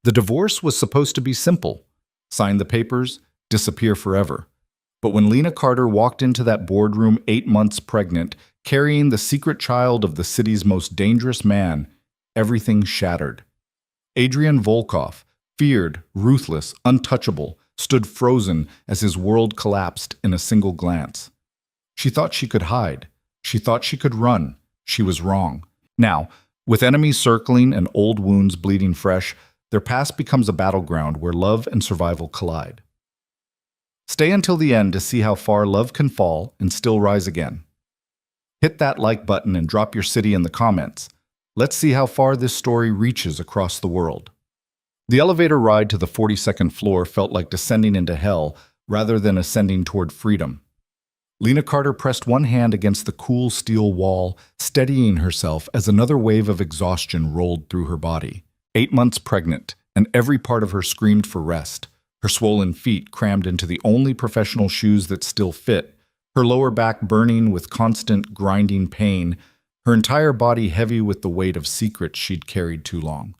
The divorce was supposed to be simple. Sign the papers, disappear forever. But when Lena Carter walked into that boardroom 8 months pregnant, carrying the secret child of the city's most dangerous man, everything shattered. Adrian Volkov, feared, ruthless, untouchable, stood frozen as his world collapsed in a single glance. She thought she could hide. She thought she could run. She was wrong. Now, with enemies circling and old wounds bleeding fresh, their past becomes a battleground where love and survival collide. Stay until the end to see how far love can fall and still rise again. Hit that like button and drop your city in the comments. Let's see how far this story reaches across the world. The elevator ride to the 42nd floor felt like descending into hell rather than ascending toward freedom. Lena Carter pressed one hand against the cool steel wall, steadying herself as another wave of exhaustion rolled through her body. 8 months pregnant, and every part of her screamed for rest. Her swollen feet crammed into the only professional shoes that still fit, her lower back burning with constant grinding pain, her entire body heavy with the weight of secrets she'd carried too long.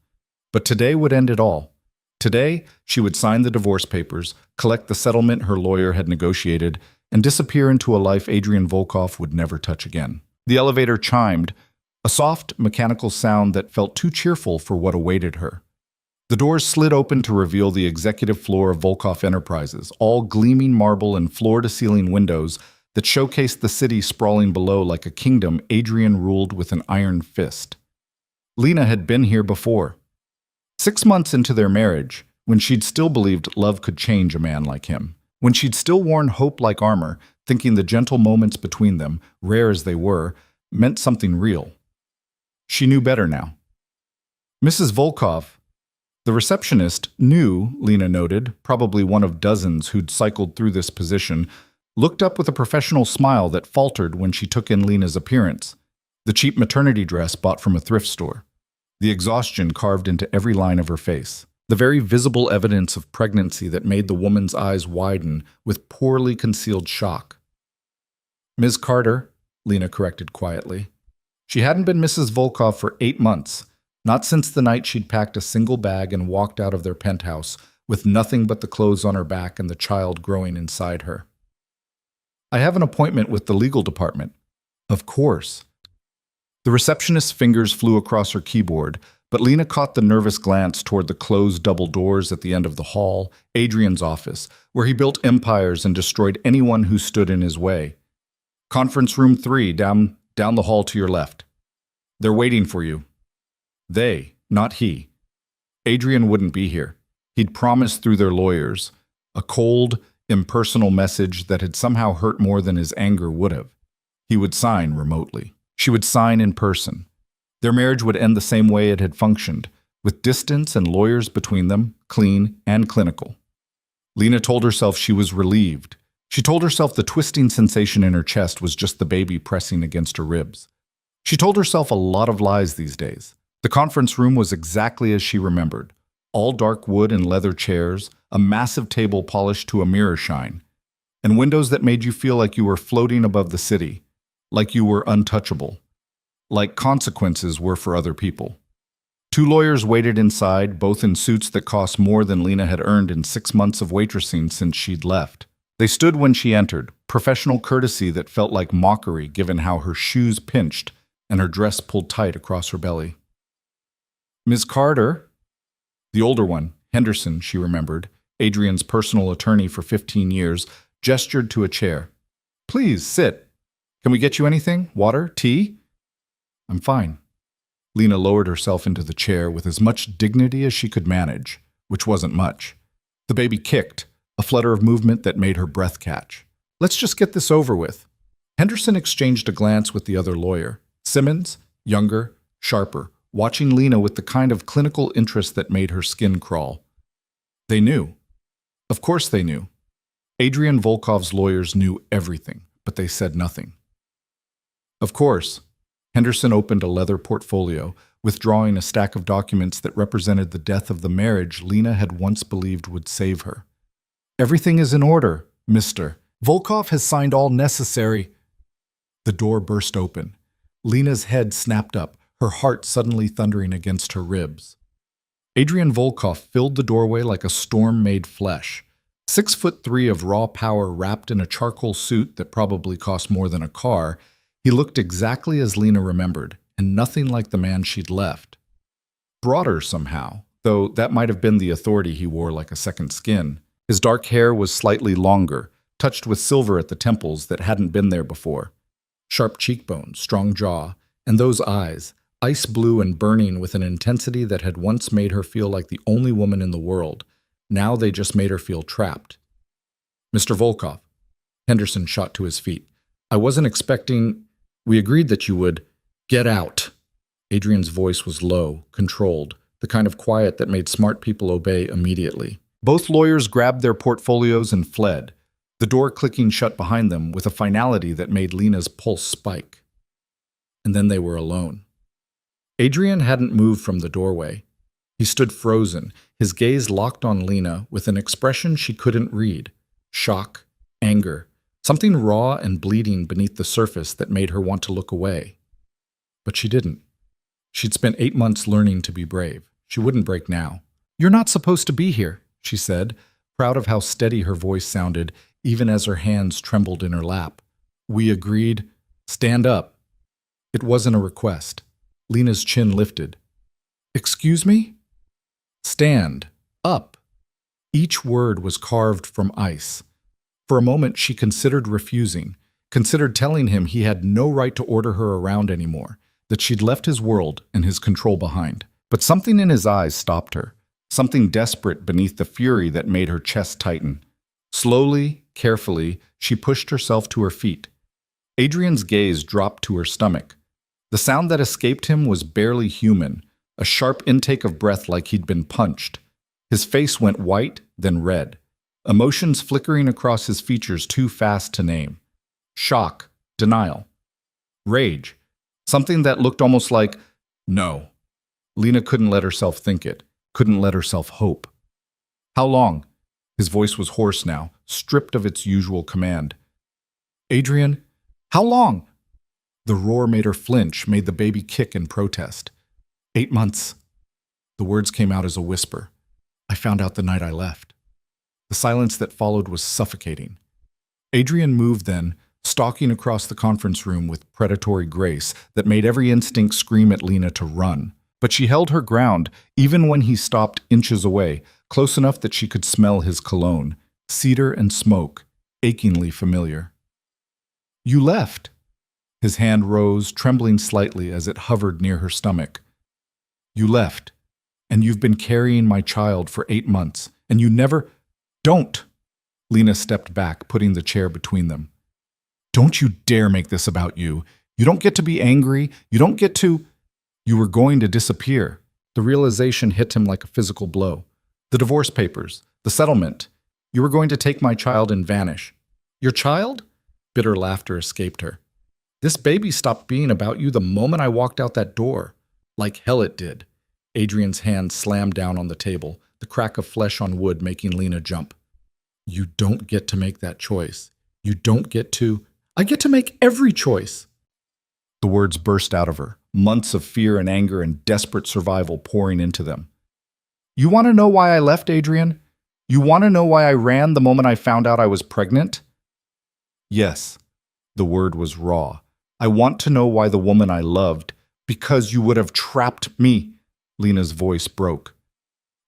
But today would end it all. Today, she would sign the divorce papers, collect the settlement her lawyer had negotiated, and disappear into a life Adrian Volkov would never touch again. The elevator chimed, a soft, mechanical sound that felt too cheerful for what awaited her. The doors slid open to reveal the executive floor of Volkov Enterprises, all gleaming marble and floor-to-ceiling windows that showcased the city sprawling below like a kingdom Adrian ruled with an iron fist. Lena had been here before. 6 months into their marriage, when she'd still believed love could change a man like him, when she'd still worn hope like armor, thinking the gentle moments between them, rare as they were, meant something real. She knew better now. Mrs. Volkov, the receptionist, knew, Lena noted, probably one of dozens who'd cycled through this position, looked up with a professional smile that faltered when she took in Lena's appearance, the cheap maternity dress bought from a thrift store, the exhaustion carved into every line of her face, the very visible evidence of pregnancy that made the woman's eyes widen with poorly concealed shock. Ms. Carter, Lena corrected quietly. She hadn't been Mrs. Volkov for 8 months, not since the night she'd packed a single bag and walked out of their penthouse with nothing but the clothes on her back and the child growing inside her. I have an appointment with the legal department. Of course. The receptionist's fingers flew across her keyboard, but Lena caught the nervous glance toward the closed double doors at the end of the hall, Adrian's office, where he built empires and destroyed anyone who stood in his way. Conference room 3, down the hall to your left. They're waiting for you. They, not he. Adrian wouldn't be here. He'd promised through their lawyers, a cold, impersonal message that had somehow hurt more than his anger would have. He would sign remotely. She would sign in person. Their marriage would end the same way it had functioned, with distance and lawyers between them, clean and clinical. Lena told herself she was relieved. She told herself the twisting sensation in her chest was just the baby pressing against her ribs. She told herself a lot of lies these days. The conference room was exactly as she remembered. All dark wood and leather chairs, a massive table polished to a mirror shine, and windows that made you feel like you were floating above the city, like you were untouchable, like consequences were for other people. 2 lawyers waited inside, both in suits that cost more than Lena had earned in 6 months of waitressing since she'd left. They stood when she entered, professional courtesy that felt like mockery given how her shoes pinched and her dress pulled tight across her belly. Ms. Carter, the older one, Henderson, she remembered, Adrian's personal attorney for 15 years, gestured to a chair. Please, sit. Can we get you anything? Water? Tea? I'm fine. Lena lowered herself into the chair with as much dignity as she could manage, which wasn't much. The baby kicked, a flutter of movement that made her breath catch. Let's just get this over with. Henderson exchanged a glance with the other lawyer, Simmons, younger, sharper, watching Lena with the kind of clinical interest that made her skin crawl. They knew. Of course they knew. Adrian Volkov's lawyers knew everything, but they said nothing. Of course. Henderson opened a leather portfolio, withdrawing a stack of documents that represented the death of the marriage Lena had once believed would save her. Everything is in order, Mr. Volkov has signed all necessary. The door burst open. Lena's head snapped up, her heart suddenly thundering against her ribs. Adrian Volkov filled the doorway like a storm made flesh. 6'3" of raw power wrapped in a charcoal suit that probably cost more than a car, he looked exactly as Lena remembered, and nothing like the man she'd left. Broader somehow, though that might have been the authority he wore like a second skin. His dark hair was slightly longer, touched with silver at the temples that hadn't been there before. Sharp cheekbones, strong jaw, and those eyes, ice blue and burning with an intensity that had once made her feel like the only woman in the world. Now they just made her feel trapped. "Mr. Volkov." Henderson shot to his feet. "I wasn't expecting... We agreed that you would... Get out." Adrian's voice was low, controlled, the kind of quiet that made smart people obey immediately. Both lawyers grabbed their portfolios and fled, the door clicking shut behind them with a finality that made Lena's pulse spike. And then they were alone. Adrian hadn't moved from the doorway. He stood frozen, his gaze locked on Lena with an expression she couldn't read. Shock, anger, something raw and bleeding beneath the surface that made her want to look away. But she didn't. She'd spent 8 months learning to be brave. She wouldn't break now. "You're not supposed to be here," she said, proud of how steady her voice sounded, even as her hands trembled in her lap. "We agreed. Stand up." It wasn't a request. Lena's chin lifted. "Excuse me?" "Stand. Up." Each word was carved from ice. For a moment she considered refusing, considered telling him he had no right to order her around anymore, that she'd left his world and his control behind. But something in his eyes stopped her, something desperate beneath the fury that made her chest tighten. Slowly, carefully, she pushed herself to her feet. Adrian's gaze dropped to her stomach. The sound that escaped him was barely human, a sharp intake of breath like he'd been punched. His face went white, then red, emotions flickering across his features too fast to name. Shock, denial, rage, something that looked almost like, no. Lena couldn't let herself think it, couldn't let herself hope. "How long?" His voice was hoarse now, stripped of its usual command. "Adrian, how long?" The roar made her flinch, made the baby kick in protest. 8 months. The words came out as a whisper. "I found out the night I left." The silence that followed was suffocating. Adrian moved then, stalking across the conference room with predatory grace that made every instinct scream at Lena to run. But she held her ground, even when he stopped inches away, close enough that she could smell his cologne, cedar and smoke, achingly familiar. "You left." His hand rose, trembling slightly as it hovered near her stomach. "You left, and you've been carrying my child for 8 months, and you never—" "Don't!" Lena stepped back, putting the chair between them. "Don't you dare make this about you. You don't get to be angry. You don't get to—" "You were going to disappear." The realization hit him like a physical blow. "The divorce papers, the settlement. You were going to take my child and vanish." "Your child?" Bitter laughter escaped her. "This baby stopped being about you the moment I walked out that door." "Like hell it did." Adrian's hand slammed down on the table, the crack of flesh on wood making Lena jump. "You don't get to make that choice. You don't get to—" "I get to make every choice." The words burst out of her, months of fear and anger and desperate survival pouring into them. "You want to know why I left, Adrian? You want to know why I ran the moment I found out I was pregnant?" "Yes." The word was raw. "I want to know why the woman I loved—" "Because you would have trapped me." Lena's voice broke.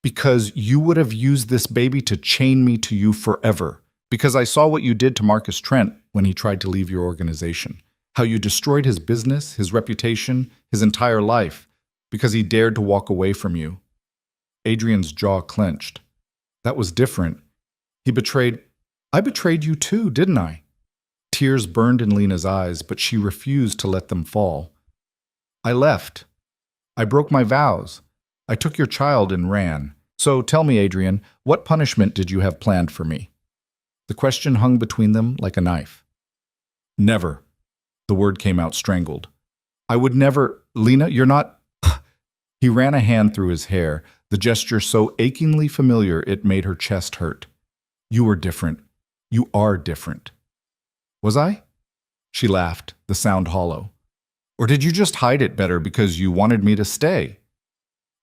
"Because you would have used this baby to chain me to you forever. Because I saw what you did to Marcus Trent when he tried to leave your organization. How you destroyed his business, his reputation, his entire life, because he dared to walk away from you." Adrian's jaw clenched. "That was different. He betrayed—" "I betrayed you too, didn't I?" Tears burned in Lena's eyes, but she refused to let them fall. "I left. I broke my vows. I took your child and ran. So tell me, Adrian, what punishment did you have planned for me?" The question hung between them like a knife. "Never." The word came out strangled. "I would never— Lena, you're not—" He ran a hand through his hair, the gesture so achingly familiar it made her chest hurt. "You were different. You are different." "Was I?" She laughed, the sound hollow. "Or did you just hide it better because you wanted me to stay?"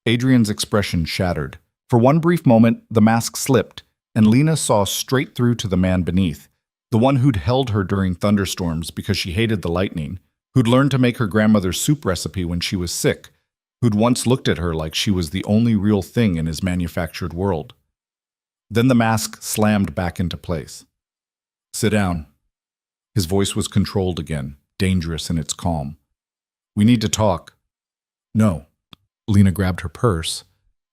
Adrian's expression shattered. For one brief moment, the mask slipped, and Lena saw straight through to the man beneath, the one who'd held her during thunderstorms because she hated the lightning, who'd learned to make her grandmother's soup recipe when she was sick, who'd once looked at her like she was the only real thing in his manufactured world. Then the mask slammed back into place. "Sit down." His voice was controlled again, dangerous in its calm. "We need to talk." "No." Lena grabbed her purse.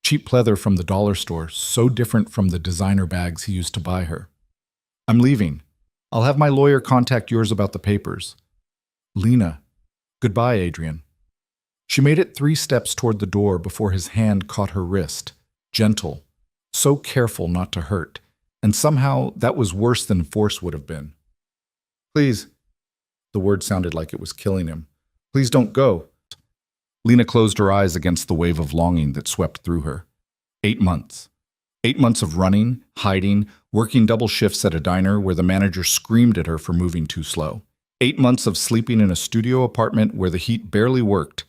Cheap pleather from the dollar store, so different from the designer bags he used to buy her. "I'm leaving. I'll have my lawyer contact yours about the papers." "Lena." "Goodbye, Adrian." She made it 3 steps toward the door before his hand caught her wrist, gentle, so careful not to hurt, and somehow that was worse than force would have been. "Please." The word sounded like it was killing him. "Please don't go." Lena closed her eyes against the wave of longing that swept through her. 8 months. 8 months of running, hiding, working double shifts at a diner where the manager screamed at her for moving too slow. 8 months of sleeping in a studio apartment where the heat barely worked,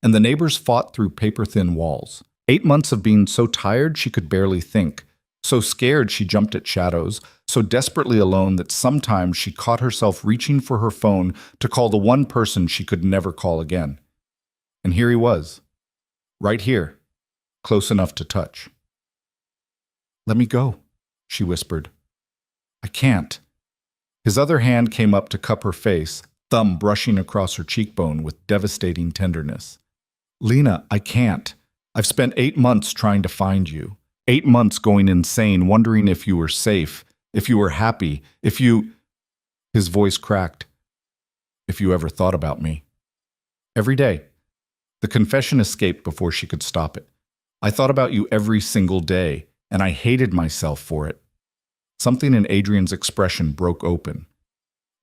and the neighbors fought through paper-thin walls. 8 months of being so tired she could barely think, so scared she jumped at shadows, so desperately alone that sometimes she caught herself reaching for her phone to call the one person she could never call again. And here he was, right here, close enough to touch. "Let me go," she whispered. "I can't." His other hand came up to cup her face, thumb brushing across her cheekbone with devastating tenderness. "Lena, I can't. I've spent 8 months trying to find you. 8 months going insane, wondering if you were safe, if you were happy, if you—" His voice cracked. "If you ever thought about me." "Every day." The confession escaped before she could stop it. "I thought about you every single day, and I hated myself for it." Something in Adrian's expression broke open.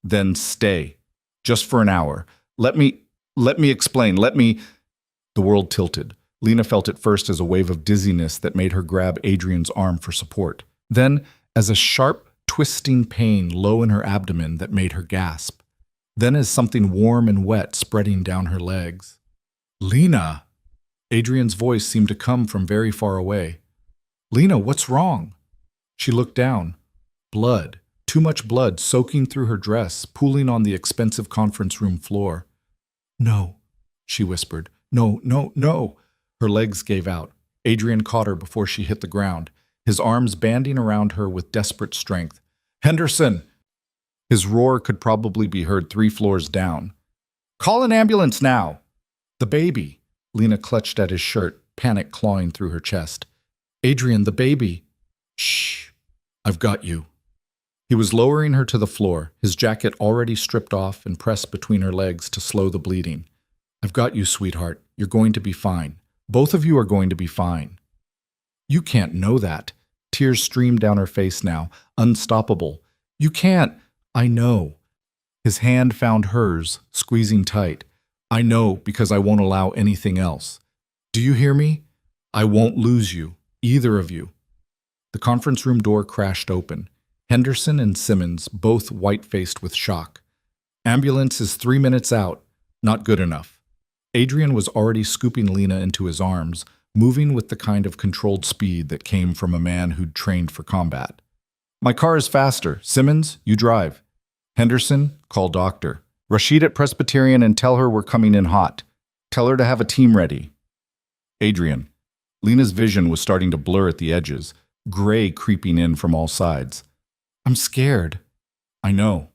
"Then stay. Just for an hour. Let me explain. The world tilted. Lena felt it first as a wave of dizziness that made her grab Adrian's arm for support. Then as a sharp, twisting pain low in her abdomen that made her gasp. Then as something warm and wet spreading down her legs. "Lena!" Adrian's voice seemed to come from very far away. "Lena, what's wrong?" She looked down. Blood. Too much blood soaking through her dress, pooling on the expensive conference room floor. "No," she whispered. "No, no, no." Her legs gave out. Adrian caught her before she hit the ground, his arms banding around her with desperate strength. "Henderson!" His roar could probably be heard 3 floors down. "Call an ambulance now!" "The baby!" Lena clutched at his shirt, panic clawing through her chest. "Adrian, the baby!" "Shh! I've got you." He was lowering her to the floor, his jacket already stripped off and pressed between her legs to slow the bleeding. "I've got you, sweetheart. You're going to be fine. Both of you are going to be fine." "You can't know that." Tears streamed down her face now, unstoppable. "You can't." "I know." His hand found hers, squeezing tight. "I know because I won't allow anything else. Do you hear me? I won't lose you, either of you." The conference room door crashed open. Henderson and Simmons, both white-faced with shock. "Ambulance is 3 minutes out. Not good enough." Adrian was already scooping Lena into his arms, moving with the kind of controlled speed that came from a man who'd trained for combat. "My car is faster. Simmons, you drive. Henderson, call doctor. Rashid at Presbyterian and tell her we're coming in hot. Tell her to have a team ready." Adrian. Lena's vision was starting to blur at the edges, gray creeping in from all sides. "I'm scared." "I know."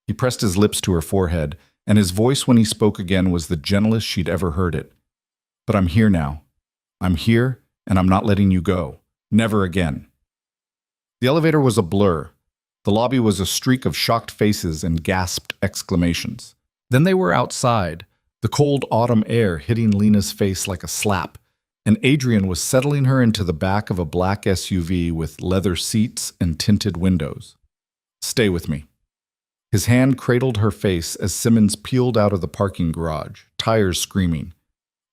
He pressed his lips to her forehead, and his voice when he spoke again was the gentlest she'd ever heard it. "But I'm here now. I'm here, and I'm not letting you go. Never again." The elevator was a blur. The lobby was a streak of shocked faces and gasped exclamations. Then they were outside, the cold autumn air hitting Lena's face like a slap, and Adrian was settling her into the back of a black SUV with leather seats and tinted windows. "Stay with me." His hand cradled her face as Simmons peeled out of the parking garage, tires screaming.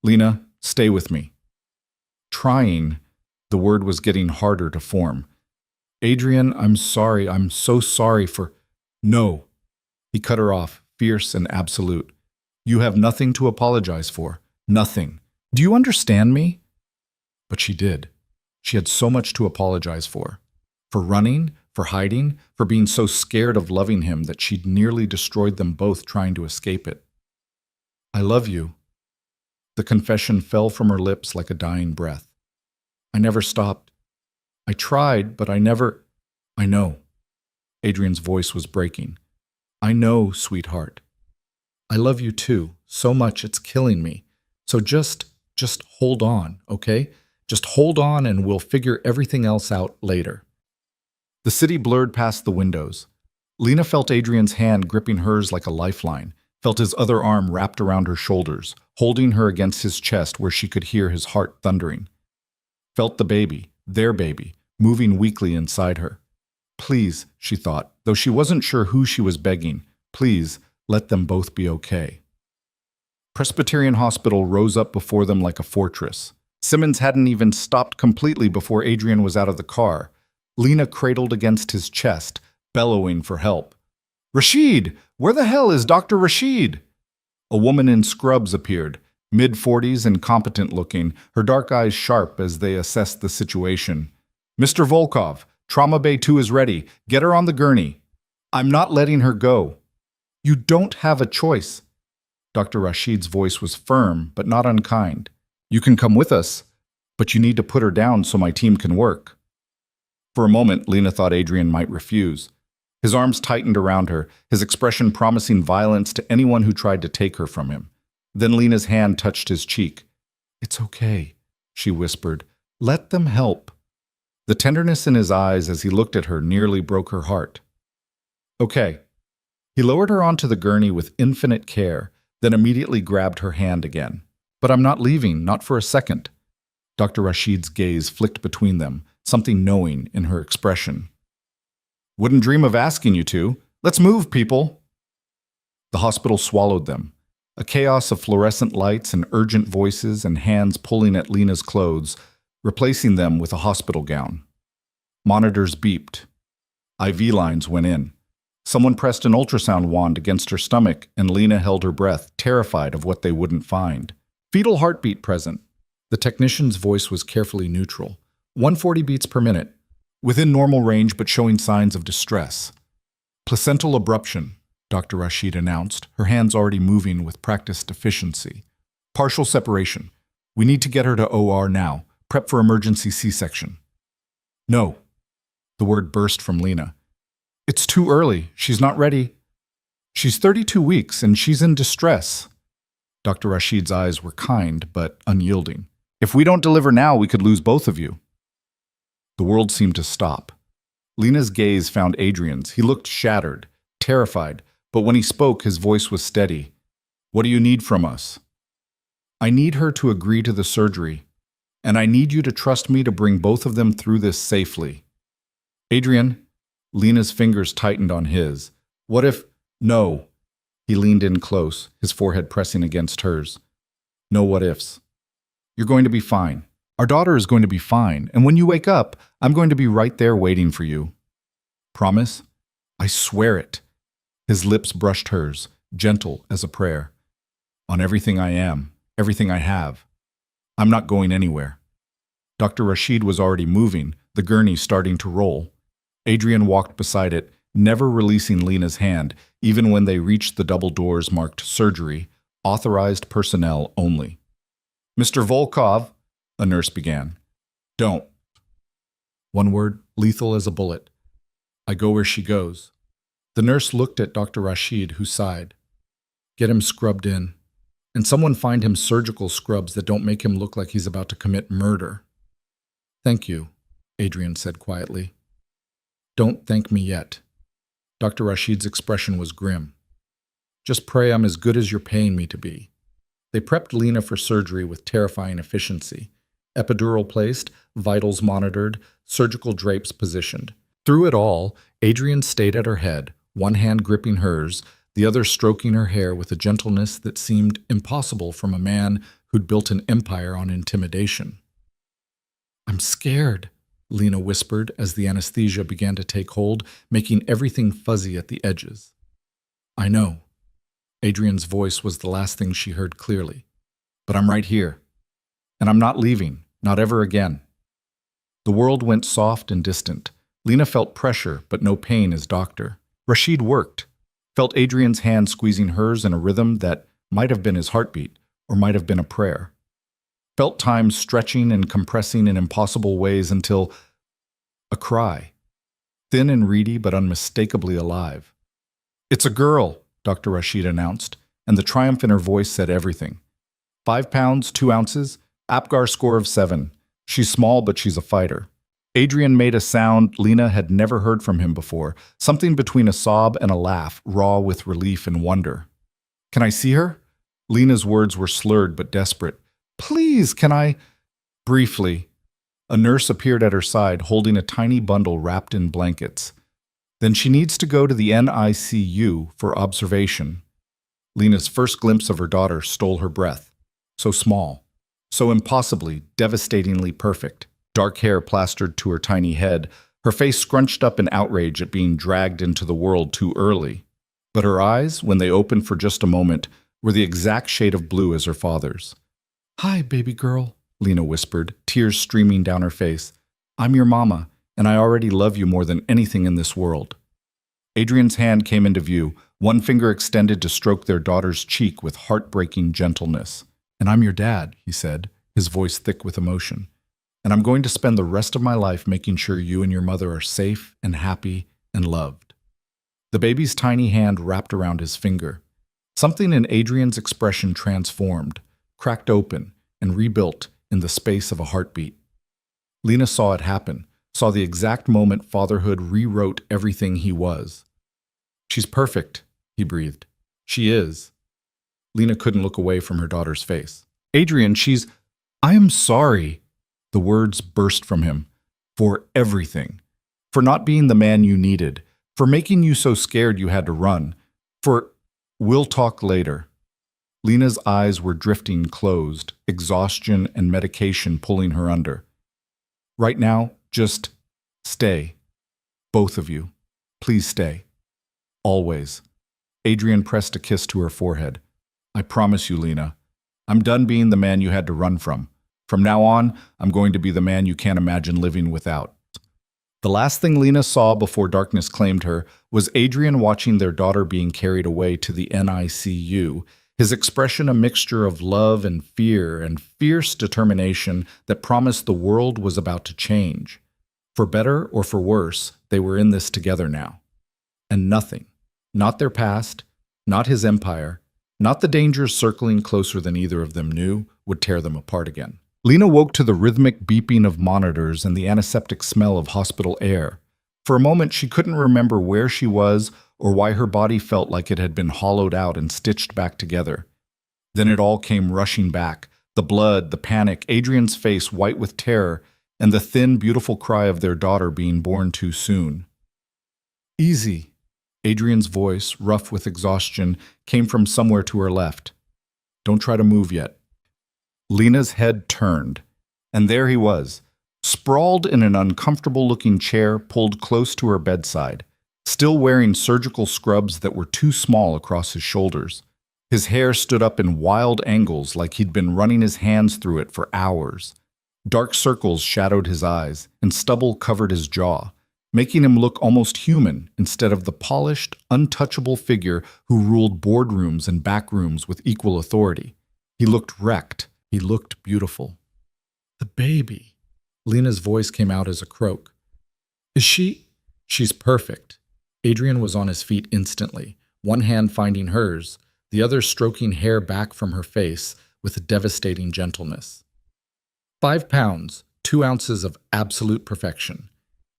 "Lena, stay with me." Trying, the word was getting harder to form. "Adrian, I'm sorry. I'm so sorry for—" "No." He cut her off, fierce and absolute. "You have nothing to apologize for. Nothing. Do you understand me?" But she did. She had so much to apologize for. For running, for hiding, for being so scared of loving him that she'd nearly destroyed them both trying to escape it. I love you. The confession fell from her lips like a dying breath. I never stopped. I tried, but I never... I know. Adrian's voice was breaking. I know, sweetheart. I love you too, so much it's killing me. So just hold on, okay? Just hold on and we'll figure everything else out later. The city blurred past the windows. Lena felt Adrian's hand gripping hers like a lifeline, felt his other arm wrapped around her shoulders, holding her against his chest where she could hear his heart thundering. Felt the baby, their baby, moving weakly inside her. Please, she thought, though she wasn't sure who she was begging, please let them both be okay. Presbyterian Hospital rose up before them like a fortress. Simmons hadn't even stopped completely before Adrian was out of the car. Lena cradled against his chest, bellowing for help. Rashid! Where the hell is Dr. Rashid? A woman in scrubs appeared, mid-40s and competent-looking, her dark eyes sharp as they assessed the situation. Mr. Volkov, Trauma Bay 2 is ready. Get her on the gurney. I'm not letting her go. You don't have a choice. Dr. Rashid's voice was firm, but not unkind. You can come with us, but you need to put her down so my team can work. For a moment, Lena thought Adrian might refuse. His arms tightened around her, his expression promising violence to anyone who tried to take her from him. Then Lena's hand touched his cheek. It's okay, she whispered. Let them help. The tenderness in his eyes as he looked at her nearly broke her heart. Okay. He lowered her onto the gurney with infinite care, then immediately grabbed her hand again. But I'm not leaving, not for a second. Dr. Rashid's gaze flicked between them, something knowing in her expression. Wouldn't dream of asking you to. Let's move, people. The hospital swallowed them. A chaos of fluorescent lights and urgent voices and hands pulling at Lena's clothes, replacing them with a hospital gown. Monitors beeped. IV lines went in. Someone pressed an ultrasound wand against her stomach, and Lena held her breath, terrified of what they wouldn't find. Fetal heartbeat present. The technician's voice was carefully neutral. 140 beats per minute. Within normal range but showing signs of distress. Placental abruption, Dr. Rashid announced, her hands already moving with practiced efficiency. Partial separation. We need to get her to OR now. Prep for emergency C-section. No. The word burst from Lena. It's too early. She's not ready. She's 32 weeks and she's in distress. Dr. Rashid's eyes were kind but unyielding. If we don't deliver now, we could lose both of you. The world seemed to stop. Lena's gaze found Adrian's. He looked shattered, terrified, but when he spoke, his voice was steady. What do you need from us? I need her to agree to the surgery, and I need you to trust me to bring both of them through this safely. Adrian, Lena's fingers tightened on his. What if... No. He leaned in close, his forehead pressing against hers. No what ifs. You're going to be fine. Our daughter is going to be fine, and when you wake up, I'm going to be right there waiting for you. Promise? I swear it. His lips brushed hers, gentle as a prayer. On everything I am, everything I have. I'm not going anywhere. Dr. Rashid was already moving, the gurney starting to roll. Adrian walked beside it, never releasing Lena's hand, even when they reached the double doors marked surgery, authorized personnel only. Mr. Volkov, a nurse began. Don't. One word, lethal as a bullet. I go where she goes. The nurse looked at Dr. Rashid, who sighed. Get him scrubbed in. And someone find him surgical scrubs that don't make him look like he's about to commit murder. Thank you, Adrian said quietly. Don't thank me yet. Dr. Rashid's expression was grim. Just pray I'm as good as you're paying me to be. They prepped Lena for surgery with terrifying efficiency. Epidural placed, vitals monitored, surgical drapes positioned. Through it all, Adrian stayed at her head, one hand gripping hers, the other stroking her hair with a gentleness that seemed impossible from a man who'd built an empire on intimidation. I'm scared, Lena whispered as the anesthesia began to take hold, making everything fuzzy at the edges. I know. Adrian's voice was the last thing she heard clearly. But I'm right here. And I'm not leaving. Not ever again. The world went soft and distant. Lena felt pressure, but no pain as doctor. Rashid worked, felt Adrian's hand squeezing hers in a rhythm that might have been his heartbeat, or might have been a prayer. Felt time stretching and compressing in impossible ways until a cry, thin and reedy but unmistakably alive. "It's a girl," Dr. Rashid announced, and the triumph in her voice said everything. 5 pounds, 2 ounces, APGAR score of 7. She's small, but she's a fighter. Adrian made a sound Lena had never heard from him before, something between a sob and a laugh, raw with relief and wonder. "Can I see her?" Lena's words were slurred but desperate. "Please, can I—" Briefly, a nurse appeared at her side, holding a tiny bundle wrapped in blankets. "Then she needs to go to the NICU for observation." Lena's first glimpse of her daughter stole her breath. So small, so impossibly, devastatingly perfect. Dark hair plastered to her tiny head, her face scrunched up in outrage at being dragged into the world too early. But her eyes, when they opened for just a moment, were the exact shade of blue as her father's. "Hi, baby girl," Lena whispered, tears streaming down her face. "I'm your mama, and I already love you more than anything in this world." Adrian's hand came into view, one finger extended to stroke their daughter's cheek with heartbreaking gentleness. "And I'm your dad," he said, his voice thick with emotion. "And I'm going to spend the rest of my life making sure you and your mother are safe and happy and loved." The baby's tiny hand wrapped around his finger. Something in Adrian's expression transformed, cracked open, and rebuilt in the space of a heartbeat. Lena saw it happen, saw the exact moment fatherhood rewrote everything he was. "She's perfect," he breathed. "She is." Lena couldn't look away from her daughter's face. "Adrian, I am sorry." The words burst from him. "For everything. For not being the man you needed. For making you so scared you had to run. For— We'll talk later." Lena's eyes were drifting closed, exhaustion and medication pulling her under. "Right now, just stay. Both of you. Please stay. Always." Adrian pressed a kiss to her forehead. "I promise you, Lena. I'm done being the man you had to run from. From now on, I'm going to be the man you can't imagine living without." The last thing Lena saw before darkness claimed her was Adrian watching their daughter being carried away to the NICU, his expression a mixture of love and fierce determination that promised the world was about to change. For better or for worse, they were in this together now. And nothing, not their past, not his empire, not the dangers circling closer than either of them knew, would tear them apart again. Lena woke to the rhythmic beeping of monitors and the antiseptic smell of hospital air. For a moment, she couldn't remember where she was or why her body felt like it had been hollowed out and stitched back together. Then it all came rushing back. The blood, the panic, Adrian's face white with terror, and the thin, beautiful cry of their daughter being born too soon. "Easy." Adrian's voice, rough with exhaustion, came from somewhere to her left. "Don't try to move yet." Lena's head turned, and there he was, sprawled in an uncomfortable-looking chair pulled close to her bedside, still wearing surgical scrubs that were too small across his shoulders. His hair stood up in wild angles like he'd been running his hands through it for hours. Dark circles shadowed his eyes, and stubble covered his jaw, making him look almost human instead of the polished, untouchable figure who ruled boardrooms and backrooms with equal authority. He looked wrecked. He looked beautiful. "The baby." Lena's voice came out as a croak. "Is she—" "She's perfect." Adrian was on his feet instantly, one hand finding hers, the other stroking hair back from her face with a devastating gentleness. 5 pounds, 2 ounces of absolute perfection.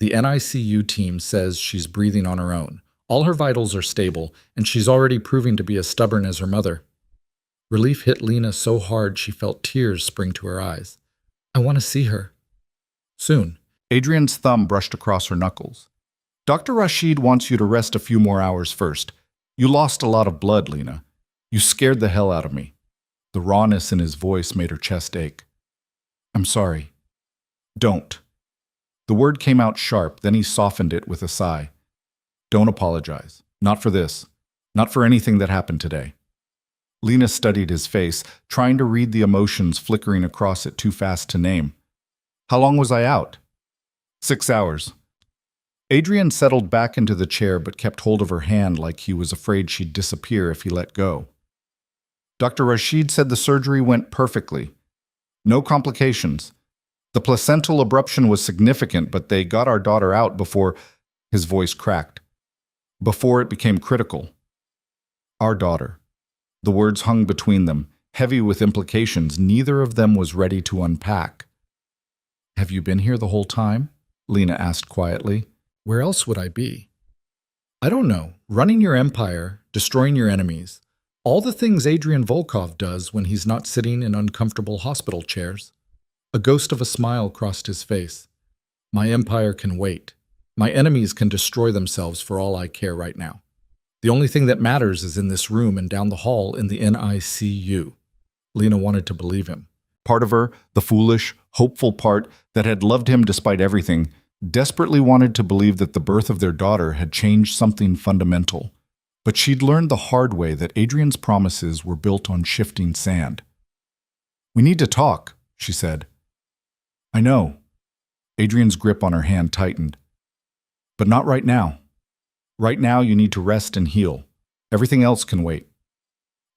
The NICU team says she's breathing on her own. All her vitals are stable, and she's already proving to be as stubborn as her mother. Relief hit Lena so hard she felt tears spring to her eyes. "I want to see her." "Soon." Adrian's thumb brushed across her knuckles. "Dr. Rashid wants you to rest a few more hours first. You lost a lot of blood, Lena. You scared the hell out of me." The rawness in his voice made her chest ache. "I'm sorry." "Don't." The word came out sharp, then he softened it with a sigh. "Don't apologize. Not for this. Not for anything that happened today." Lena studied his face, trying to read the emotions flickering across it too fast to name. How long was I out? 6 hours. Adrian settled back into the chair but kept hold of her hand like he was afraid she'd disappear if he let go. Dr. Rashid said the surgery went perfectly. No complications. The placental abruption was significant, but they got our daughter out before his voice cracked. Before it became critical. Our daughter. The words hung between them, heavy with implications neither of them was ready to unpack. Have you been here the whole time? Lena asked quietly. Where else would I be? I don't know. Running your empire, destroying your enemies. All the things Adrian Volkov does when he's not sitting in uncomfortable hospital chairs. A ghost of a smile crossed his face. My empire can wait. My enemies can destroy themselves for all I care right now. The only thing that matters is in this room and down the hall in the NICU. Lena wanted to believe him. Part of her, the foolish, hopeful part that had loved him despite everything, desperately wanted to believe that the birth of their daughter had changed something fundamental. But she'd learned the hard way that Adrian's promises were built on shifting sand. We need to talk, she said. I know. Adrian's grip on her hand tightened. But not right now. Right now you need to rest and heal. Everything else can wait.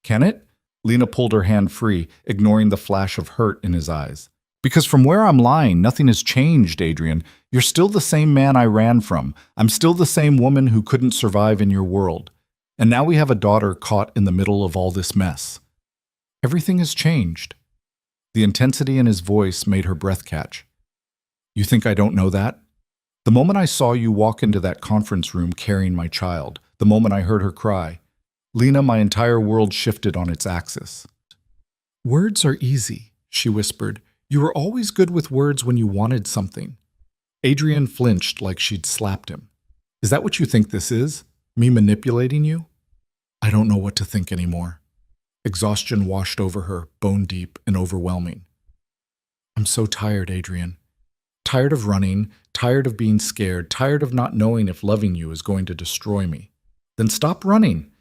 Can it? Lena pulled her hand free, ignoring the flash of hurt in his eyes. Because from where I'm lying, nothing has changed, Adrian. You're still the same man I ran from. I'm still the same woman who couldn't survive in your world. And now we have a daughter caught in the middle of all this mess. Everything has changed. The intensity in his voice made her breath catch. You think I don't know that? The moment I saw you walk into that conference room carrying my child, the moment I heard her cry, Lena, my entire world shifted on its axis. Words are easy, she whispered. You were always good with words when you wanted something. Adrian flinched like she'd slapped him. Is that what you think this is? Me manipulating you? I don't know what to think anymore. Exhaustion washed over her, bone deep and overwhelming. I'm so tired, Adrian. Tired of running, tired of being scared, tired of not knowing if loving you is going to destroy me. Then stop running.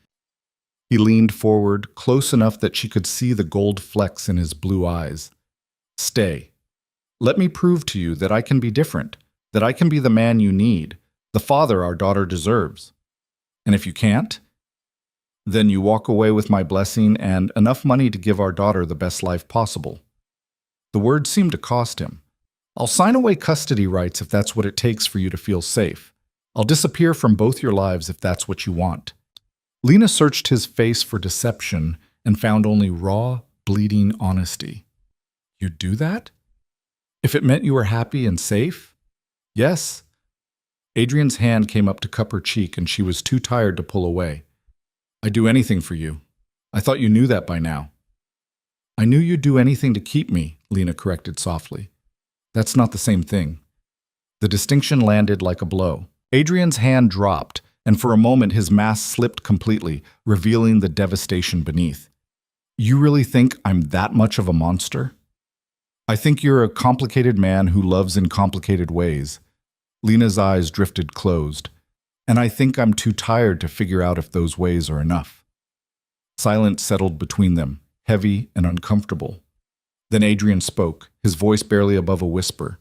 He leaned forward, close enough that she could see the gold flecks in his blue eyes. Stay. Let me prove to you that I can be different, that I can be the man you need, the father our daughter deserves. And if you can't, then you walk away with my blessing and enough money to give our daughter the best life possible. The words seemed to cost him. I'll sign away custody rights if that's what it takes for you to feel safe. I'll disappear from both your lives if that's what you want. Lena searched his face for deception and found only raw, bleeding honesty. You'd do that? If it meant you were happy and safe? Yes. Adrian's hand came up to cup her cheek and she was too tired to pull away. I'd do anything for you. I thought you knew that by now. I knew you'd do anything to keep me, Lena corrected softly. That's not the same thing. The distinction landed like a blow. Adrian's hand dropped, and for a moment his mask slipped completely, revealing the devastation beneath. You really think I'm that much of a monster? I think you're a complicated man who loves in complicated ways. Lena's eyes drifted closed. And I think I'm too tired to figure out if those ways are enough. Silence settled between them, heavy and uncomfortable. Then Adrian spoke, his voice barely above a whisper.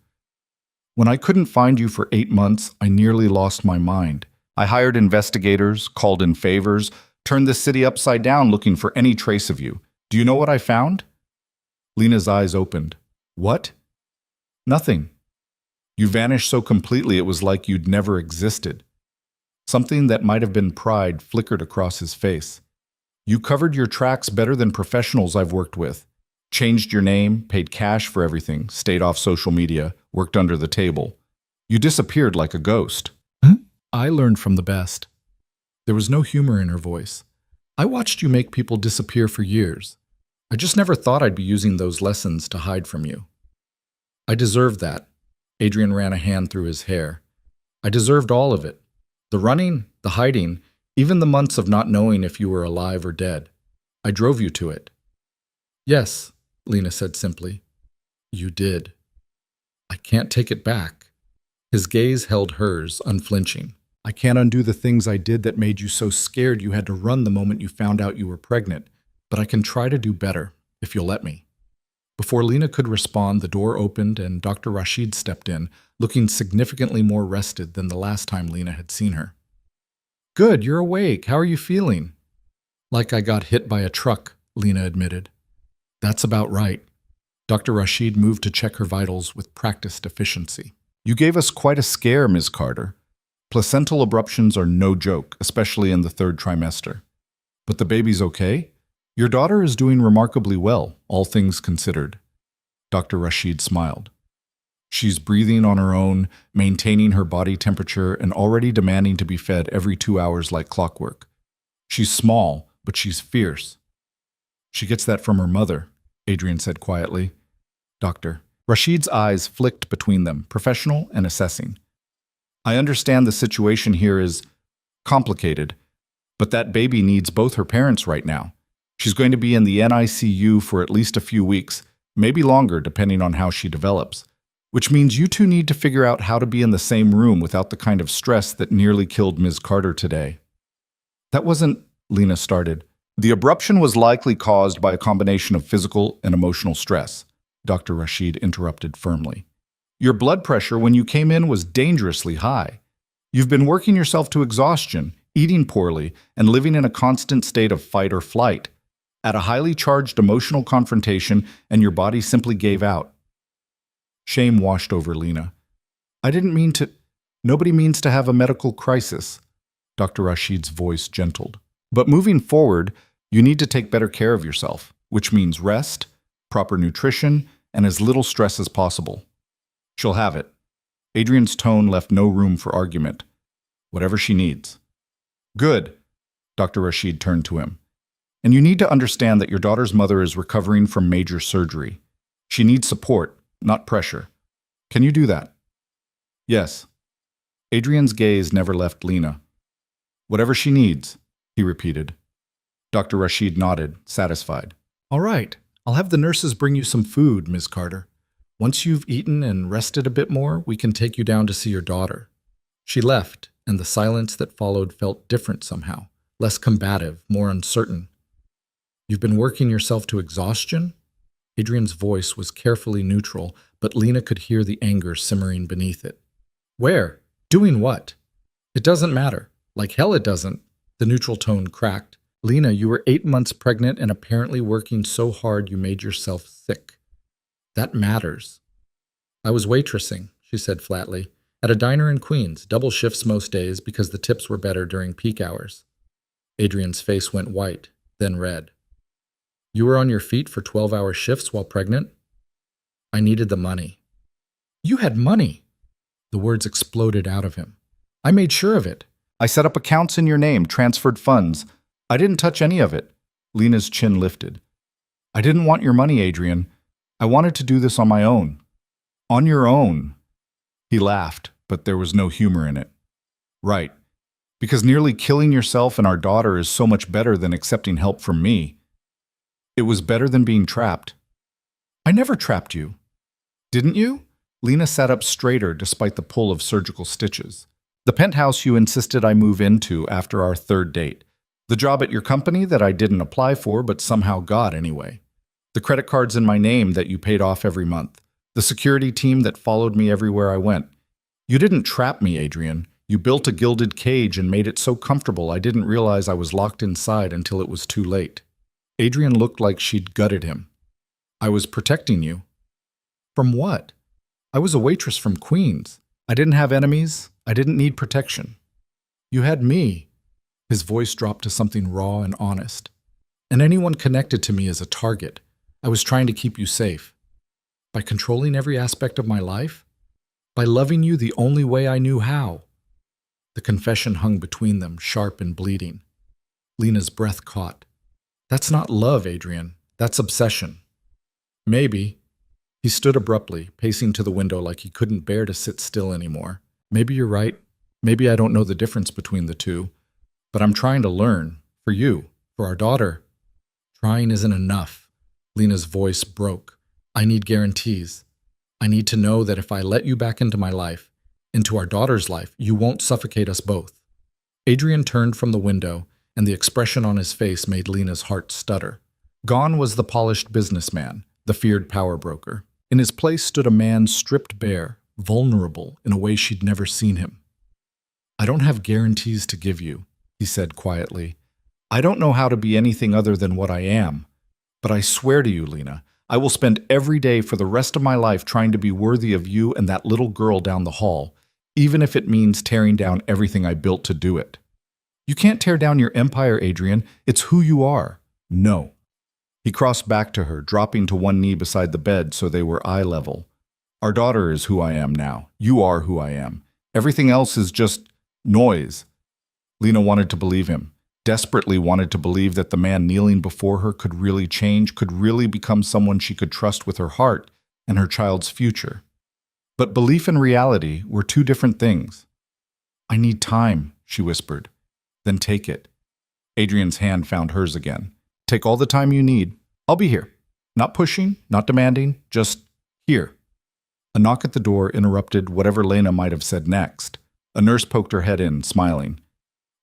When I couldn't find you for 8 months, I nearly lost my mind. I hired investigators, called in favors, turned the city upside down looking for any trace of you. Do you know what I found? Lena's eyes opened. What? Nothing. You vanished so completely it was like you'd never existed. Something that might have been pride flickered across his face. You covered your tracks better than professionals I've worked with. Changed your name, paid cash for everything, stayed off social media, worked under the table. You disappeared like a ghost. Huh? I learned from the best. There was no humor in her voice. I watched you make people disappear for years. I just never thought I'd be using those lessons to hide from you. I deserved that. Adrian ran a hand through his hair. I deserved all of it. The running, the hiding, even the months of not knowing if you were alive or dead. I drove you to it. Yes, Lena said simply. You did. I can't take it back. His gaze held hers, unflinching. I can't undo the things I did that made you so scared you had to run the moment you found out you were pregnant, but I can try to do better, if you'll let me. Before Lena could respond, the door opened and Dr. Rashid stepped in, looking significantly more rested than the last time Lena had seen her. "Good, you're awake. How are you feeling?" "Like I got hit by a truck," Lena admitted. "That's about right." Dr. Rashid moved to check her vitals with practiced efficiency. "You gave us quite a scare, Ms. Carter. Placental abruptions are no joke, especially in the third trimester. But the baby's okay? Your daughter is doing remarkably well, all things considered." Dr. Rashid smiled. "She's breathing on her own, maintaining her body temperature, and already demanding to be fed every 2 hours like clockwork. She's small, but she's fierce." "She gets that from her mother," Adrian said quietly. Dr. Rashid's eyes flicked between them, professional and assessing. "I understand the situation here is complicated, but that baby needs both her parents right now. She's going to be in the NICU for at least a few weeks, maybe longer depending on how she develops, which means you two need to figure out how to be in the same room without the kind of stress that nearly killed Ms. Carter today." "That wasn't," Lena started. "The abruption was likely caused by a combination of physical and emotional stress," Dr. Rashid interrupted firmly. "Your blood pressure when you came in was dangerously high. You've been working yourself to exhaustion, eating poorly, and living in a constant state of fight or flight. At a highly charged emotional confrontation, and your body simply gave out." Shame washed over Lena. "I didn't mean to—" "Nobody means to have a medical crisis," Dr. Rashid's voice gentled. "But moving forward, you need to take better care of yourself, which means rest, proper nutrition, and as little stress as possible. She'll have it." Adrian's tone left no room for argument. "Whatever she needs." "Good," Dr. Rashid turned to him. "And you need to understand that your daughter's mother is recovering from major surgery. She needs support, not pressure. Can you do that?" "Yes." Adrian's gaze never left Lena. "Whatever she needs," he repeated. Dr. Rashid nodded, satisfied. "All right, I'll have the nurses bring you some food, Ms. Carter. Once you've eaten and rested a bit more, we can take you down to see your daughter." She left, and the silence that followed felt different somehow, less combative, more uncertain. "You've been working yourself to exhaustion?" Adrian's voice was carefully neutral, but Lena could hear the anger simmering beneath it. "Where? Doing what?" "It doesn't matter. Like hell it doesn't." The neutral tone cracked. "Lena, you were 8 months pregnant and apparently working so hard you made yourself sick. That matters." "I was waitressing," she said flatly, "at a diner in Queens, double shifts most days because the tips were better during peak hours." Adrian's face went white, then red. "You were on your feet for 12-hour shifts while pregnant?" "I needed the money." "You had money?" The words exploded out of him. "I made sure of it. I set up accounts in your name, transferred funds. I didn't touch any of it." Lena's chin lifted. "I didn't want your money, Adrian. I wanted to do this on my own." "On your own?" He laughed, but there was no humor in it. "Right. Because nearly killing yourself and our daughter is so much better than accepting help from me. It was better than being trapped." "I never trapped you." "Didn't you?" Lena sat up straighter despite the pull of surgical stitches. "The penthouse you insisted I move into after our third date. The job at your company that I didn't apply for but somehow got anyway. The credit cards in my name that you paid off every month. The security team that followed me everywhere I went. You didn't trap me, Adrian. You built a gilded cage and made it so comfortable I didn't realize I was locked inside until it was too late." Adrian looked like she'd gutted him. "I was protecting you." "From what?" "I was a waitress from Queens. I didn't have enemies. I didn't need protection." "You had me." His voice dropped to something raw and honest. "And anyone connected to me is a target. I was trying to keep you safe. By controlling every aspect of my life? By loving you the only way I knew how." The confession hung between them, sharp and bleeding. Lena's breath caught. "That's not love, Adrian. That's obsession." "Maybe." He stood abruptly, pacing to the window like he couldn't bear to sit still anymore. "Maybe you're right. Maybe I don't know the difference between the two. But I'm trying to learn. For you. For our daughter." "Trying isn't enough." Lena's voice broke. "I need guarantees. I need to know that if I let you back into my life, into our daughter's life, you won't suffocate us both." Adrian turned from the window, and the expression on his face made Lena's heart stutter. Gone was the polished businessman. the feared power broker. In his place stood a man stripped bare, vulnerable in a way she'd never seen him. "I don't have guarantees to give you," he said quietly. "I don't know how to be anything other than what I am. But I swear to you, Lena, I will spend every day for the rest of my life trying to be worthy of you and that little girl down the hall, even if it means tearing down everything I built to do it." "You can't tear down your empire, Adrian. It's who you are." "No." He crossed back to her, dropping to one knee beside the bed so they were eye level. "Our daughter is who I am now. You are who I am. Everything else is just noise." Lena wanted to believe him, desperately wanted to believe that the man kneeling before her could really change, could really become someone she could trust with her heart and her child's future. But belief and reality were two different things. "I need time," she whispered. "Then take it." Adrian's hand found hers again. "Take all the time you need. I'll be here. Not pushing, not demanding, just here." A knock at the door interrupted whatever Lena might have said next. A nurse poked her head in, smiling.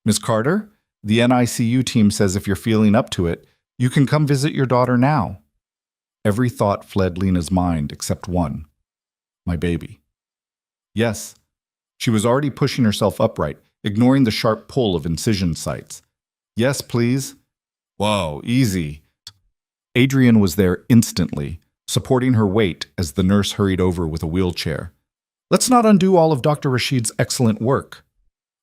"Miss Carter, the NICU team says if you're feeling up to it, you can come visit your daughter now." Every thought fled Lena's mind except one. My baby. Yes. She was already pushing herself upright, ignoring the sharp pull of incision sites. "Yes, please." "Whoa, easy." Adrian was there instantly, supporting her weight as the nurse hurried over with a wheelchair. "Let's not undo all of Dr. Rashid's excellent work."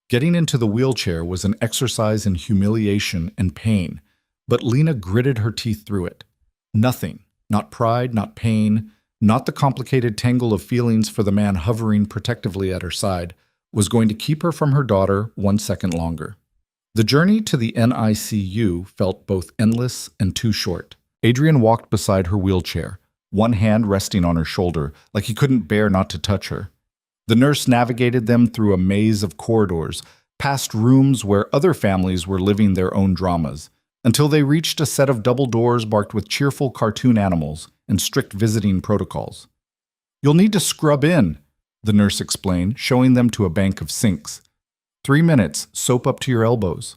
Getting into the wheelchair was an exercise in humiliation and pain, but Lena gritted her teeth through it. Nothing, not pride, not pain, not the complicated tangle of feelings for the man hovering protectively at her side, was going to keep her from her daughter 1 second longer. The journey to the NICU felt both endless and too short. Adrian walked beside her wheelchair, one hand resting on her shoulder, like he couldn't bear not to touch her. The nurse navigated them through a maze of corridors, past rooms where other families were living their own dramas, until they reached a set of double doors marked with cheerful cartoon animals and strict visiting protocols. "You'll need to scrub in," the nurse explained, showing them to a bank of sinks. 3 minutes, soap up to your elbows.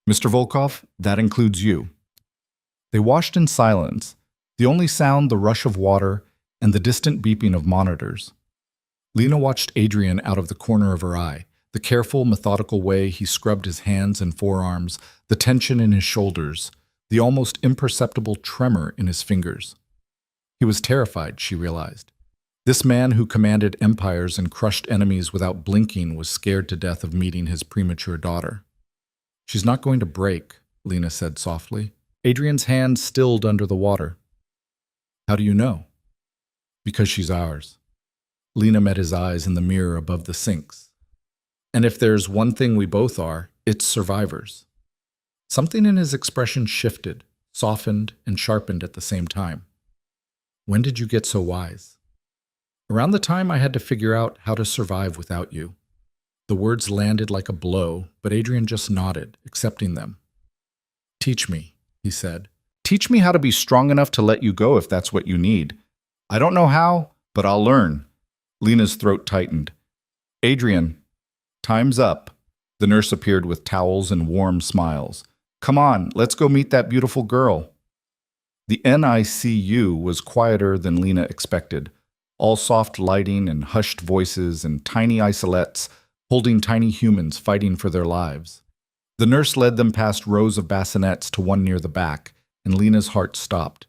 "Mr. Volkov, that includes you." They washed in silence, the only sound the rush of water and the distant beeping of monitors. Lena watched Adrian out of the corner of her eye, the careful, methodical way he scrubbed his hands and forearms, the tension in his shoulders, the almost imperceptible tremor in his fingers. He was terrified, she realized. This man who commanded empires and crushed enemies without blinking was scared to death of meeting his premature daughter. "She's not going to break," Lena said softly. Adrian's hand stilled under the water. "How do you know?" "Because she's ours." Lena met his eyes in the mirror above the sinks. "And if there's one thing we both are, it's survivors." Something in his expression shifted, softened, and sharpened at the same time. "When did you get so wise?" "Around the time I had to figure out how to survive without you." The words landed like a blow, but Adrian just nodded, accepting them. "Teach me," he said. "Teach me how to be strong enough to let you go if that's what you need. I don't know how, but I'll learn." Lena's throat tightened. "Adrian, time's up." The nurse appeared with towels and warm smiles. "Come on, let's go meet that beautiful girl." The NICU was quieter than Lena expected. All soft lighting and hushed voices and tiny isolettes holding tiny humans fighting for their lives. The nurse led them past rows of bassinets to one near the back, and Lena's heart stopped.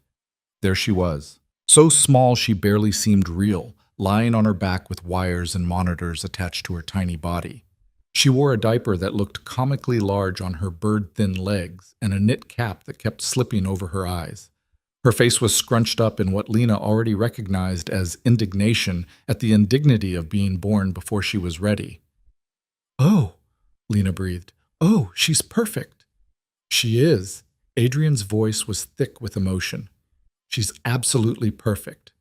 There she was, so small she barely seemed real, lying on her back with wires and monitors attached to her tiny body. She wore a diaper that looked comically large on her bird-thin legs and a knit cap that kept slipping over her eyes. Her face was scrunched up in what Lena already recognized as indignation at the indignity of being born before she was ready. "Oh," Lena breathed. "Oh, she's perfect." "She is." Adrian's voice was thick with emotion. "She's absolutely perfect."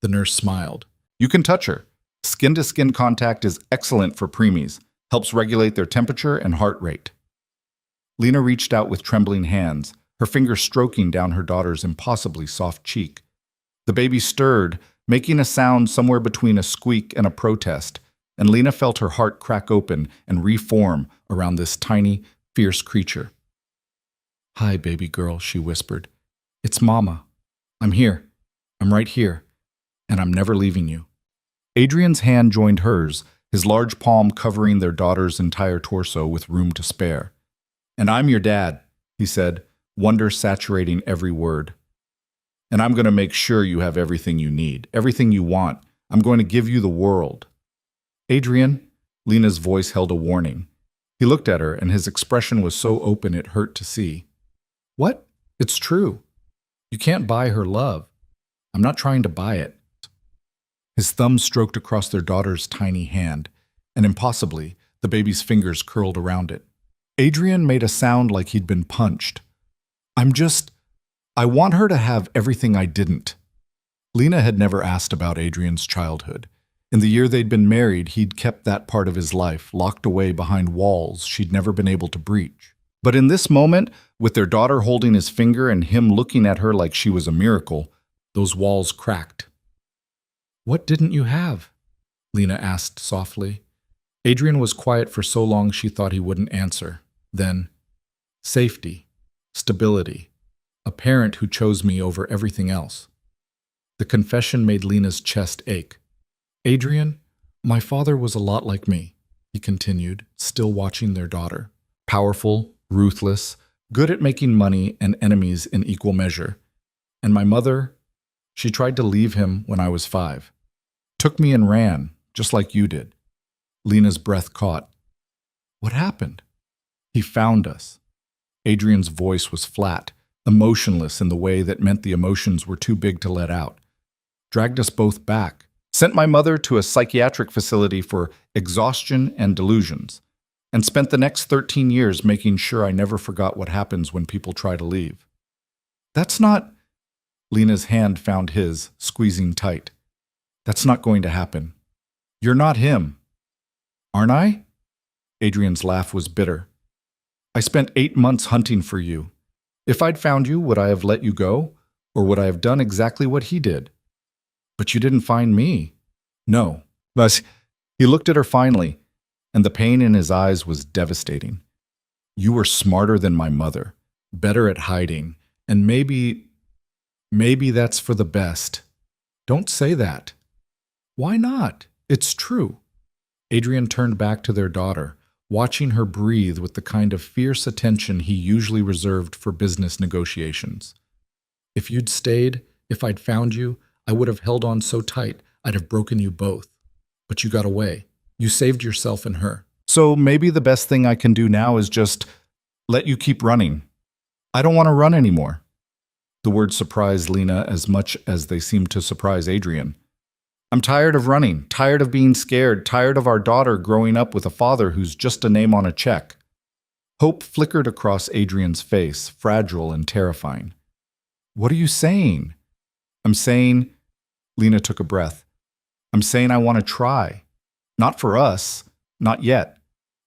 The nurse smiled. "You can touch her. Skin-to-skin contact is excellent for preemies, helps regulate their temperature and heart rate." Lena reached out with trembling hands, her finger stroking down her daughter's impossibly soft cheek. The baby stirred, making a sound somewhere between a squeak and a protest, and Lena felt her heart crack open and reform around this tiny, fierce creature. "Hi, baby girl," she whispered. "It's Mama. I'm here. I'm right here, and I'm never leaving you. Adrian's hand joined hers, his large palm covering their daughter's entire torso with room to spare. And I'm your dad, he said, wonder saturating every word. And I'm going to make sure you have everything you need, everything you want. I'm going to give you the world. Adrian, Lena's voice held a warning. He looked at her, and his expression was so open it hurt to see. What? It's true. You can't buy her love. I'm not trying to buy it. His thumb stroked across their daughter's tiny hand, and impossibly, the baby's fingers curled around it. Adrian made a sound like he'd been punched. I want her to have everything I didn't. Lena had never asked about Adrian's childhood. In the year they'd been married, he'd kept that part of his life locked away behind walls she'd never been able to breach. But in this moment, with their daughter holding his finger and him looking at her like she was a miracle, those walls cracked. What didn't you have? Lena asked softly. Adrian was quiet for so long she thought he wouldn't answer. Then, safety, stability, a parent who chose me over everything else. The confession made Lena's chest ache. Adrian, my father was a lot like me, he continued, still watching their daughter. Powerful, ruthless, good at making money and enemies in equal measure. And my mother, she tried to leave him when I was 5. Took me and ran, just like you did. Lena's breath caught. What happened? He found us. Adrian's voice was flat, emotionless in the way that meant the emotions were too big to let out. Dragged us both back. Sent my mother to a psychiatric facility for exhaustion and delusions, and spent the next 13 years making sure I never forgot what happens when people try to leave. That's not... Lena's hand found his, squeezing tight. That's not going to happen. You're not him. Aren't I? Adrian's laugh was bitter. I spent 8 months hunting for you. If I'd found you, would I have let you go? Or would I have done exactly what he did? But you didn't find me. No. But he looked at her finally, and the pain in his eyes was devastating. You were smarter than my mother, better at hiding, and maybe that's for the best. Don't say that. Why not? It's true. Adrian turned back to their daughter, watching her breathe with the kind of fierce attention he usually reserved for business negotiations. If you'd stayed, if I'd found you, I would have held on so tight I'd have broken you both. But you got away. You saved yourself and her. So maybe the best thing I can do now is just let you keep running. I don't want to run anymore. The words surprised Lena as much as they seemed to surprise Adrian. I'm tired of running, tired of being scared, tired of our daughter growing up with a father who's just a name on a check. Hope flickered across Adrian's face, fragile and terrifying. What are you saying? I'm saying, Lena took a breath. I'm saying I want to try. Not for us, not yet,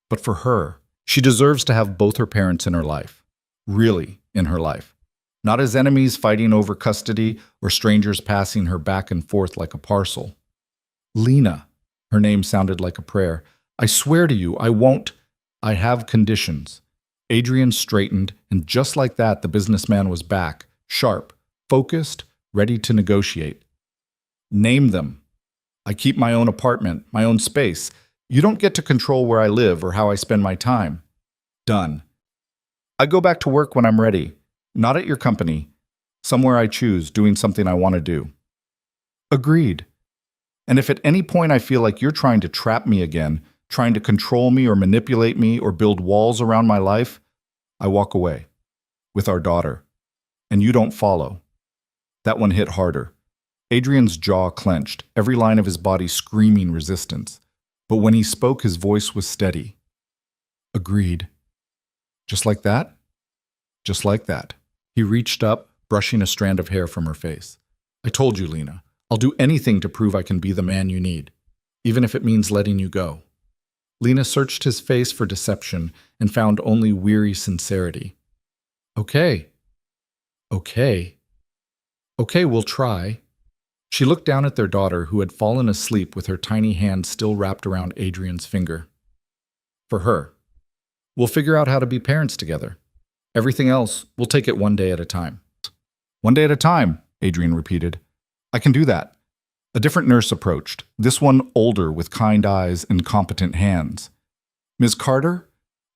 but for her. She deserves to have both her parents in her life. Really, in her life. Not as enemies fighting over custody or strangers passing her back and forth like a parcel. Lena, her name sounded like a prayer. I swear to you, I won't. I have conditions. Adrian straightened, and just like that, the businessman was back, sharp, focused, ready to negotiate. Name them. I keep my own apartment, my own space. You don't get to control where I live or how I spend my time. Done. I go back to work when I'm ready. Not at your company. Somewhere I choose, doing something I want to do. Agreed. And if at any point I feel like you're trying to trap me again, trying to control me or manipulate me or build walls around my life, I walk away. With our daughter. And you don't follow. That one hit harder. Adrian's jaw clenched, every line of his body screaming resistance. But when he spoke, his voice was steady. Agreed. Just like that? Just like that. He reached up, brushing a strand of hair from her face. I told you, Lena. I'll do anything to prove I can be the man you need, even if it means letting you go. Lena searched his face for deception and found only weary sincerity. Okay. Okay. Okay, we'll try. She looked down at their daughter, who had fallen asleep with her tiny hand still wrapped around Adrian's finger. For her. We'll figure out how to be parents together. Everything else, we'll take it one day at a time. One day at a time, Adrian repeated. I can do that. A different nurse approached, this one older with kind eyes and competent hands. Ms. Carter,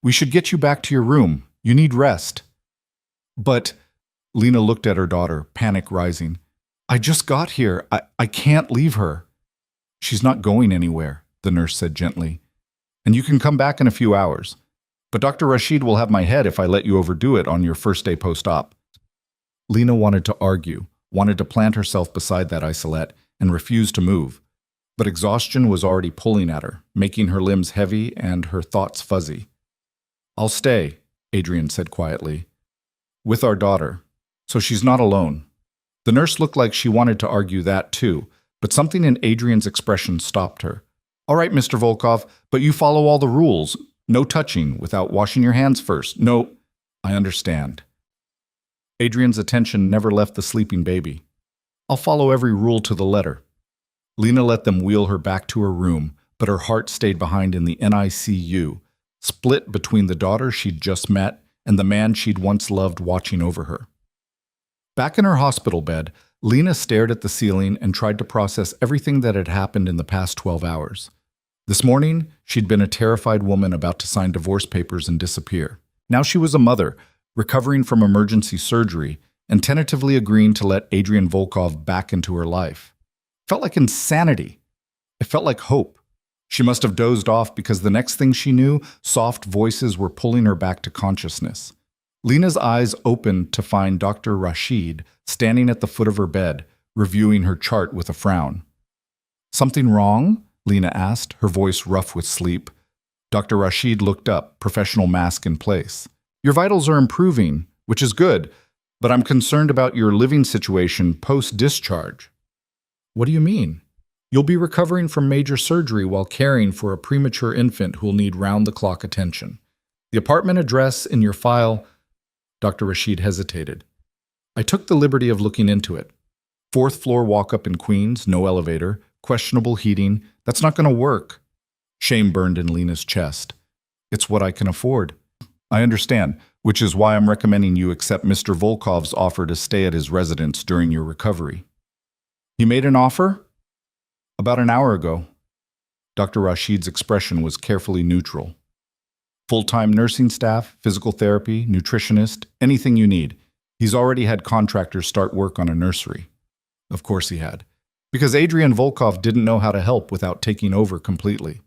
we should get you back to your room. You need rest. But, Lena looked at her daughter, panic rising. I just got here. I can't leave her. She's not going anywhere, the nurse said gently. And you can come back in a few hours. But Dr. Rashid will have my head if I let you overdo it on your first day post-op. Lena wanted to argue, wanted to plant herself beside that isolette, and refused to move. But exhaustion was already pulling at her, making her limbs heavy and her thoughts fuzzy. I'll stay, Adrian said quietly. With our daughter. So she's not alone. The nurse looked like she wanted to argue that too, but something in Adrian's expression stopped her. All right, Mr. Volkov, but you follow all the rules. No touching without washing your hands first. No, I understand. Adrian's attention never left the sleeping baby. I'll follow every rule to the letter. Lena let them wheel her back to her room, but her heart stayed behind in the NICU, split between the daughter she'd just met and the man she'd once loved watching over her. Back in her hospital bed, Lena stared at the ceiling and tried to process everything that had happened in the past 12 hours. This morning, she'd been a terrified woman about to sign divorce papers and disappear. Now she was a mother, recovering from emergency surgery, and tentatively agreeing to let Adrian Volkov back into her life. It felt like insanity. It felt like hope. She must have dozed off because the next thing she knew, soft voices were pulling her back to consciousness. Lena's eyes opened to find Dr. Rashid standing at the foot of her bed, reviewing her chart with a frown. Something wrong? Lena asked, her voice rough with sleep. Dr. Rashid looked up, professional mask in place. Your vitals are improving, which is good, but I'm concerned about your living situation post-discharge. What do you mean? You'll be recovering from major surgery while caring for a premature infant who'll need round-the-clock attention. The apartment address in your file... Dr. Rashid hesitated. I took the liberty of looking into it. 4th floor walk-up in Queens, no elevator, questionable heating. That's not going to work. Shame burned in Lena's chest. It's what I can afford. I understand, which is why I'm recommending you accept Mr. Volkov's offer to stay at his residence during your recovery. He made an offer? About an hour ago. Dr. Rashid's expression was carefully neutral. Full-time nursing staff, physical therapy, nutritionist, anything you need. He's already had contractors start work on a nursery. Of course he had. Because Adrian Volkov didn't know how to help without taking over completely.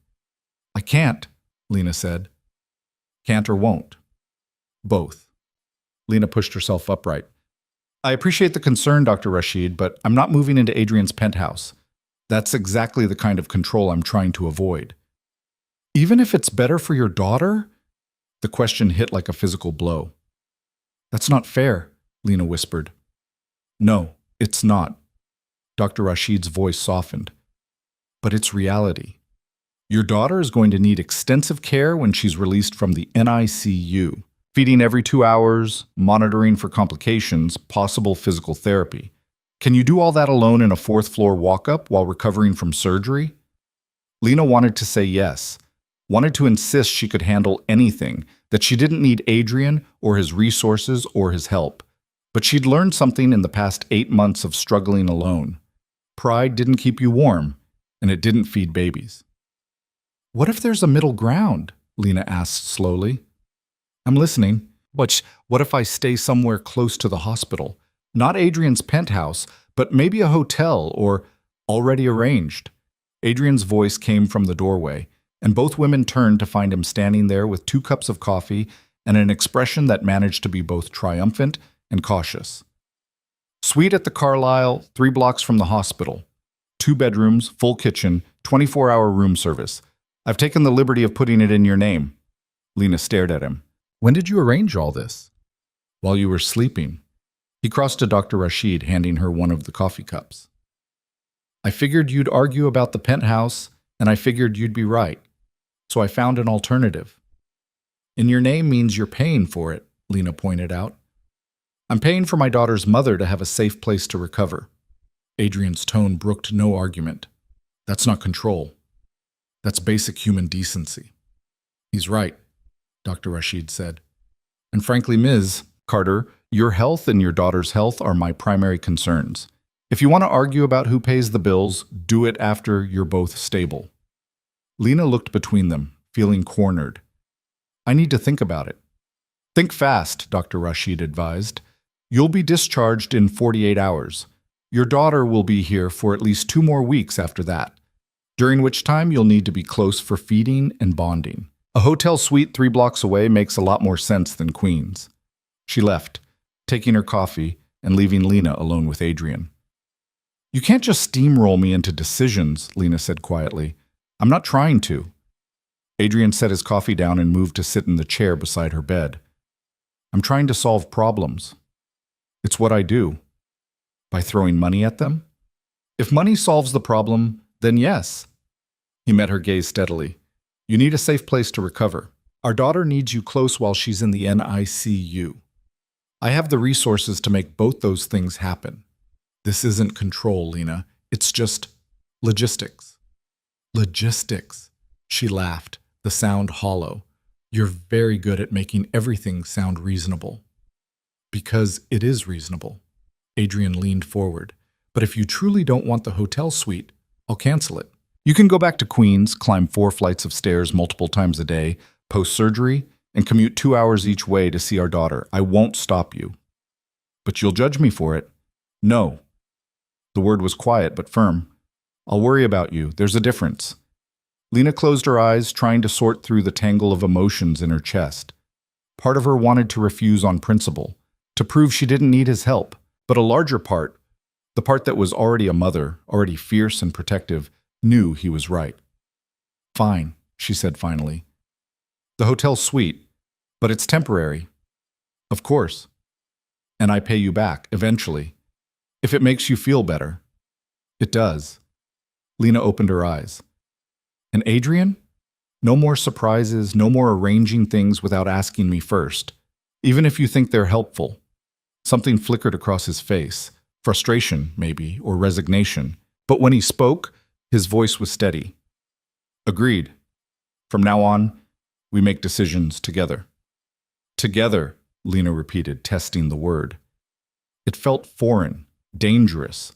I can't, Lena said. Can't or won't? Both. Lena pushed herself upright. I appreciate the concern, Dr. Rashid, but I'm not moving into Adrian's penthouse. That's exactly the kind of control I'm trying to avoid. Even if it's better for your daughter? The question hit like a physical blow. That's not fair, Lena whispered. No, it's not. Dr. Rashid's voice softened. But it's reality. Your daughter is going to need extensive care when she's released from the NICU. Feeding every 2 hours, monitoring for complications, possible physical therapy. Can you do all that alone in a 4th floor walk-up while recovering from surgery? Lena wanted to say yes, wanted to insist she could handle anything, that she didn't need Adrian or his resources or his help. But she'd learned something in the past 8 months of struggling alone. Pride didn't keep you warm, and it didn't feed babies. What if there's a middle ground? Lena asked slowly. I'm listening. What if I stay somewhere close to the hospital? Not Adrian's penthouse, but maybe a hotel or already arranged. Adrian's voice came from the doorway, and both women turned to find him standing there with 2 cups of coffee and an expression that managed to be both triumphant and cautious. Suite at the Carlisle, 3 blocks from the hospital. 2 bedrooms, full kitchen, 24-hour room service. I've taken the liberty of putting it in your name. Lena stared at him. When did you arrange all this? While you were sleeping. He crossed to Dr. Rashid, handing her one of the coffee cups. I figured you'd argue about the penthouse, and I figured you'd be right. So I found an alternative. In your name means you're paying for it, Lena pointed out. I'm paying for my daughter's mother to have a safe place to recover. Adrian's tone brooked no argument. That's not control. That's basic human decency. He's right, Dr. Rashid said. And frankly, Ms. Carter, your health and your daughter's health are my primary concerns. If you want to argue about who pays the bills, do it after you're both stable. Lena looked between them, feeling cornered. I need to think about it. Think fast, Dr. Rashid advised. You'll be discharged in 48 hours. Your daughter will be here for at least 2 more weeks after that, during which time you'll need to be close for feeding and bonding. A hotel suite 3 blocks away makes a lot more sense than Queens. She left, taking her coffee and leaving Lena alone with Adrian. You can't just steamroll me into decisions, Lena said quietly. I'm not trying to. Adrian set his coffee down and moved to sit in the chair beside her bed. I'm trying to solve problems. It's what I do. By throwing money at them? If money solves the problem, then yes. He met her gaze steadily. You need a safe place to recover. Our daughter needs you close while she's in the NICU. I have the resources to make both those things happen. This isn't control, Lena. It's just logistics. Logistics. She laughed, the sound hollow. You're very good at making everything sound reasonable. Because it is reasonable. Adrian leaned forward. But if you truly don't want the hotel suite, I'll cancel it. You can go back to Queens, climb 4 flights of stairs multiple times a day, post-surgery, and commute 2 hours each way to see our daughter. I won't stop you. But you'll judge me for it. No. The word was quiet but firm. I'll worry about you. There's a difference. Lena closed her eyes, trying to sort through the tangle of emotions in her chest. Part of her wanted to refuse on principle, to prove she didn't need his help. But a larger part, the part that was already a mother, already fierce and protective, knew he was right. Fine, she said finally. The hotel's sweet, but it's temporary. Of course. And I pay you back, eventually. If it makes you feel better. It does. Lena opened her eyes. And Adrian? No more surprises, no more arranging things without asking me first. Even if you think they're helpful. Something flickered across his face. Frustration, maybe, or resignation. But when he spoke, his voice was steady. Agreed. From now on, we make decisions together. Together, Lena repeated, testing the word. It felt foreign, dangerous,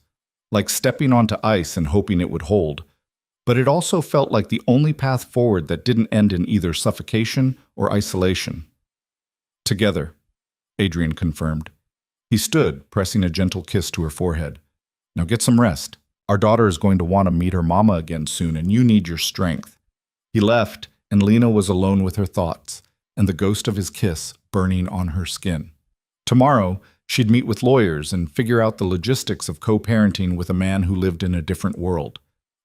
like stepping onto ice and hoping it would hold. But it also felt like the only path forward that didn't end in either suffocation or isolation. Together, Adrian confirmed. He stood, pressing a gentle kiss to her forehead. Now get some rest. Our daughter is going to want to meet her mama again soon, and you need your strength. He left, and Lena was alone with her thoughts, and the ghost of his kiss burning on her skin. Tomorrow, she'd meet with lawyers and figure out the logistics of co-parenting with a man who lived in a different world.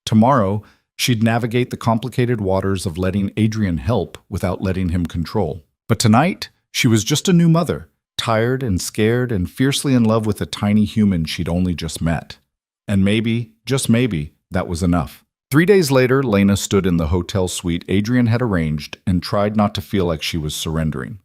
Tomorrow, she'd navigate the complicated waters of letting Adrian help without letting him control. But tonight, she was just a new mother, tired and scared and fiercely in love with a tiny human she'd only just met. And maybe, just maybe, that was enough. 3 days later, Lena stood in the hotel suite Adrian had arranged and tried not to feel like she was surrendering.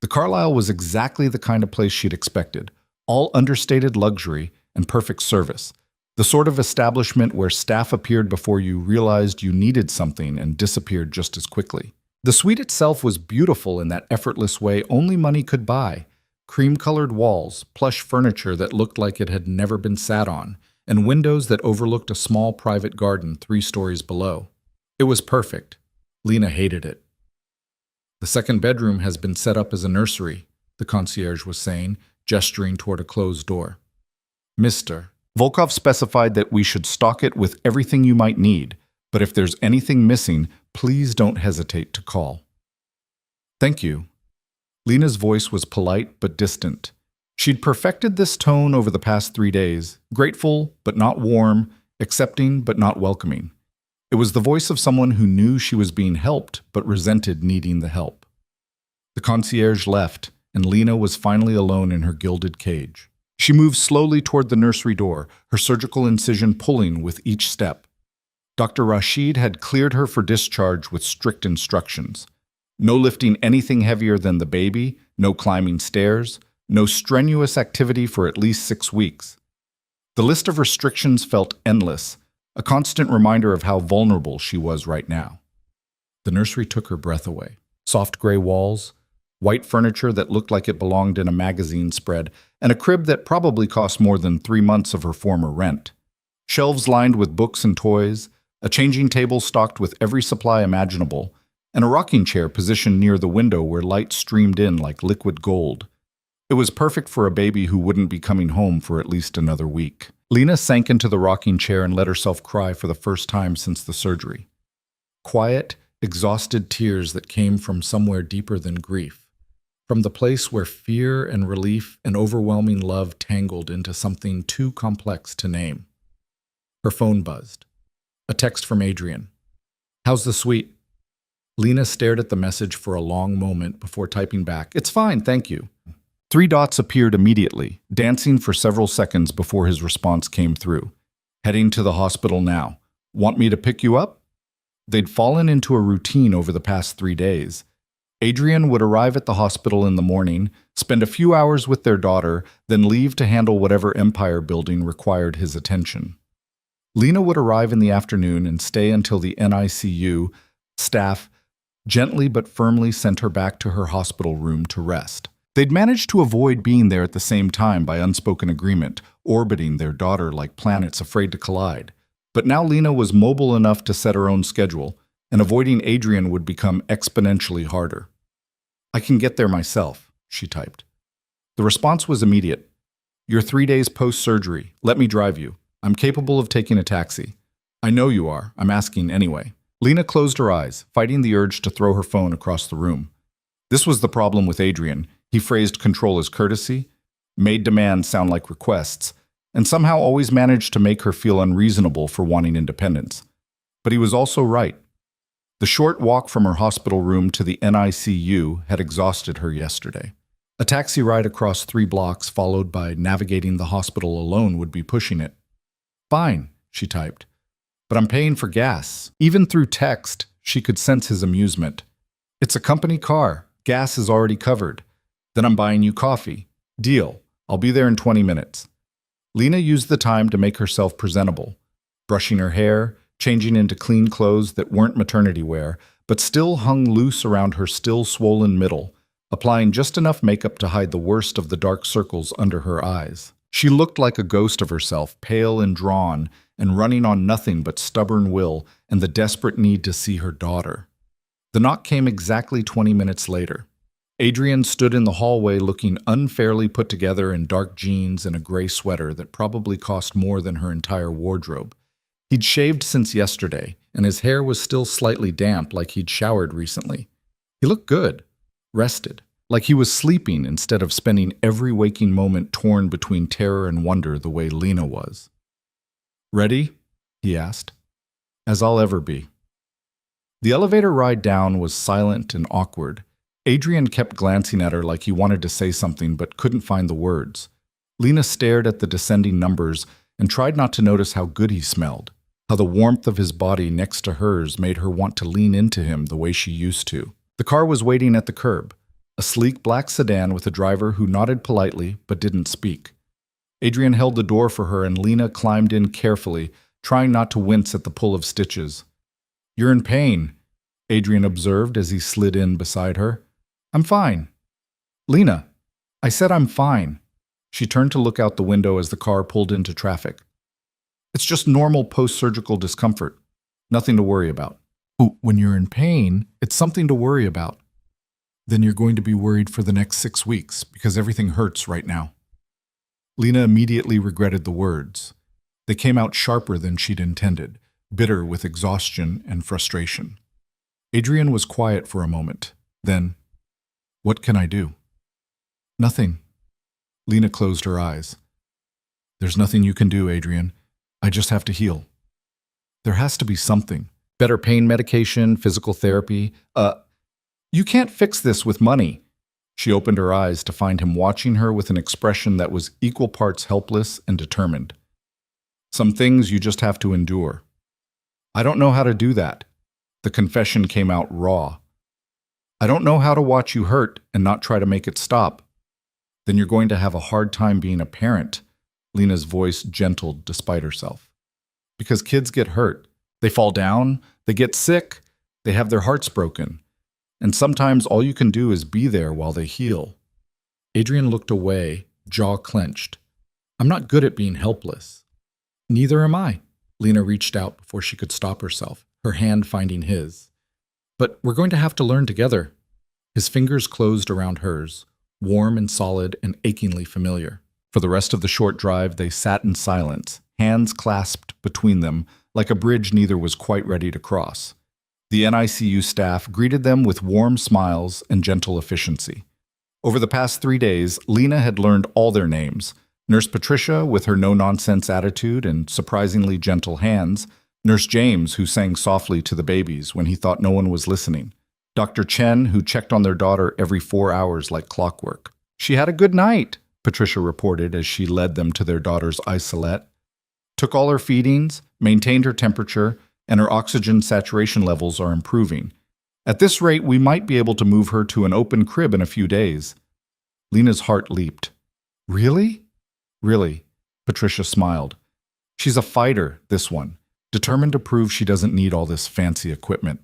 The Carlisle was exactly the kind of place she'd expected, all understated luxury and perfect service, the sort of establishment where staff appeared before you realized you needed something and disappeared just as quickly. The suite itself was beautiful in that effortless way only money could buy. Cream-colored walls, plush furniture that looked like it had never been sat on, and windows that overlooked a small private garden 3 stories below. It was perfect. Lena hated it. The second bedroom has been set up as a nursery, the concierge was saying, gesturing toward a closed door. Mr. Volkov specified that we should stock it with everything you might need, but if there's anything missing, please don't hesitate to call. Thank you. Lena's voice was polite but distant. She'd perfected this tone over the past 3 days, grateful but not warm, accepting but not welcoming. It was the voice of someone who knew she was being helped but resented needing the help. The concierge left, and Lena was finally alone in her gilded cage. She moved slowly toward the nursery door, her surgical incision pulling with each step. Dr. Rashid had cleared her for discharge with strict instructions. No lifting anything heavier than the baby, no climbing stairs, no strenuous activity for at least 6 weeks. The list of restrictions felt endless, a constant reminder of how vulnerable she was right now. The nursery took her breath away. Soft gray walls, white furniture that looked like it belonged in a magazine spread, and a crib that probably cost more than 3 months of her former rent. Shelves lined with books and toys, a changing table stocked with every supply imaginable, and a rocking chair positioned near the window where light streamed in like liquid gold. It was perfect for a baby who wouldn't be coming home for at least another week. Lena sank into the rocking chair and let herself cry for the first time since the surgery. Quiet, exhausted tears that came from somewhere deeper than grief, from the place where fear and relief and overwhelming love tangled into something too complex to name. Her phone buzzed. A text from Adrian. "How's the suite?" Lena stared at the message for a long moment before typing back, "It's fine, thank you." 3 dots appeared immediately, dancing for several seconds before his response came through. "Heading to the hospital now. Want me to pick you up?" They'd fallen into a routine over the past 3 days. Adrian would arrive at the hospital in the morning, spend a few hours with their daughter, then leave to handle whatever empire building required his attention. Lena would arrive in the afternoon and stay until the NICU staff gently but firmly sent her back to her hospital room to rest. They'd managed to avoid being there at the same time by unspoken agreement, orbiting their daughter like planets afraid to collide. But now Lena was mobile enough to set her own schedule, and avoiding Adrian would become exponentially harder. "I can get there myself," she typed. The response was immediate. "You're 3 days post-surgery. Let me drive you. I'm capable of taking a taxi." "I know you are. I'm asking anyway." Lena closed her eyes, fighting the urge to throw her phone across the room. This was the problem with Adrian. He phrased control as courtesy, made demands sound like requests, and somehow always managed to make her feel unreasonable for wanting independence. But he was also right. The short walk from her hospital room to the NICU had exhausted her yesterday. A taxi ride across 3 blocks followed by navigating the hospital alone would be pushing it. "Fine," she typed, "but I'm paying for gas." Even through text, she could sense his amusement. "It's a company car. Gas is already covered. Then I'm buying you coffee. Deal. I'll be there in 20 minutes. Lena used the time to make herself presentable, brushing her hair, changing into clean clothes that weren't maternity wear, but still hung loose around her still swollen middle, applying just enough makeup to hide the worst of the dark circles under her eyes. She looked like a ghost of herself, pale and drawn, and running on nothing but stubborn will and the desperate need to see her daughter. The knock came exactly 20 minutes later. Adrian stood in the hallway looking unfairly put together in dark jeans and a gray sweater that probably cost more than her entire wardrobe. He'd shaved since yesterday, and his hair was still slightly damp like he'd showered recently. He looked good, rested, like he was sleeping instead of spending every waking moment torn between terror and wonder the way Lena was. "Ready?" he asked. "As I'll ever be." The elevator ride down was silent and awkward. Adrian kept glancing at her like he wanted to say something but couldn't find the words. Lena stared at the descending numbers and tried not to notice how good he smelled, how the warmth of his body next to hers made her want to lean into him the way she used to. The car was waiting at the curb, a sleek black sedan with a driver who nodded politely but didn't speak. Adrian held the door for her and Lena climbed in carefully, trying not to wince at the pull of stitches. "You're in pain," Adrian observed as he slid in beside her. "I'm fine." "Lena, I said I'm fine." She turned to look out the window as the car pulled into traffic. "It's just normal post-surgical discomfort. Nothing to worry about." "Oh, when you're in pain, it's something to worry about. Then you're going to be worried for the next 6 weeks because everything hurts right now." Lena immediately regretted the words. They came out sharper than she'd intended, bitter with exhaustion and frustration. Adrian was quiet for a moment. Then, "What can I do?" "Nothing." Lena closed her eyes. "There's nothing you can do, Adrian. I just have to heal. There has to be something. Better pain medication, physical therapy. You can't fix this with money." She opened her eyes to find him watching her with an expression that was equal parts helpless and determined. "Some things you just have to endure." "I don't know how to do that." The confession came out raw. "I don't know how to watch you hurt and not try to make it stop." "Then you're going to have a hard time being a parent." Lena's voice gentled despite herself. "Because kids get hurt. They fall down, they get sick, they have their hearts broken. and sometimes all you can do is be there while they heal. Adrian looked away, jaw clenched. I'm not good at being helpless. Neither am I. Lena reached out before she could stop herself, her hand finding his. But we're going to have to learn together. His fingers closed around hers, warm and solid and achingly familiar. For the rest of the short drive, they sat in silence, hands clasped between them, like a bridge neither was quite ready to cross. The NICU staff greeted them with warm smiles and gentle efficiency. Over the past 3 days, Lena had learned all their names. Nurse Patricia, with her no-nonsense attitude and surprisingly gentle hands. Nurse James, who sang softly to the babies when he thought no one was listening. Dr. Chen, who checked on their daughter every 4 hours like clockwork. She had a good night, Patricia reported as she led them to their daughter's isolette. Took all her feedings, maintained her temperature, and her oxygen saturation levels are improving. At this rate, we might be able to move her to an open crib in a few days. Lena's heart leaped. Really? Really, Patricia smiled. She's a fighter, this one, determined to prove she doesn't need all this fancy equipment.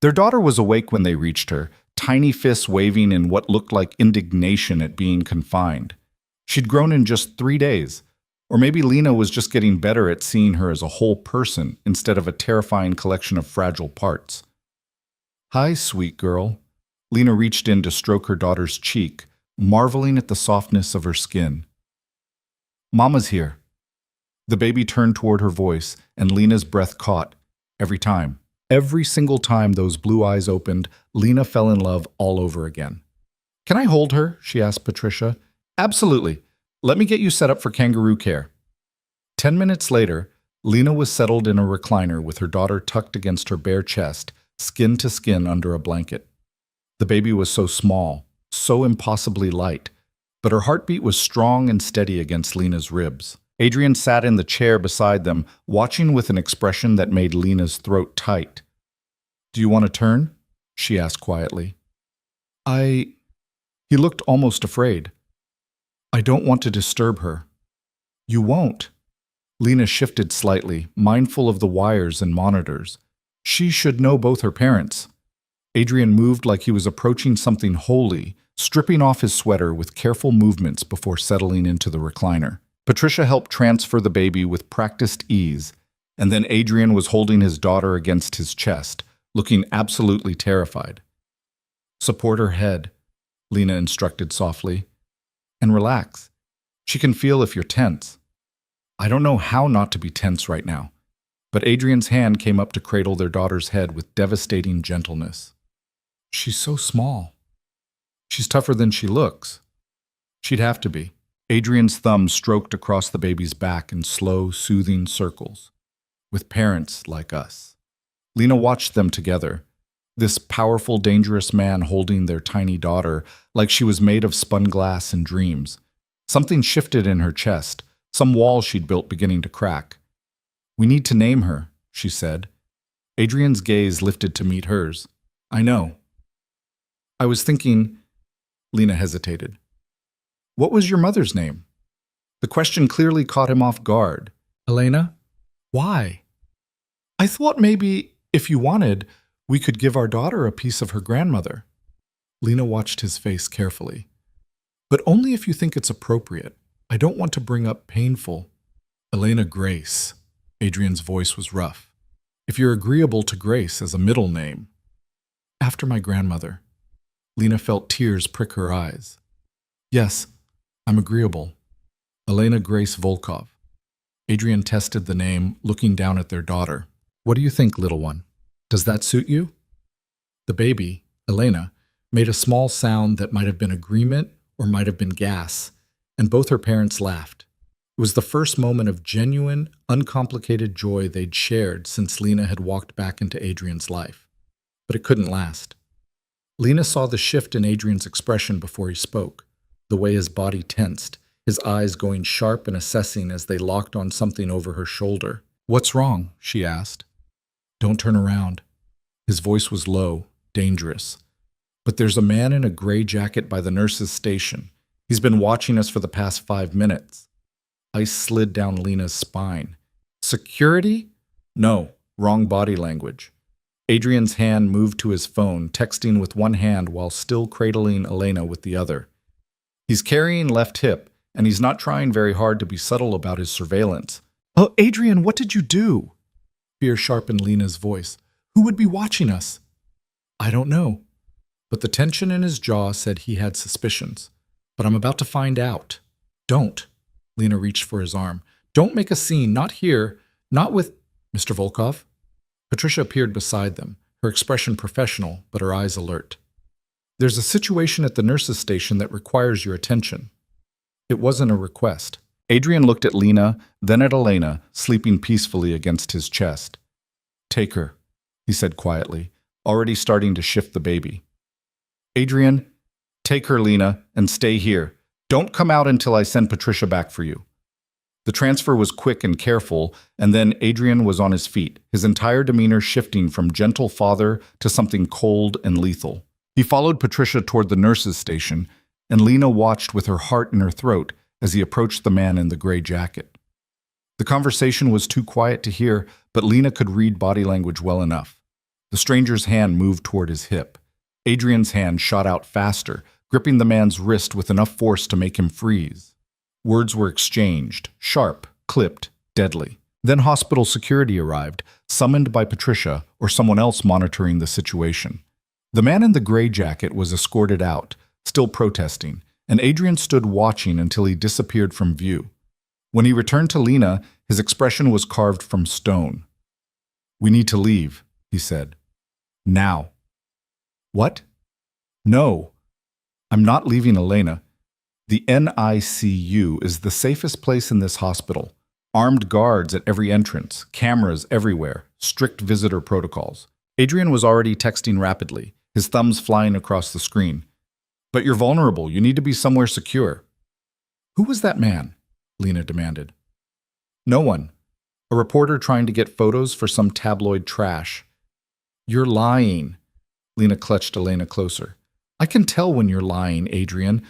Their daughter was awake when they reached her, tiny fists waving in what looked like indignation at being confined. She'd grown in just 3 days. Or maybe Lena was just getting better at seeing her as a whole person instead of a terrifying collection of fragile parts. Hi, sweet girl. Lena reached in to stroke her daughter's cheek, marveling at the softness of her skin. Mama's here. The baby turned toward her voice, and Lena's breath caught. Every time. Every single time those blue eyes opened, Lena fell in love all over again. Can I hold her? She asked Patricia. Absolutely. Let me get you set up for kangaroo care. 10 minutes later, Lena was settled in a recliner with her daughter tucked against her bare chest, skin to skin under a blanket. The baby was so small, so impossibly light, but her heartbeat was strong and steady against Lena's ribs. Adrian sat in the chair beside them, watching with an expression that made Lena's throat tight. Do you want to turn? She asked quietly. He looked almost afraid. I don't want to disturb her. You won't. Lena shifted slightly, mindful of the wires and monitors. She should know both her parents. Adrian moved like he was approaching something holy, stripping off his sweater with careful movements before settling into the recliner. Patricia helped transfer the baby with practiced ease, and then Adrian was holding his daughter against his chest, looking absolutely terrified. Support her head, Lena instructed softly. And relax. She can feel if you're tense. I don't know how not to be tense right now, but Adrian's hand came up to cradle their daughter's head with devastating gentleness. She's so small. She's tougher than she looks. She'd have to be. Adrian's thumb stroked across the baby's back in slow, soothing circles. With parents like us. Lena watched them together. This powerful, dangerous man holding their tiny daughter like she was made of spun glass and dreams. Something shifted in her chest, some wall she'd built beginning to crack. We need to name her, she said. Adrian's gaze lifted to meet hers. I know. I was thinking, Lena hesitated. What was your mother's name? The question clearly caught him off guard. Elena? Why? I thought maybe, if you wanted, we could give our daughter a piece of her grandmother. Lena watched his face carefully. But only if you think it's appropriate. I don't want to bring up painful. Elena Grace. Adrian's voice was rough. If you're agreeable to Grace as a middle name. After my grandmother. Lena felt tears prick her eyes. Yes, I'm agreeable. Elena Grace Volkov. Adrian tested the name, looking down at their daughter. What do you think, little one? Does that suit you? The baby, Elena, made a small sound that might have been agreement or might have been gas, and both her parents laughed. It was the first moment of genuine, uncomplicated joy they'd shared since Lena had walked back into Adrian's life. But it couldn't last. Lena saw the shift in Adrian's expression before he spoke, the way his body tensed, his eyes going sharp and assessing as they locked on something over her shoulder. What's wrong? She asked. Don't turn around. His voice was low, dangerous. But there's a man in a gray jacket by the nurse's station. He's been watching us for the past 5 minutes. Ice slid down Lena's spine. Security? No, wrong body language. Adrian's hand moved to his phone, texting with one hand while still cradling Elena with the other. He's carrying left hip, and he's not trying very hard to be subtle about his surveillance. Oh, Adrian, what did you do? Fear sharpened Lena's voice. Who would be watching us? I don't know. But the tension in his jaw said he had suspicions. But I'm about to find out. Don't. Lena reached for his arm. Don't make a scene, not here, not with Mr. Volkov. Patricia appeared beside them, her expression professional, but her eyes alert. There's a situation at the nurse's station that requires your attention. It wasn't a request. Adrian looked at Lena, then at Elena, sleeping peacefully against his chest. Take her, he said quietly, already starting to shift the baby. Adrian, take her, Lena, and stay here. Don't come out until I send Patricia back for you. The transfer was quick and careful, and then Adrian was on his feet, his entire demeanor shifting from gentle father to something cold and lethal. He followed Patricia toward the nurse's station, and Lena watched with her heart in her throat as he approached the man in the gray jacket. The conversation was too quiet to hear, but Lena could read body language well enough. The stranger's hand moved toward his hip. Adrian's hand shot out faster, gripping the man's wrist with enough force to make him freeze. Words were exchanged, sharp, clipped, deadly. Then hospital security arrived, summoned by Patricia or someone else monitoring the situation. The man in the gray jacket was escorted out, still protesting, and Adrian stood watching until he disappeared from view. When he returned to Lena, his expression was carved from stone. We need to leave, he said. Now. What? No. I'm not leaving Elena. The NICU is the safest place in this hospital. Armed guards at every entrance, cameras everywhere, strict visitor protocols. Adrian was already texting rapidly, his thumbs flying across the screen. But you're vulnerable. You need to be somewhere secure. Who was that man? Lena demanded. No one. A reporter trying to get photos for some tabloid trash. You're lying. Lena clutched Elena closer. I can tell when you're lying, Adrian.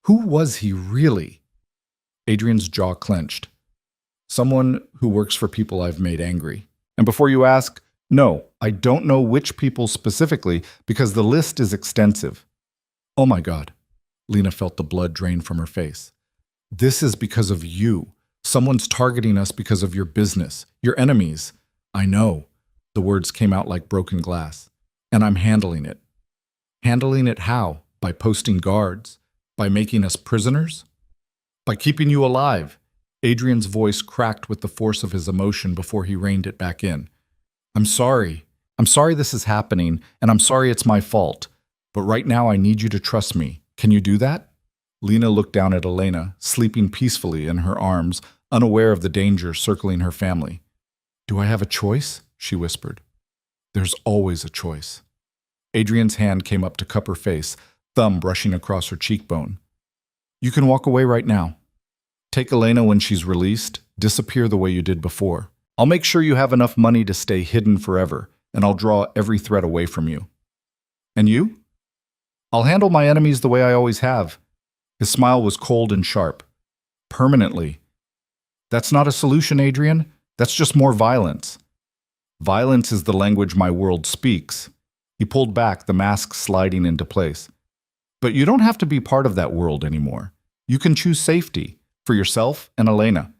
Who was he really? Adrian's jaw clenched. Someone who works for people I've made angry. And before you ask, no, I don't know which people specifically because the list is extensive. Oh my God. Lena felt the blood drain from her face. This is because of you. Someone's targeting us because of your business, your enemies. I know. The words came out like broken glass. And I'm handling it. Handling it how? By posting guards? By making us prisoners? By keeping you alive? Adrian's voice cracked with the force of his emotion before he reined it back in. I'm sorry. I'm sorry this is happening, and I'm sorry it's my fault. But right now I need you to trust me. Can you do that? Lena looked down at Elena, sleeping peacefully in her arms, unaware of the danger circling her family. Do I have a choice? She whispered. There's always a choice. Adrian's hand came up to cup her face, thumb brushing across her cheekbone. You can walk away right now. Take Elena when she's released, disappear the way you did before. I'll make sure you have enough money to stay hidden forever, and I'll draw every threat away from you. And you? I'll handle my enemies the way I always have. His smile was cold and sharp. Permanently. That's not a solution, Adrian. That's just more violence. Violence is the language my world speaks. He pulled back, the mask sliding into place. But you don't have to be part of that world anymore. You can choose safety, for yourself and Elena.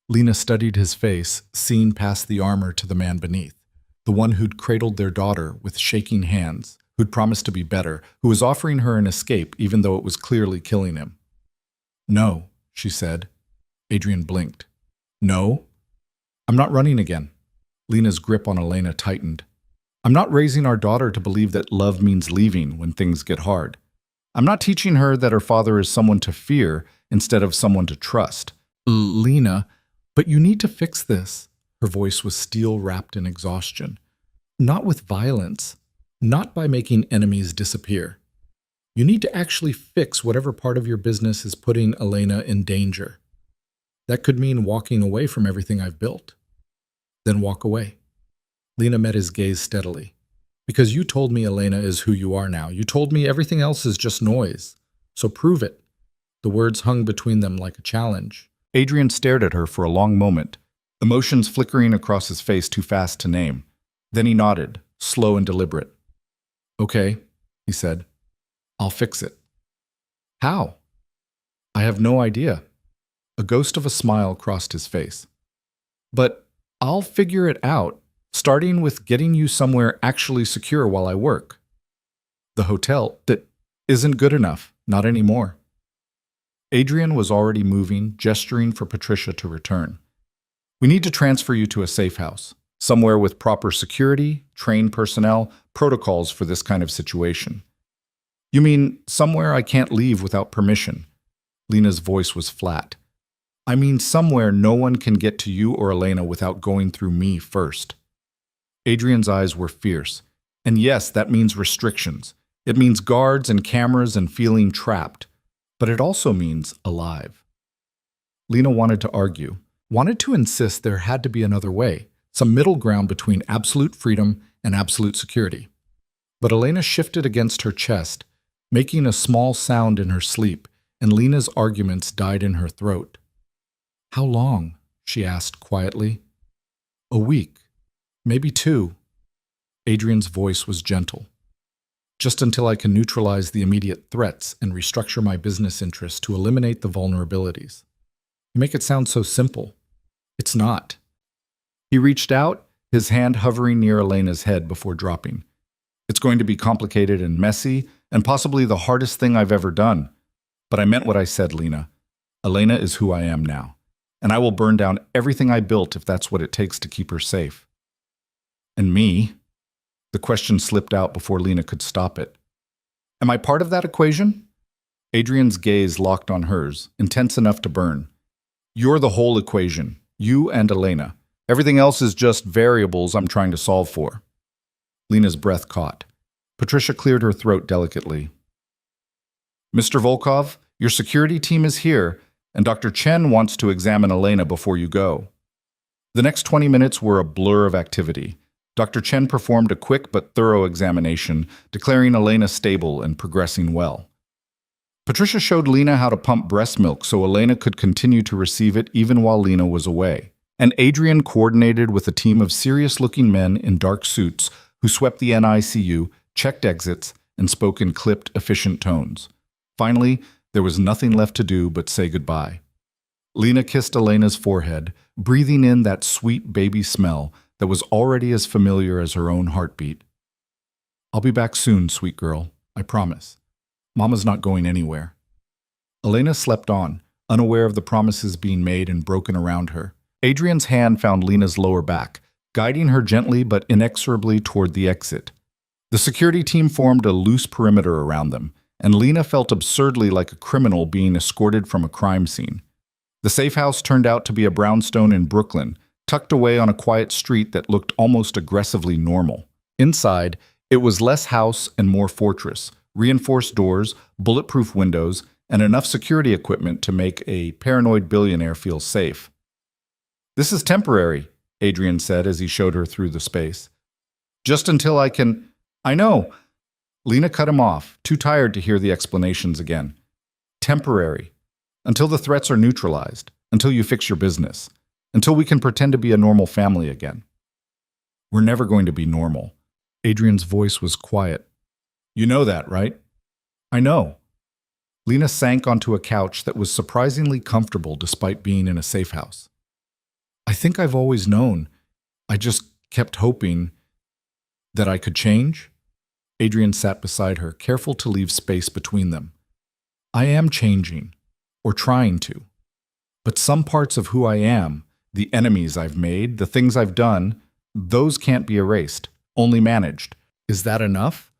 Lena studied his face, seeing past the armor to the man beneath, the one who'd cradled their daughter with shaking hands, who'd promised to be better, who was offering her an escape even though it was clearly killing him. No, she said. Adrian blinked. No? I'm not running again. Lena's grip on Elena tightened. I'm not raising our daughter to believe that love means leaving when things get hard. I'm not teaching her that her father is someone to fear instead of someone to trust. Lena, but you need to fix this. Her voice was steel-wrapped in exhaustion. Not with violence. Not by making enemies disappear. You need to actually fix whatever part of your business is putting Elena in danger. That could mean walking away from everything I've built. Then walk away. Lena met his gaze steadily. Because you told me Elena is who you are now. You told me everything else is just noise. So prove it. The words hung between them like a challenge. Adrian stared at her for a long moment, emotions flickering across his face too fast to name. Then he nodded, slow and deliberate. "Okay," he said. "I'll fix it." "How?" "I have no idea." A ghost of a smile crossed his face. "But I'll figure it out, starting with getting you somewhere actually secure while I work." "The hotel, that isn't good enough, not anymore." Adrian was already moving, gesturing for Patricia to return. "We need to transfer you to a safe house, somewhere with proper security, trained personnel, protocols for this kind of situation." "You mean somewhere I can't leave without permission?" Lena's voice was flat. "I mean somewhere no one can get to you or Elena without going through me first." Adrian's eyes were fierce. "And yes, that means restrictions. It means guards and cameras and feeling trapped. But it also means alive." Lena wanted to argue, wanted to insist there had to be another way, some middle ground between absolute freedom and absolute security. But Elena shifted against her chest, making a small sound in her sleep, and Lena's arguments died in her throat. "How long?" she asked quietly. "A week, maybe 2. Adrian's voice was gentle. "Just until I can neutralize the immediate threats and restructure my business interests to eliminate the vulnerabilities." "You make it sound so simple." "It's not." He reached out, his hand hovering near Elena's head before dropping. "It's going to be complicated and messy, and possibly the hardest thing I've ever done. But I meant what I said, Lena. Elena is who I am now, and I will burn down everything I built if that's what it takes to keep her safe." "And me?" The question slipped out before Lena could stop it. "Am I part of that equation?" Adrian's gaze locked on hers, intense enough to burn. "You're the whole equation, you and Elena. Everything else is just variables I'm trying to solve for." Lena's breath caught. Patricia cleared her throat delicately. "Mr. Volkov, your security team is here, and Dr. Chen wants to examine Elena before you go." The next 20 minutes were a blur of activity. Dr. Chen performed a quick but thorough examination, declaring Elena stable and progressing well. Patricia showed Lena how to pump breast milk so Elena could continue to receive it even while Lena was away. And Adrian coordinated with a team of serious-looking men in dark suits who swept the NICU, checked exits, and spoke in clipped, efficient tones. Finally, there was nothing left to do but say goodbye. Lena kissed Elena's forehead, breathing in that sweet baby smell that was already as familiar as her own heartbeat. "I'll be back soon, sweet girl, I promise. Mama's not going anywhere." Elena slept on, unaware of the promises being made and broken around her. Adrian's hand found Lena's lower back, guiding her gently but inexorably toward the exit. The security team formed a loose perimeter around them, and Lena felt absurdly like a criminal being escorted from a crime scene. The safe house turned out to be a brownstone in Brooklyn, tucked away on a quiet street that looked almost aggressively normal. Inside, it was less house and more fortress, reinforced doors, bulletproof windows, and enough security equipment to make a paranoid billionaire feel safe. "This is temporary," Adrian said as he showed her through the space. "Just until I can—" "I know." Lena cut him off, too tired to hear the explanations again. "Temporary. Until the threats are neutralized, until you fix your business, until we can pretend to be a normal family again." "We're never going to be normal." Adrian's voice was quiet. "You know that, right?" "I know." Lena sank onto a couch that was surprisingly comfortable despite being in a safe house. "I think I've always known. I just kept hoping that I could change." Adrian sat beside her, careful to leave space between them. "I am changing, or trying to. But some parts of who I am, the enemies I've made, the things I've done, those can't be erased, only managed. Is that enough?"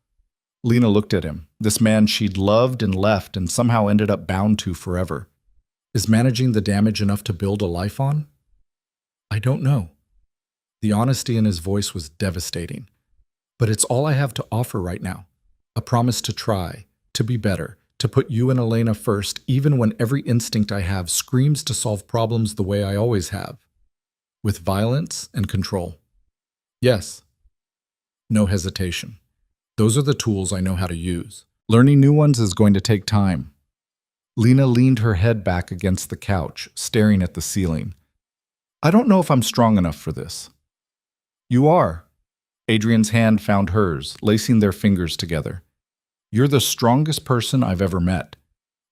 Lena looked at him, this man she'd loved and left and somehow ended up bound to forever. "Is managing the damage enough to build a life on?" "I don't know." The honesty in his voice was devastating. "But it's all I have to offer right now. A promise to try, to be better, to put you and Elena first, even when every instinct I have screams to solve problems the way I always have. With violence and control. Yes. No hesitation. Those are the tools I know how to use. Learning new ones is going to take time." Lena leaned her head back against the couch, staring at the ceiling. "I don't know if I'm strong enough for this." "You are. Adrian's hand found hers, lacing their fingers together. "You're the strongest person I've ever met.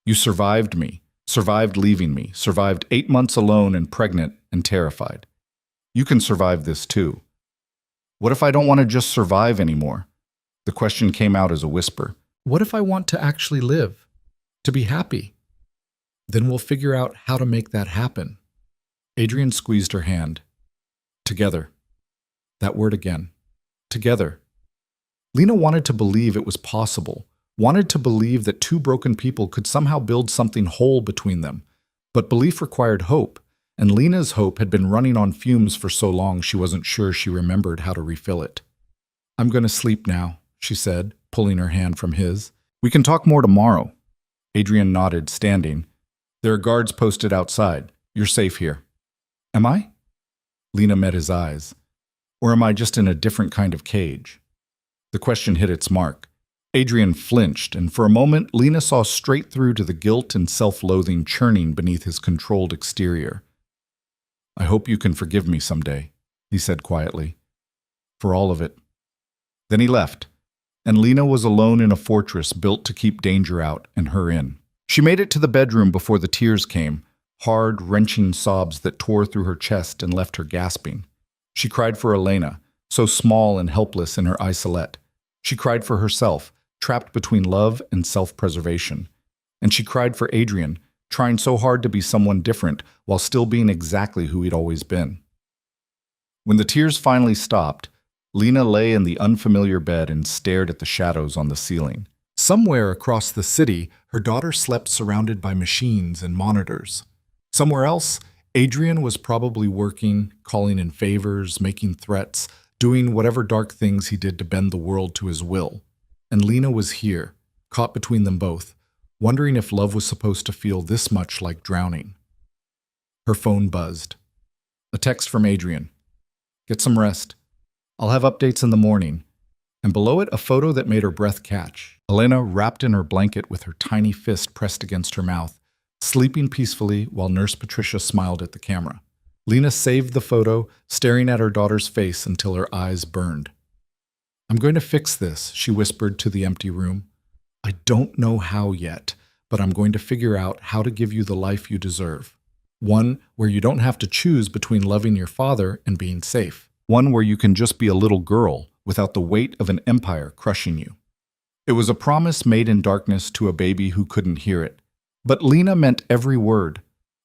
You survived me, survived leaving me, survived 8 months alone and pregnant and terrified. You can survive this too." "What if I don't want to just survive anymore?" The question came out as a whisper. "What if I want to actually live? To be happy?" "Then we'll figure out how to make that happen." Adrian squeezed her hand. Together. That word again. Together. Lena wanted to believe it was possible, wanted to believe that two broken people could somehow build something whole between them. But belief required hope, and Lena's hope had been running on fumes for so long she wasn't sure she remembered how to refill it. "I'm going to sleep now," she said, pulling her hand from his. "We can talk more tomorrow." Adrian nodded, standing. "There are guards posted outside. You're safe here." "Am I?" Lena met his eyes. "Or am I just in a different kind of cage?" The question hit its mark. Adrian flinched, and for a moment Lena saw straight through to the guilt and self-loathing churning beneath his controlled exterior. "I hope you can forgive me someday," he said quietly. "For all of it." Then he left, and Lena was alone in a fortress built to keep danger out and her in. She made it to the bedroom before the tears came, hard, wrenching sobs that tore through her chest and left her gasping. She cried for Elena, so small and helpless in her isolette. She cried for herself, trapped between love and self-preservation. And she cried for Adrian, trying so hard to be someone different while still being exactly who he'd always been. When the tears finally stopped, Lena lay in the unfamiliar bed and stared at the shadows on the ceiling. Somewhere across the city, her daughter slept surrounded by machines and monitors. Somewhere else, Adrian was probably working, calling in favors, making threats, doing whatever dark things he did to bend the world to his will. And Lena was here, caught between them both, wondering if love was supposed to feel this much like drowning. Her phone buzzed. A text from Adrian. "Get some rest. I'll have updates in the morning." And below it, a photo that made her breath catch. Elena wrapped in her blanket with her tiny fist pressed against her mouth, sleeping peacefully while Nurse Patricia smiled at the camera. Lena saved the photo, staring at her daughter's face until her eyes burned. "I'm going to fix this," she whispered to the empty room. "I don't know how yet, but I'm going to figure out how to give you the life you deserve. One where you don't have to choose between loving your father and being safe. One where you can just be a little girl without the weight of an empire crushing you." It was a promise made in darkness to a baby who couldn't hear it. But Lena meant every word.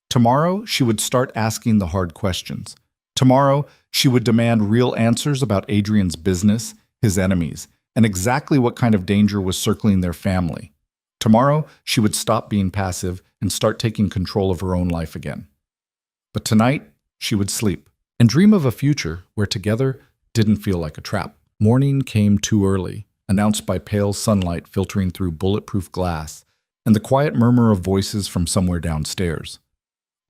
Tomorrow, she would start asking the hard questions. Tomorrow, she would demand real answers about Adrian's business, his enemies, and exactly what kind of danger was circling their family. Tomorrow, she would stop being passive and start taking control of her own life again. But tonight, she would sleep and dream of a future where together didn't feel like a trap. Morning came too early, announced by pale sunlight filtering through bulletproof glass and the quiet murmur of voices from somewhere downstairs.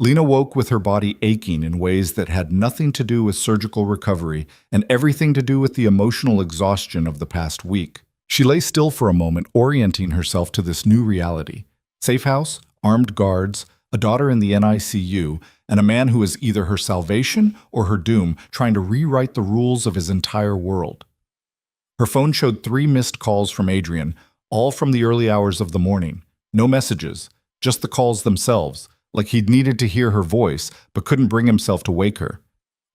Lena woke with her body aching in ways that had nothing to do with surgical recovery and everything to do with the emotional exhaustion of the past week. She lay still for a moment, orienting herself to this new reality. Safe house, armed guards, a daughter in the NICU, and a man who was either her salvation or her doom, trying to rewrite the rules of his entire world. Her phone showed 3 missed calls from Adrian, all from the early hours of the morning. No messages, just the calls themselves, like he'd needed to hear her voice but couldn't bring himself to wake her.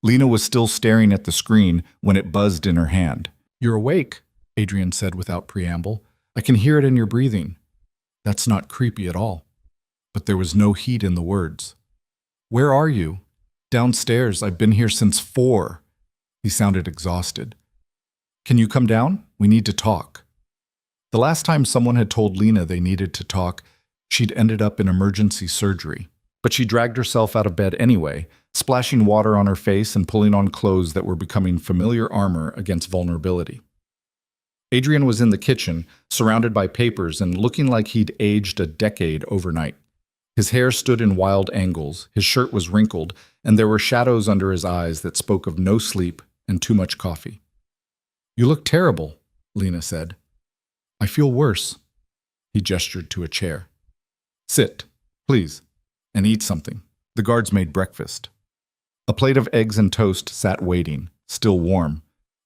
Lena was still staring at the screen when it buzzed in her hand. "You're awake," Adrian said without preamble. "I can hear it in your breathing." That's not creepy at all. But there was no heat in the words. "Where are you?" "Downstairs. I've been here since 4. He sounded exhausted. "Can you come down? We need to talk." The last time someone had told Lena they needed to talk, she'd ended up in emergency surgery. But she dragged herself out of bed anyway, splashing water on her face and pulling on clothes that were becoming familiar armor against vulnerability. Adrian was in the kitchen, surrounded by papers and looking like he'd aged a decade overnight. His hair stood in wild angles, his shirt was wrinkled, and there were shadows under his eyes that spoke of no sleep and too much coffee. "You look terrible," Lena said. "I feel worse." He gestured to a chair. "Sit, please, and eat something." The guards made breakfast. A plate of eggs and toast sat waiting, still warm.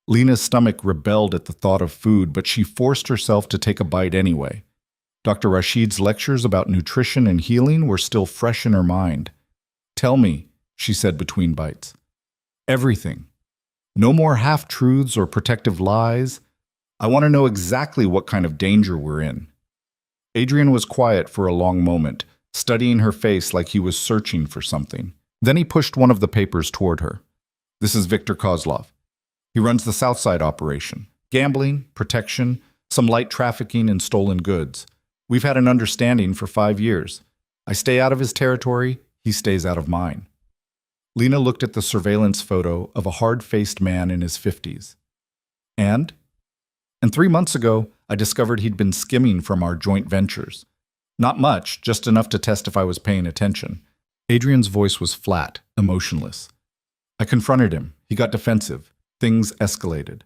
Lena's stomach rebelled at the thought of food, but she forced herself to take a bite anyway. Dr. Rashid's lectures about nutrition and healing were still fresh in her mind. "Tell me," she said between bites. "Everything. No more half-truths or protective lies. I want to know exactly what kind of danger we're in." Adrian was quiet for a long moment, studying her face like he was searching for something. Then he pushed one of the papers toward her. "This is Viktor Kozlov. He runs the Southside operation. Gambling, protection, some light trafficking in stolen goods. We've had an understanding for 5 years. I stay out of his territory, he stays out of mine." Lena looked at the surveillance photo of a hard-faced man in his 50s. And 3 months ago, I discovered he'd been skimming from our joint ventures. Not much, just enough to test if I was paying attention. Adrian's voice was flat, emotionless. I confronted him. He got defensive. Things escalated.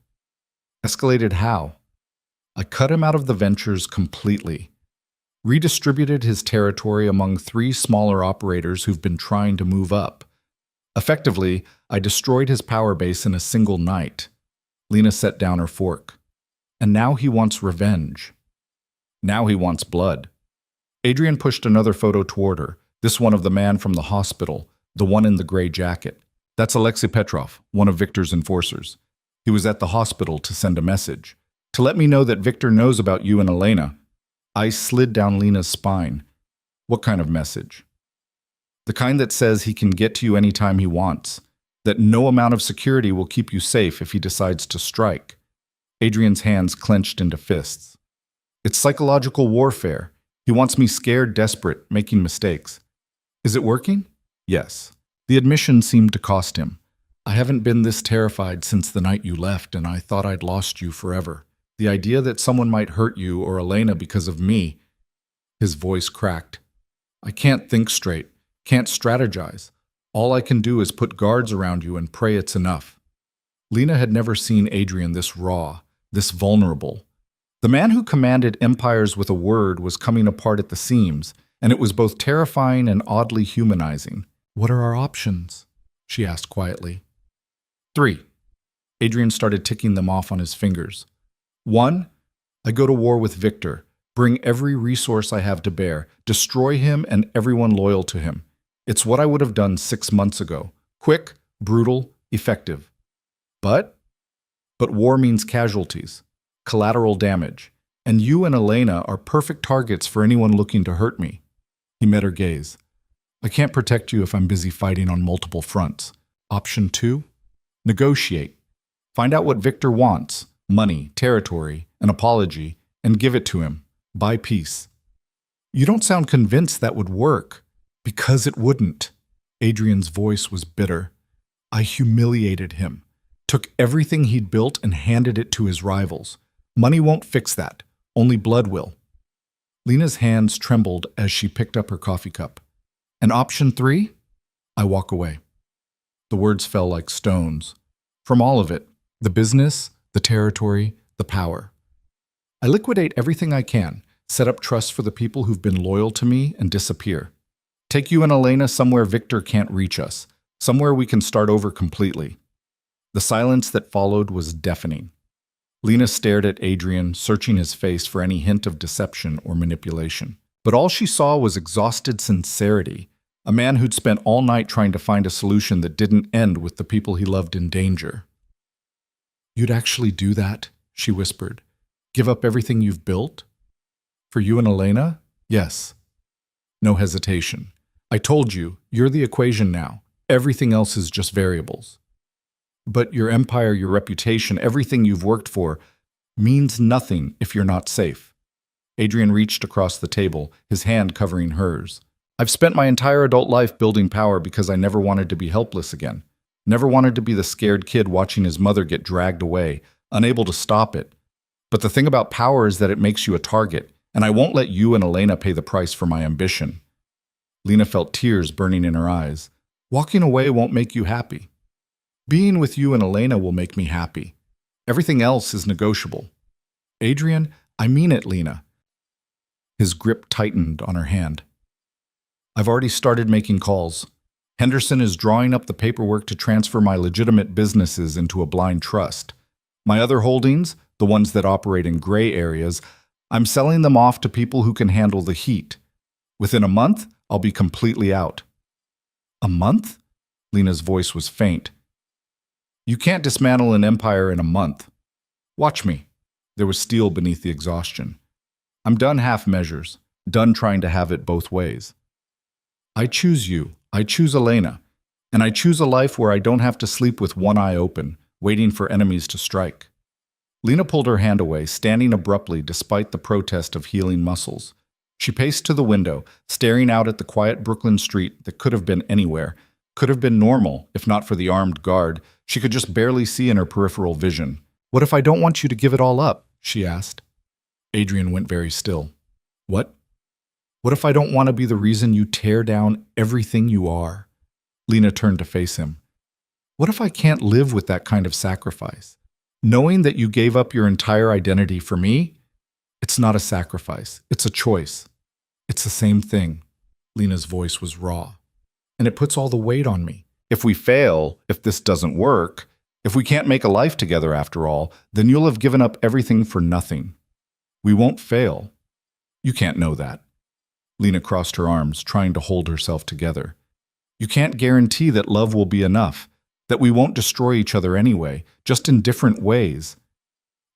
Escalated how? I cut him out of the ventures completely. Redistributed his territory among 3 smaller operators who've been trying to move up. Effectively, I destroyed his power base in a single night. Lena set down her fork. And now he wants revenge. Now he wants blood. Adrian pushed another photo toward her, this one of the man from the hospital, the one in the gray jacket. That's Alexei Petrov, one of Viktor's enforcers. He was at the hospital to send a message, to let me know that Viktor knows about you and Elena. I slid down Lena's spine. What kind of message? The kind that says he can get to you anytime he wants, that no amount of security will keep you safe if he decides to strike. Adrian's hands clenched into fists. It's psychological warfare. He wants me scared, desperate, making mistakes. Is it working? Yes. The admission seemed to cost him. I haven't been this terrified since the night you left, and I thought I'd lost you forever. The idea that someone might hurt you or Elena because of me. His voice cracked. I can't think straight, can't strategize. All I can do is put guards around you and pray it's enough. Lena had never seen Adrian this raw, this vulnerable. The man who commanded empires with a word was coming apart at the seams, and it was both terrifying and oddly humanizing. "What are our options?" she asked quietly. 3. Adrian started ticking them off on his fingers. 1. I go to war with Viktor, bring every resource I have to bear, destroy him and everyone loyal to him. It's what I would have done 6 months ago. Quick, brutal, effective. But war means casualties, collateral damage, and you and Elena are perfect targets for anyone looking to hurt me. He met her gaze. I can't protect you if I'm busy fighting on multiple fronts. Option 2? Negotiate. Find out what Viktor wants, money, territory, an apology, and give it to him. Buy peace. You don't sound convinced that would work. Because it wouldn't. Adrian's voice was bitter. I humiliated him, took everything he'd built and handed it to his rivals. Money won't fix that. Only blood will. Lena's hands trembled as she picked up her coffee cup. And option 3? I walk away. The words fell like stones. From all of it, the business, the territory, the power. I liquidate everything I can, set up trust for the people who've been loyal to me, and disappear. Take you and Elena somewhere Viktor can't reach us, somewhere we can start over completely. The silence that followed was deafening. Lena stared at Adrian, searching his face for any hint of deception or manipulation. But all she saw was exhausted sincerity, a man who'd spent all night trying to find a solution that didn't end with the people he loved in danger. You'd actually do that? She whispered. Give up everything you've built? For you and Elena? Yes. No hesitation. I told you, you're the equation now. Everything else is just variables. But your empire, your reputation, everything you've worked for, means nothing if you're not safe. Adrian reached across the table, his hand covering hers. I've spent my entire adult life building power because I never wanted to be helpless again. Never wanted to be the scared kid watching his mother get dragged away, unable to stop it. But the thing about power is that it makes you a target, and I won't let you and Elena pay the price for my ambition. Lena felt tears burning in her eyes. Walking away won't make you happy. Being with you and Elena will make me happy. Everything else is negotiable. Adrian, I mean it, Lena. His grip tightened on her hand. I've already started making calls. Henderson is drawing up the paperwork to transfer my legitimate businesses into a blind trust. My other holdings, the ones that operate in gray areas, I'm selling them off to people who can handle the heat. Within a month, I'll be completely out. A month? Lena's voice was faint. You can't dismantle an empire in a month. Watch me. There was steel beneath the exhaustion. I'm done half measures, done trying to have it both ways. I choose you. I choose Elena. And I choose a life where I don't have to sleep with one eye open, waiting for enemies to strike. Lena pulled her hand away, standing abruptly despite the protest of healing muscles. She paced to the window, staring out at the quiet Brooklyn street that could have been anywhere, could have been normal if not for the armed guard she could just barely see in her peripheral vision. What if I don't want you to give it all up? She asked. Adrian went very still. What? What if I don't want to be the reason you tear down everything you are? Lena turned to face him. What if I can't live with that kind of sacrifice? Knowing that you gave up your entire identity for me? It's not a sacrifice. It's a choice. It's the same thing. Lena's voice was raw. And it puts all the weight on me. If we fail, if this doesn't work, if we can't make a life together after all, then you'll have given up everything for nothing. We won't fail. You can't know that. Lena crossed her arms, trying to hold herself together. You can't guarantee that love will be enough, that we won't destroy each other anyway, just in different ways.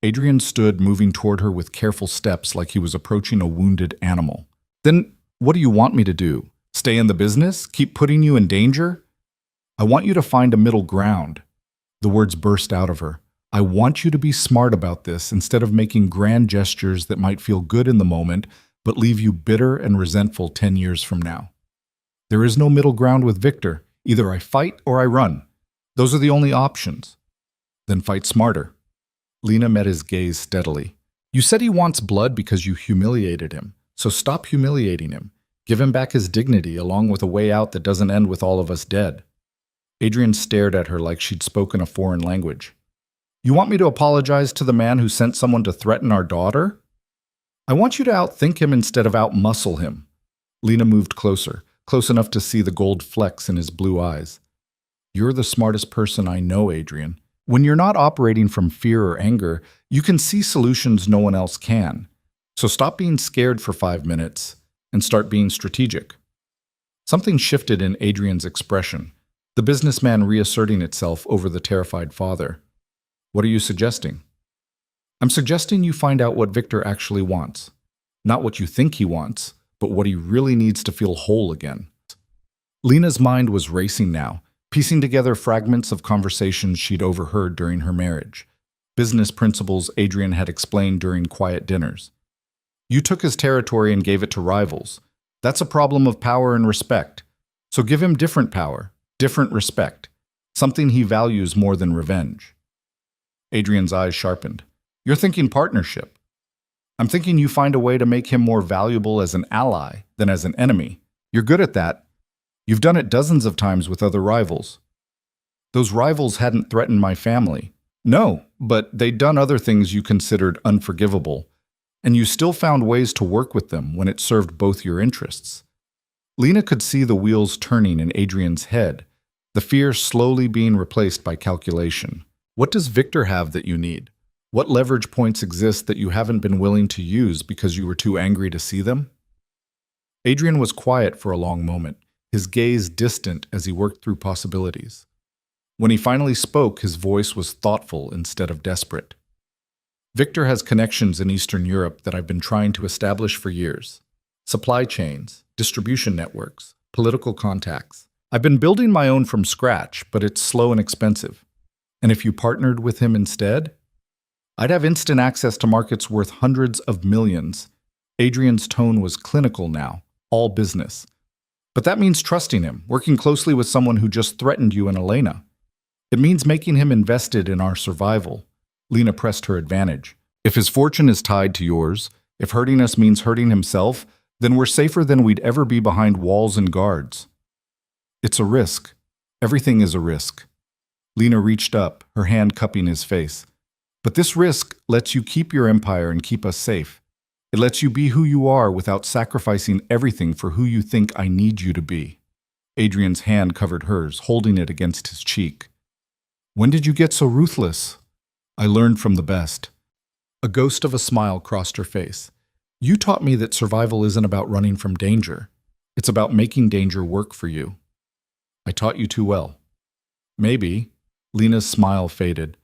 Adrian stood, moving toward her with careful steps like he was approaching a wounded animal. Then what do you want me to do? Stay in the business? Keep putting you in danger? I want you to find a middle ground. The words burst out of her. I want you to be smart about this instead of making grand gestures that might feel good in the moment, but leave you bitter and resentful 10 years from now. There is no middle ground with Victor. Either I fight or I run. Those are the only options. Then fight smarter. Lena met his gaze steadily. You said he wants blood because you humiliated him, so stop humiliating him. Give him back his dignity along with a way out that doesn't end with all of us dead. Adrian stared at her like she'd spoken a foreign language. You want me to apologize to the man who sent someone to threaten our daughter? I want you to outthink him instead of outmuscle him. Lena moved closer, close enough to see the gold flecks in his blue eyes. You're the smartest person I know, Adrian. When you're not operating from fear or anger, you can see solutions no one else can. So stop being scared for 5 minutes and start being strategic. Something shifted in Adrian's expression, the businessman reasserting itself over the terrified father. What are you suggesting? I'm suggesting you find out what Victor actually wants. Not what you think he wants, but what he really needs to feel whole again. Lena's mind was racing now, piecing together fragments of conversations she'd overheard during her marriage, business principles Adrian had explained during quiet dinners. You took his territory and gave it to rivals. That's a problem of power and respect. So give him different power, different respect, something he values more than revenge. Adrian's eyes sharpened. You're thinking partnership. I'm thinking you find a way to make him more valuable as an ally than as an enemy. You're good at that. You've done it dozens of times with other rivals. Those rivals hadn't threatened my family. No, but they'd done other things you considered unforgivable. And you still found ways to work with them when it served both your interests. Lena could see the wheels turning in Adrian's head, the fear slowly being replaced by calculation. What does Victor have that you need? What leverage points exist that you haven't been willing to use because you were too angry to see them? Adrian was quiet for a long moment, his gaze distant as he worked through possibilities. When he finally spoke, his voice was thoughtful instead of desperate. Victor has connections in Eastern Europe that I've been trying to establish for years. Supply chains, distribution networks, political contacts. I've been building my own from scratch, but it's slow and expensive. And if you partnered with him instead, I'd have instant access to markets worth hundreds of millions. Adrian's tone was clinical now, all business. But that means trusting him, working closely with someone who just threatened you and Elena. It means making him invested in our survival. Lena pressed her advantage. If his fortune is tied to yours, if hurting us means hurting himself, then we're safer than we'd ever be behind walls and guards. It's a risk. Everything is a risk. Lena reached up, her hand cupping his face. But this risk lets you keep your empire and keep us safe. It lets you be who you are without sacrificing everything for who you think I need you to be. Adrian's hand covered hers, holding it against his cheek. When did you get so ruthless? I learned from the best. A ghost of a smile crossed her face. You taught me that survival isn't about running from danger. It's about making danger work for you. I taught you too well. Maybe. Lena's smile faded.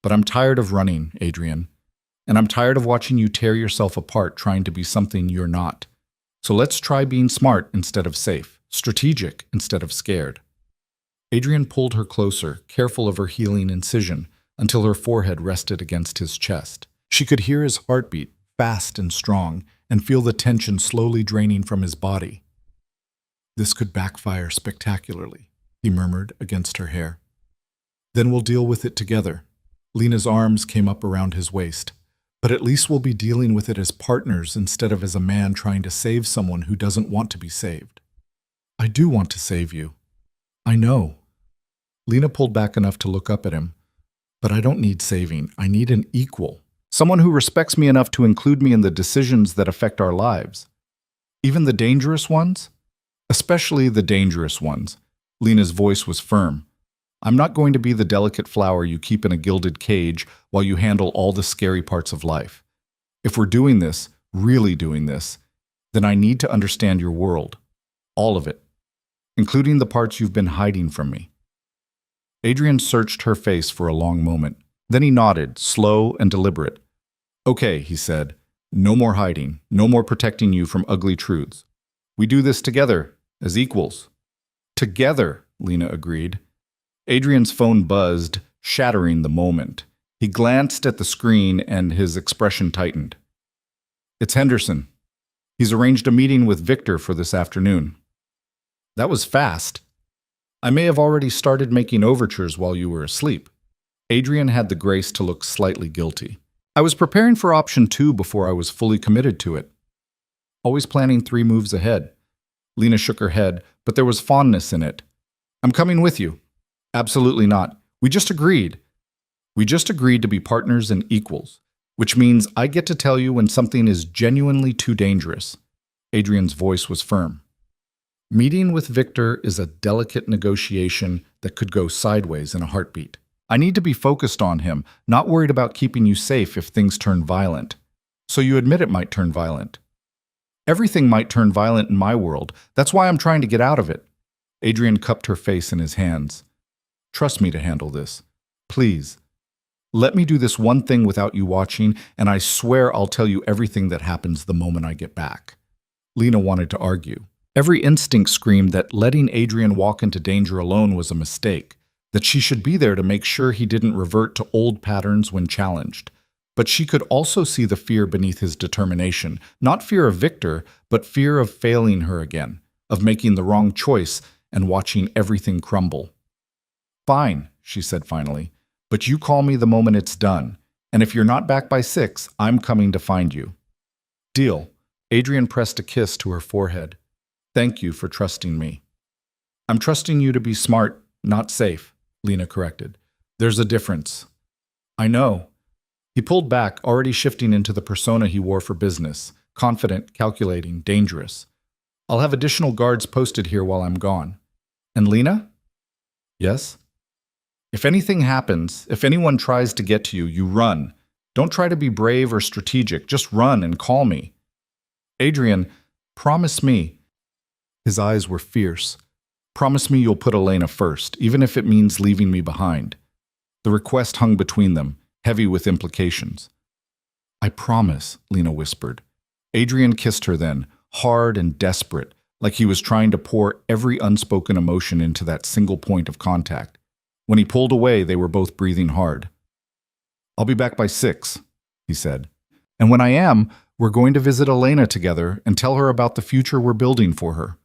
But I'm tired of running, Adrian. And I'm tired of watching you tear yourself apart trying to be something you're not. So let's try being smart instead of safe, strategic instead of scared. Adrian pulled her closer, careful of her healing incision, until her forehead rested against his chest. She could hear his heartbeat, fast and strong, and feel the tension slowly draining from his body. This could backfire spectacularly, he murmured against her hair. Then we'll deal with it together. Lena's arms came up around his waist. But at least we'll be dealing with it as partners instead of as a man trying to save someone who doesn't want to be saved. I do want to save you. I know. Lena pulled back enough to look up at him. But I don't need saving. I need an equal. Someone who respects me enough to include me in the decisions that affect our lives. Even the dangerous ones? Especially the dangerous ones. Lena's voice was firm. I'm not going to be the delicate flower you keep in a gilded cage while you handle all the scary parts of life. If we're doing this, really doing this, then I need to understand your world. All of it. Including the parts you've been hiding from me. Adrian searched her face for a long moment. Then he nodded, slow and deliberate. Okay, he said. No more hiding. No more protecting you from ugly truths. We do this together, as equals. Together, Lena agreed. Adrian's phone buzzed, shattering the moment. He glanced at the screen and his expression tightened. It's Henderson. He's arranged a meeting with Victor for this afternoon. That was fast. I may have already started making overtures while you were asleep. Adrian had the grace to look slightly guilty. I was preparing for option 2 before I was fully committed to it. Always planning 3 moves ahead. Lena shook her head, but there was fondness in it. I'm coming with you. Absolutely not. We just agreed. We just agreed to be partners and equals, which means I get to tell you when something is genuinely too dangerous. Adrian's voice was firm. Meeting with Victor is a delicate negotiation that could go sideways in a heartbeat. I need to be focused on him, not worried about keeping you safe if things turn violent. So you admit it might turn violent. Everything might turn violent in my world. That's why I'm trying to get out of it. Adrian cupped her face in his hands. Trust me to handle this. Please. Let me do this one thing without you watching, and I swear I'll tell you everything that happens the moment I get back. Lena wanted to argue. Every instinct screamed that letting Adrian walk into danger alone was a mistake, that she should be there to make sure he didn't revert to old patterns when challenged. But she could also see the fear beneath his determination, not fear of Victor, but fear of failing her again, of making the wrong choice and watching everything crumble. Fine, she said finally, but you call me the moment it's done, and if you're not back by 6, I'm coming to find you. Deal. Adrian pressed a kiss to her forehead. Thank you for trusting me. I'm trusting you to be smart, not safe, Lena corrected. There's a difference. I know. He pulled back, already shifting into the persona he wore for business, confident, calculating, dangerous. I'll have additional guards posted here while I'm gone. And Lena? Yes? If anything happens, if anyone tries to get to you, you run. Don't try to be brave or strategic. Just run and call me. Adrian, promise me. His eyes were fierce. Promise me you'll put Elena first, even if it means leaving me behind. The request hung between them, heavy with implications. I promise, Lena whispered. Adrian kissed her then, hard and desperate, like he was trying to pour every unspoken emotion into that single point of contact. When he pulled away, they were both breathing hard. I'll be back by 6, he said. And when I am, we're going to visit Elena together and tell her about the future we're building for her.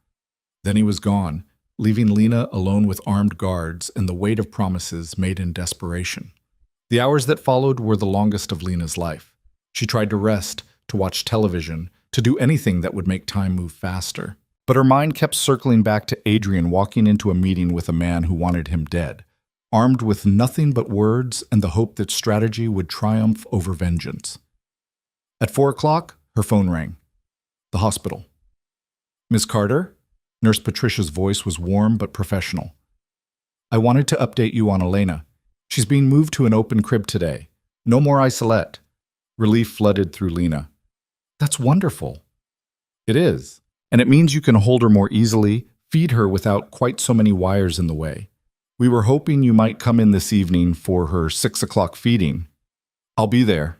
Then he was gone, leaving Lena alone with armed guards and the weight of promises made in desperation. The hours that followed were the longest of Lena's life. She tried to rest, to watch television, to do anything that would make time move faster. But her mind kept circling back to Adrian walking into a meeting with a man who wanted him dead, armed with nothing but words and the hope that strategy would triumph over vengeance. At 4 o'clock, her phone rang. The hospital. Miss Carter? Nurse Patricia's voice was warm but professional. I wanted to update you on Elena. She's being moved to an open crib today. No more isolate. Relief flooded through Lena. That's wonderful. It is. And it means you can hold her more easily, feed her without quite so many wires in the way. We were hoping you might come in this evening for her 6 o'clock feeding. I'll be there.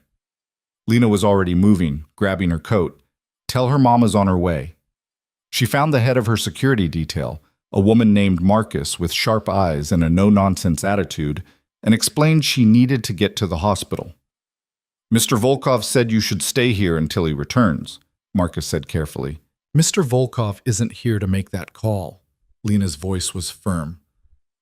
Lena was already moving, grabbing her coat. Tell her mama's on her way. She found the head of her security detail, a woman named Marcus with sharp eyes and a no-nonsense attitude, and explained she needed to get to the hospital. Mr. Volkov said you should stay here until he returns, Marcus said carefully. Mr. Volkov isn't here to make that call. Lena's voice was firm.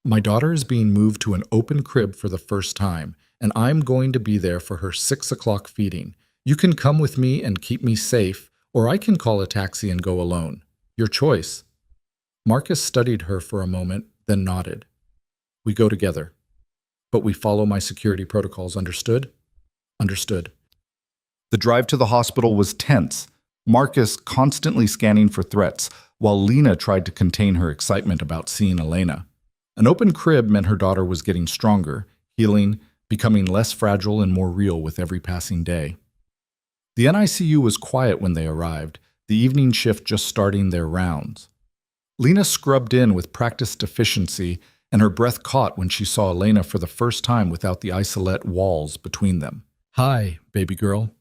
My daughter is being moved to an open crib for the first time, and I'm going to be there for her 6 o'clock feeding. You can come with me and keep me safe, or I can call a taxi and go alone. Your choice. Marcus studied her for a moment, then nodded. We go together. But we follow my security protocols, understood? Understood. The drive to the hospital was tense, Marcus constantly scanning for threats, while Lena tried to contain her excitement about seeing Elena. An open crib meant her daughter was getting stronger, healing, becoming less fragile and more real with every passing day. The NICU was quiet when they arrived, the evening shift just starting their rounds. Lena scrubbed in with practiced efficiency, and her breath caught when she saw Elena for the first time without the isolate walls between them. Hi, baby girl.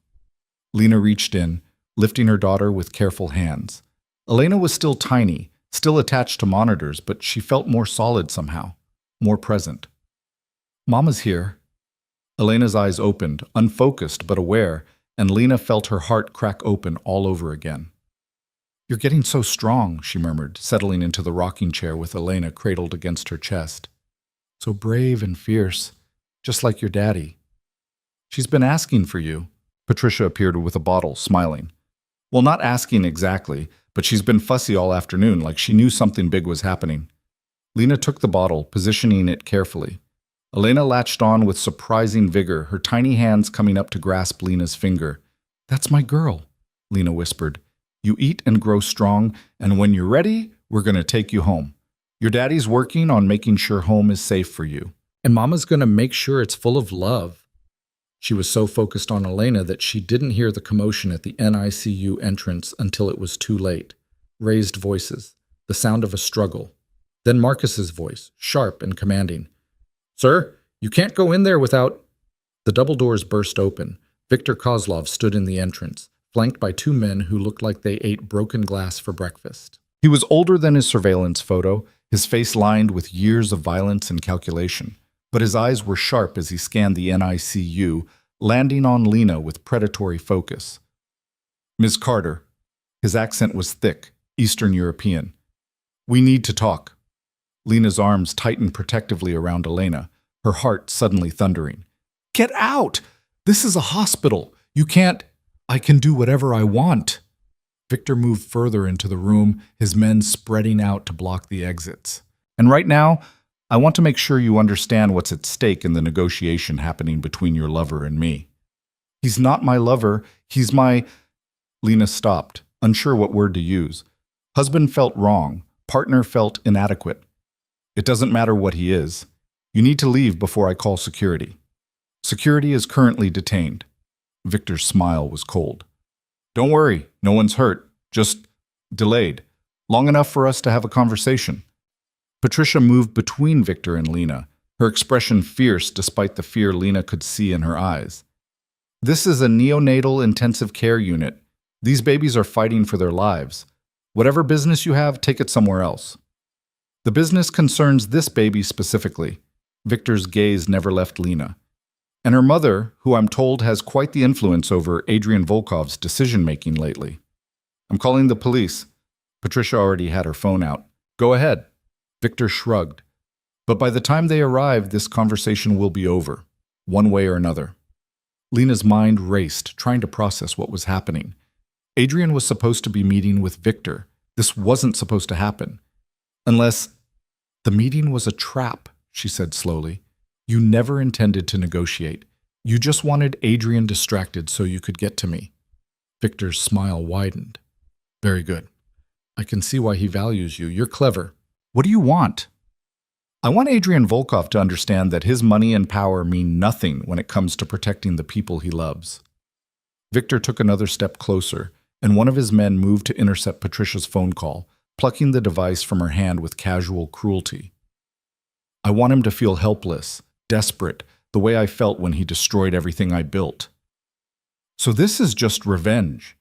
Lena reached in, lifting her daughter with careful hands. Elena was still tiny, still attached to monitors, but she felt more solid somehow, more present. Mama's here. Elena's eyes opened, unfocused but aware, and Lena felt her heart crack open all over again. You're getting so strong, she murmured, settling into the rocking chair with Elena cradled against her chest. So brave and fierce, just like your daddy. She's been asking for you. Patricia appeared with a bottle, smiling. Well, not asking exactly, but she's been fussy all afternoon, like she knew something big was happening. Lena took the bottle, positioning it carefully. Elena latched on with surprising vigor, her tiny hands coming up to grasp Lena's finger. That's my girl, Lena whispered. You eat and grow strong, and when you're ready, we're going to take you home. Your daddy's working on making sure home is safe for you. And Mama's going to make sure it's full of love. She was so focused on Elena that she didn't hear the commotion at the NICU entrance until it was too late. Raised voices, the sound of a struggle. Then Marcus's voice, sharp and commanding. Sir, you can't go in there without... The double doors burst open. Viktor Kozlov stood in the entrance, flanked by two men who looked like they ate broken glass for breakfast. He was older than his surveillance photo, his face lined with years of violence and calculation. But his eyes were sharp as he scanned the NICU, landing on Lena with predatory focus. Ms. Carter. His accent was thick, Eastern European. We need to talk. Lena's arms tightened protectively around Elena, her heart suddenly thundering. Get out! This is a hospital. You can't... I can do whatever I want. Viktor moved further into the room, his men spreading out to block the exits. And right now, I want to make sure you understand what's at stake in the negotiation happening between your lover and me. He's not my lover, he's my... Lena stopped, unsure what word to use. Husband felt wrong, partner felt inadequate. It doesn't matter what he is. You need to leave before I call security. Security is currently detained. Viktor's smile was cold. Don't worry, no one's hurt, just delayed. Long enough for us to have a conversation. Patricia moved between Viktor and Lena, her expression fierce despite the fear Lena could see in her eyes. This is a neonatal intensive care unit. These babies are fighting for their lives. Whatever business you have, take it somewhere else. The business concerns this baby specifically. Viktor's gaze never left Lena. And her mother, who I'm told has quite the influence over Adrian Volkov's decision-making lately. I'm calling the police. Patricia already had her phone out. Go ahead. Viktor shrugged. But by the time they arrive, this conversation will be over, one way or another. Lena's mind raced, trying to process what was happening. Adrian was supposed to be meeting with Viktor. This wasn't supposed to happen. Unless the meeting was a trap, she said slowly. You never intended to negotiate. You just wanted Adrian distracted so you could get to me. Viktor's smile widened. Very good. I can see why he values you. You're clever. What do you want? I want Adrian Volkov to understand that his money and power mean nothing when it comes to protecting the people he loves. Victor took another step closer, and one of his men moved to intercept Patricia's phone call, plucking the device from her hand with casual cruelty. I want him to feel helpless, desperate, the way I felt when he destroyed everything I built. So this is just revenge.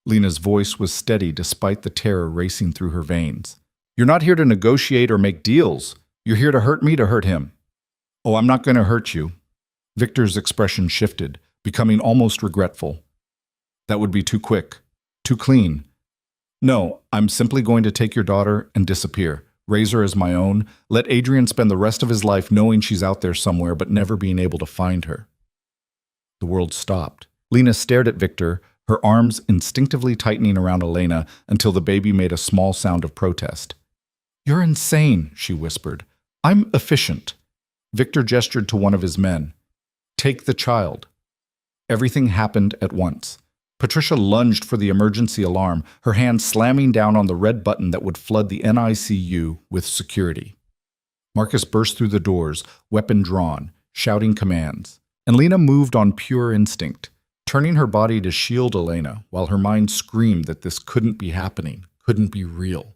Lena's voice was steady despite the terror racing through her veins. You're not here to negotiate or make deals. You're here to hurt me to hurt him. Oh, I'm not going to hurt you. Victor's expression shifted, becoming almost regretful. That would be too quick, too clean. No, I'm simply going to take your daughter and disappear, raise her as my own, let Adrian spend the rest of his life knowing she's out there somewhere but never being able to find her. The world stopped. Lena stared at Victor, her arms instinctively tightening around Elena until the baby made a small sound of protest. You're insane, she whispered. I'm efficient. Victor gestured to one of his men. Take the child. Everything happened at once. Patricia lunged for the emergency alarm, her hand slamming down on the red button that would flood the NICU with security. Marcus burst through the doors, weapon drawn, shouting commands, and Lena moved on pure instinct, turning her body to shield Elena while her mind screamed that this couldn't be happening, couldn't be real.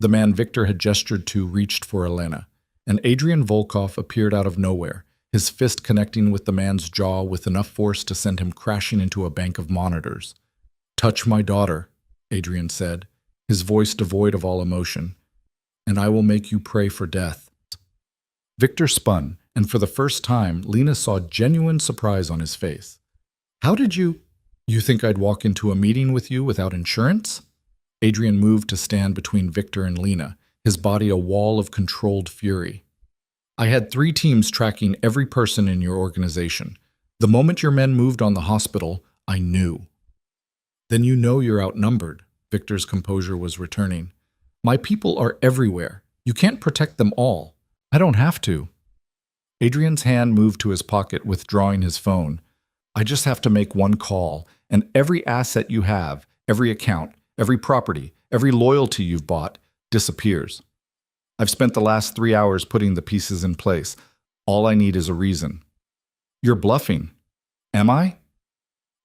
The man Victor had gestured to reached for Elena, and Adrian Volkov appeared out of nowhere, his fist connecting with the man's jaw with enough force to send him crashing into a bank of monitors. Touch my daughter, Adrian said, his voice devoid of all emotion, and I will make you pray for death. Victor spun, and for the first time, Lena saw genuine surprise on his face. How did you think I'd walk into a meeting with you without insurance? Adrian moved to stand between Victor and Lena, his body a wall of controlled fury. I had 3 teams tracking every person in your organization. The moment your men moved on the hospital, I knew. Then you know you're outnumbered. Victor's composure was returning. My people are everywhere. You can't protect them all. I don't have to. Adrian's hand moved to his pocket, withdrawing his phone. I just have to make one call, and every asset you have, every account, every property, every loyalty you've bought, disappears. I've spent the last 3 hours putting the pieces in place. All I need is a reason. You're bluffing. Am I?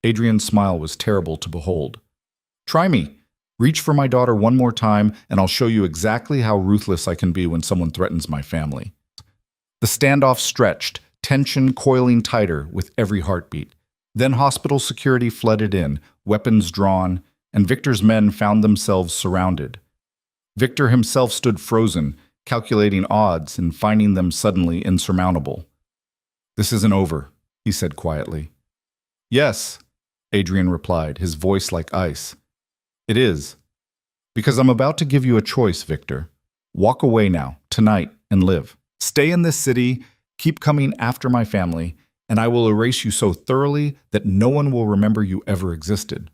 Adrian's smile was terrible to behold. Try me. Reach for my daughter one more time, and I'll show you exactly how ruthless I can be when someone threatens my family. The standoff stretched, tension coiling tighter with every heartbeat. Then hospital security flooded in, weapons drawn, and Victor's men found themselves surrounded. Victor himself stood frozen, calculating odds and finding them suddenly insurmountable. This isn't over, he said quietly. Yes, Adrian replied, his voice like ice. It is. Because I'm about to give you a choice, Victor. Walk away now, tonight, and live. Stay in this city, keep coming after my family, and I will erase you so thoroughly that no one will remember you ever existed.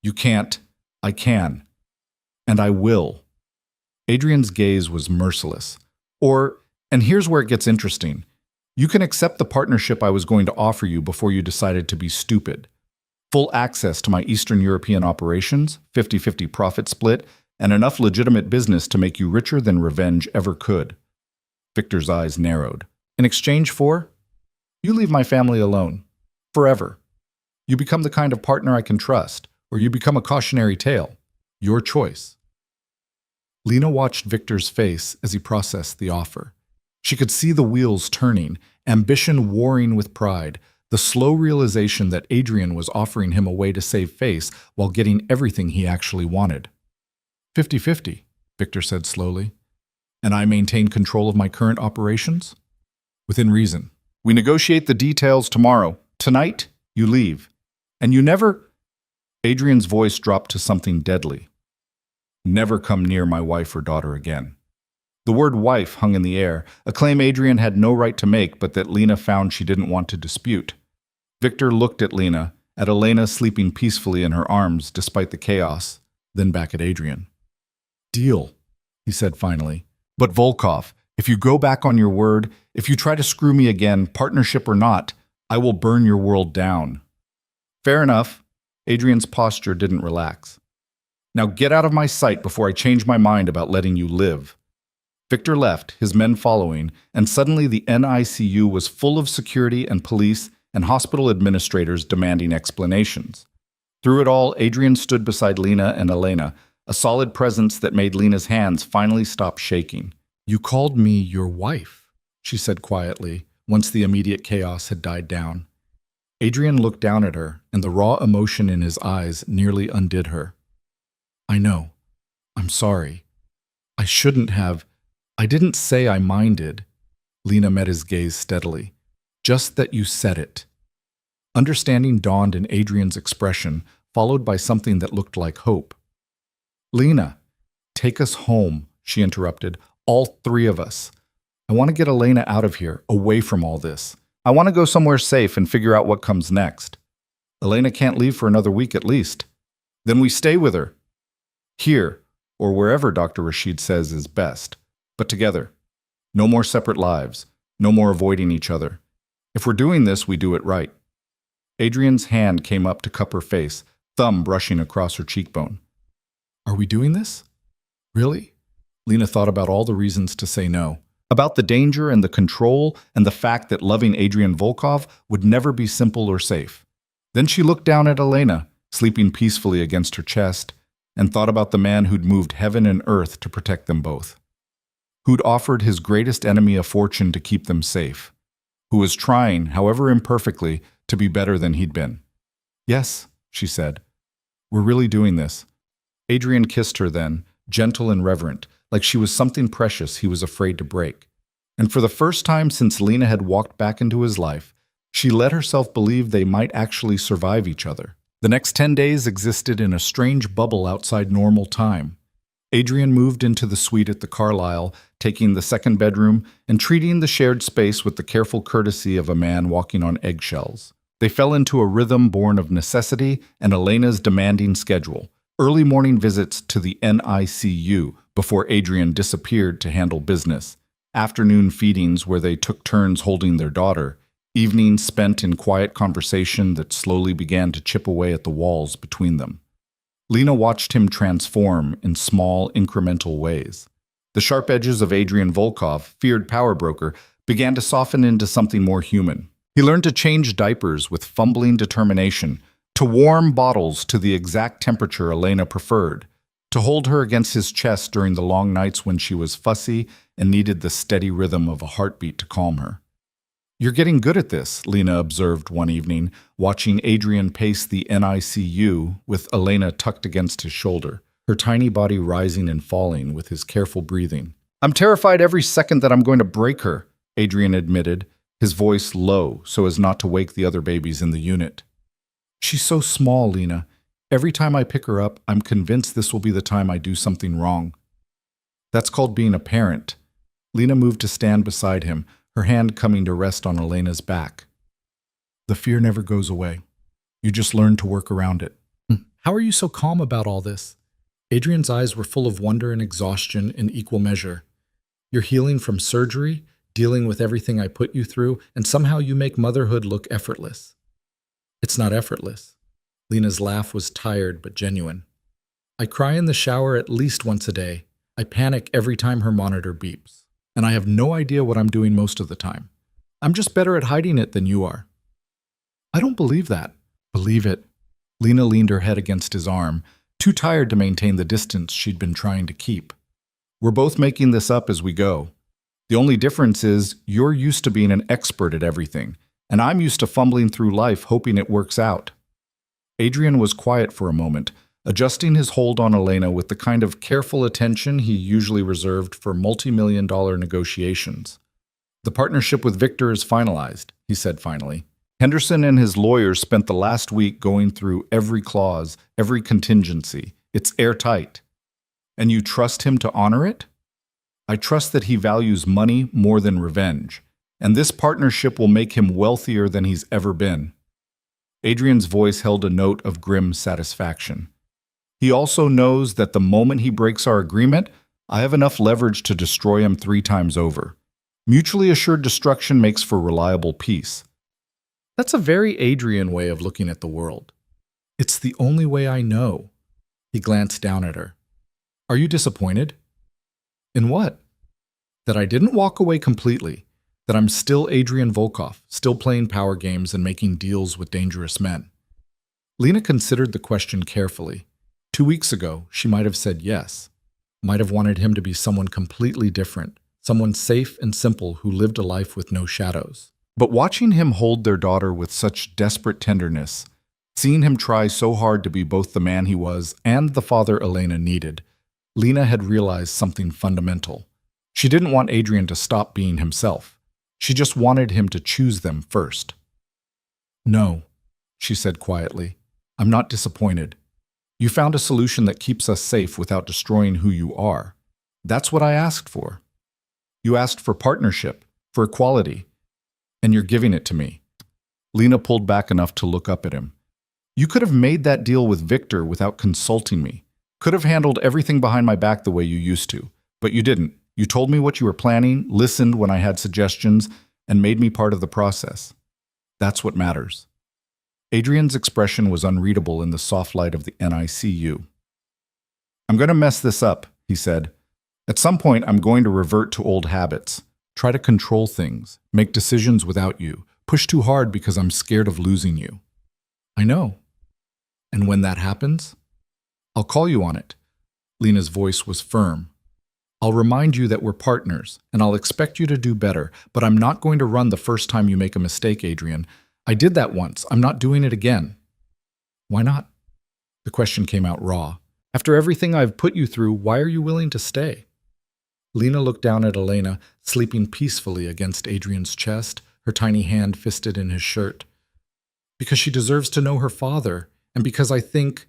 You can't. I can. And I will. Adrian's gaze was merciless. And here's where it gets interesting. You can accept the partnership I was going to offer you before you decided to be stupid. Full access to my Eastern European operations, 50-50 profit split, and enough legitimate business to make you richer than revenge ever could. Victor's eyes narrowed. In exchange for? You leave my family alone. Forever. You become the kind of partner I can trust, or you become a cautionary tale. Your choice. Lena watched Victor's face as he processed the offer. She could see the wheels turning, ambition warring with pride, the slow realization that Adrian was offering him a way to save face while getting everything he actually wanted. 50-50, Victor said slowly. And I maintain control of my current operations? Within reason. We negotiate the details tomorrow. Tonight, you leave. And you never... Adrian's voice dropped to something deadly. Never come near my wife or daughter again. The word wife hung in the air, a claim Adrian had no right to make but that Lena found she didn't want to dispute. Victor looked at Lena, at Elena sleeping peacefully in her arms despite the chaos, then back at Adrian. Deal, he said finally. But Volkov, if you go back on your word, if you try to screw me again, partnership or not, I will burn your world down. Fair enough. Adrian's posture didn't relax. Now get out of my sight before I change my mind about letting you live. Victor left, his men following, and suddenly the NICU was full of security and police and hospital administrators demanding explanations. Through it all, Adrian stood beside Lena and Elena, a solid presence that made Lena's hands finally stop shaking. "You called me your wife," she said quietly, once the immediate chaos had died down. Adrian looked down at her, and the raw emotion in his eyes nearly undid her. "I know. I'm sorry. I shouldn't have. I didn't say I minded." Lena met his gaze steadily. "Just that you said it." Understanding dawned in Adrian's expression, followed by something that looked like hope. "Lena, take us home," she interrupted. "All three of us. I want to get Elena out of here, away from all this. I want to go somewhere safe and figure out what comes next. Elena can't leave for another week at least. Then we stay with her. Here, or wherever Dr. Rashid says is best. But together. No more separate lives. No more avoiding each other. If we're doing this, we do it right." Adrian's hand came up to cup her face, thumb brushing across her cheekbone. "Are we doing this? Really?" Lena thought about all the reasons to say no. About the danger and the control and the fact that loving Adrian Volkov would never be simple or safe. Then she looked down at Elena, sleeping peacefully against her chest, and thought about the man who'd moved heaven and earth to protect them both. Who'd offered his greatest enemy a fortune to keep them safe. Who was trying, however imperfectly, to be better than he'd been. "Yes," she said. "We're really doing this." Adrian kissed her then, gentle and reverent, like she was something precious he was afraid to break. And for the first time since Lena had walked back into his life, she let herself believe they might actually survive each other. The next 10 days existed in a strange bubble outside normal time. Adrian moved into the suite at the Carlisle, taking the second bedroom and treating the shared space with the careful courtesy of a man walking on eggshells. They fell into a rhythm born of necessity and Elena's demanding schedule. Early morning visits to the NICU before Adrian disappeared to handle business. Afternoon feedings where they took turns holding their daughter. Evenings spent in quiet conversation that slowly began to chip away at the walls between them. Lena watched him transform in small, incremental ways. The sharp edges of Adrian Volkov, feared power broker, began to soften into something more human. He learned to change diapers with fumbling determination, to warm bottles to the exact temperature Elena preferred, to hold her against his chest during the long nights when she was fussy and needed the steady rhythm of a heartbeat to calm her. "You're getting good at this," Lena observed one evening, watching Adrian pace the NICU with Elena tucked against his shoulder, her tiny body rising and falling with his careful breathing. "I'm terrified every second that I'm going to break her," Adrian admitted, his voice low so as not to wake the other babies in the unit. "She's so small, Lena. Every time I pick her up, I'm convinced this will be the time I do something wrong." "That's called being a parent." Lena moved to stand beside him, her hand coming to rest on Elena's back. "The fear never goes away. You just learn to work around it." "How are you so calm about all this?" Adrian's eyes were full of wonder and exhaustion in equal measure. "You're healing from surgery, dealing with everything I put you through, and somehow you make motherhood look effortless." "It's not effortless." Lena's laugh was tired but genuine. "I cry in the shower at least once a day. I panic every time her monitor beeps. And I have no idea what I'm doing most of the time. I'm just better at hiding it than you are." "I don't believe that." "Believe it." Lena leaned her head against his arm, too tired to maintain the distance she'd been trying to keep. "We're both making this up as we go. The only difference is you're used to being an expert at everything, and I'm used to fumbling through life hoping it works out." Adrian was quiet for a moment, adjusting his hold on Elena with the kind of careful attention he usually reserved for multi-million-dollar negotiations. "The partnership with Victor is finalized," he said finally. "Henderson and his lawyers spent the last week going through every clause, every contingency. It's airtight." "And you trust him to honor it?" "I trust that he values money more than revenge, and this partnership will make him wealthier than he's ever been." Adrian's voice held a note of grim satisfaction. "He also knows that the moment he breaks our agreement, I have enough leverage to destroy him 3 times over. Mutually assured destruction makes for reliable peace." That's a very Adrian way of looking at the world. "It's the only way I know." He glanced down at her. "Are you disappointed?" "In what?" That I didn't walk away completely. That I'm still Adrian Volkov, still playing power games and making deals with dangerous men. Lena considered the question carefully. 2 weeks ago, she might have said yes. Might have wanted him to be someone completely different, someone safe and simple who lived a life with no shadows. But watching him hold their daughter with such desperate tenderness, seeing him try so hard to be both the man he was and the father Elena needed, Lena had realized something fundamental. She didn't want Adrian to stop being himself. She just wanted him to choose them first. "No," she said quietly. "I'm not disappointed. You found a solution that keeps us safe without destroying who you are. That's what I asked for. You asked for partnership, for equality, and you're giving it to me." Lena pulled back enough to look up at him. "You could have made that deal with Victor without consulting me. Could have handled everything behind my back the way you used to. But you didn't. You told me what you were planning, listened when I had suggestions, and made me part of the process. That's what matters." Adrian's expression was unreadable in the soft light of the NICU. "I'm going to mess this up," he said. "At some point, I'm going to revert to old habits, try to control things, make decisions without you, push too hard because I'm scared of losing you." "I know. And when that happens, I'll call you on it." Lena's voice was firm. "I'll remind you that we're partners, and I'll expect you to do better, but I'm not going to run the first time you make a mistake, Adrian. I did that once. I'm not doing it again." "Why not?" The question came out raw. "After everything I've put you through, why are you willing to stay?" Lena looked down at Elena, sleeping peacefully against Adrian's chest, her tiny hand fisted in his shirt. "Because she deserves to know her father, and because I think—"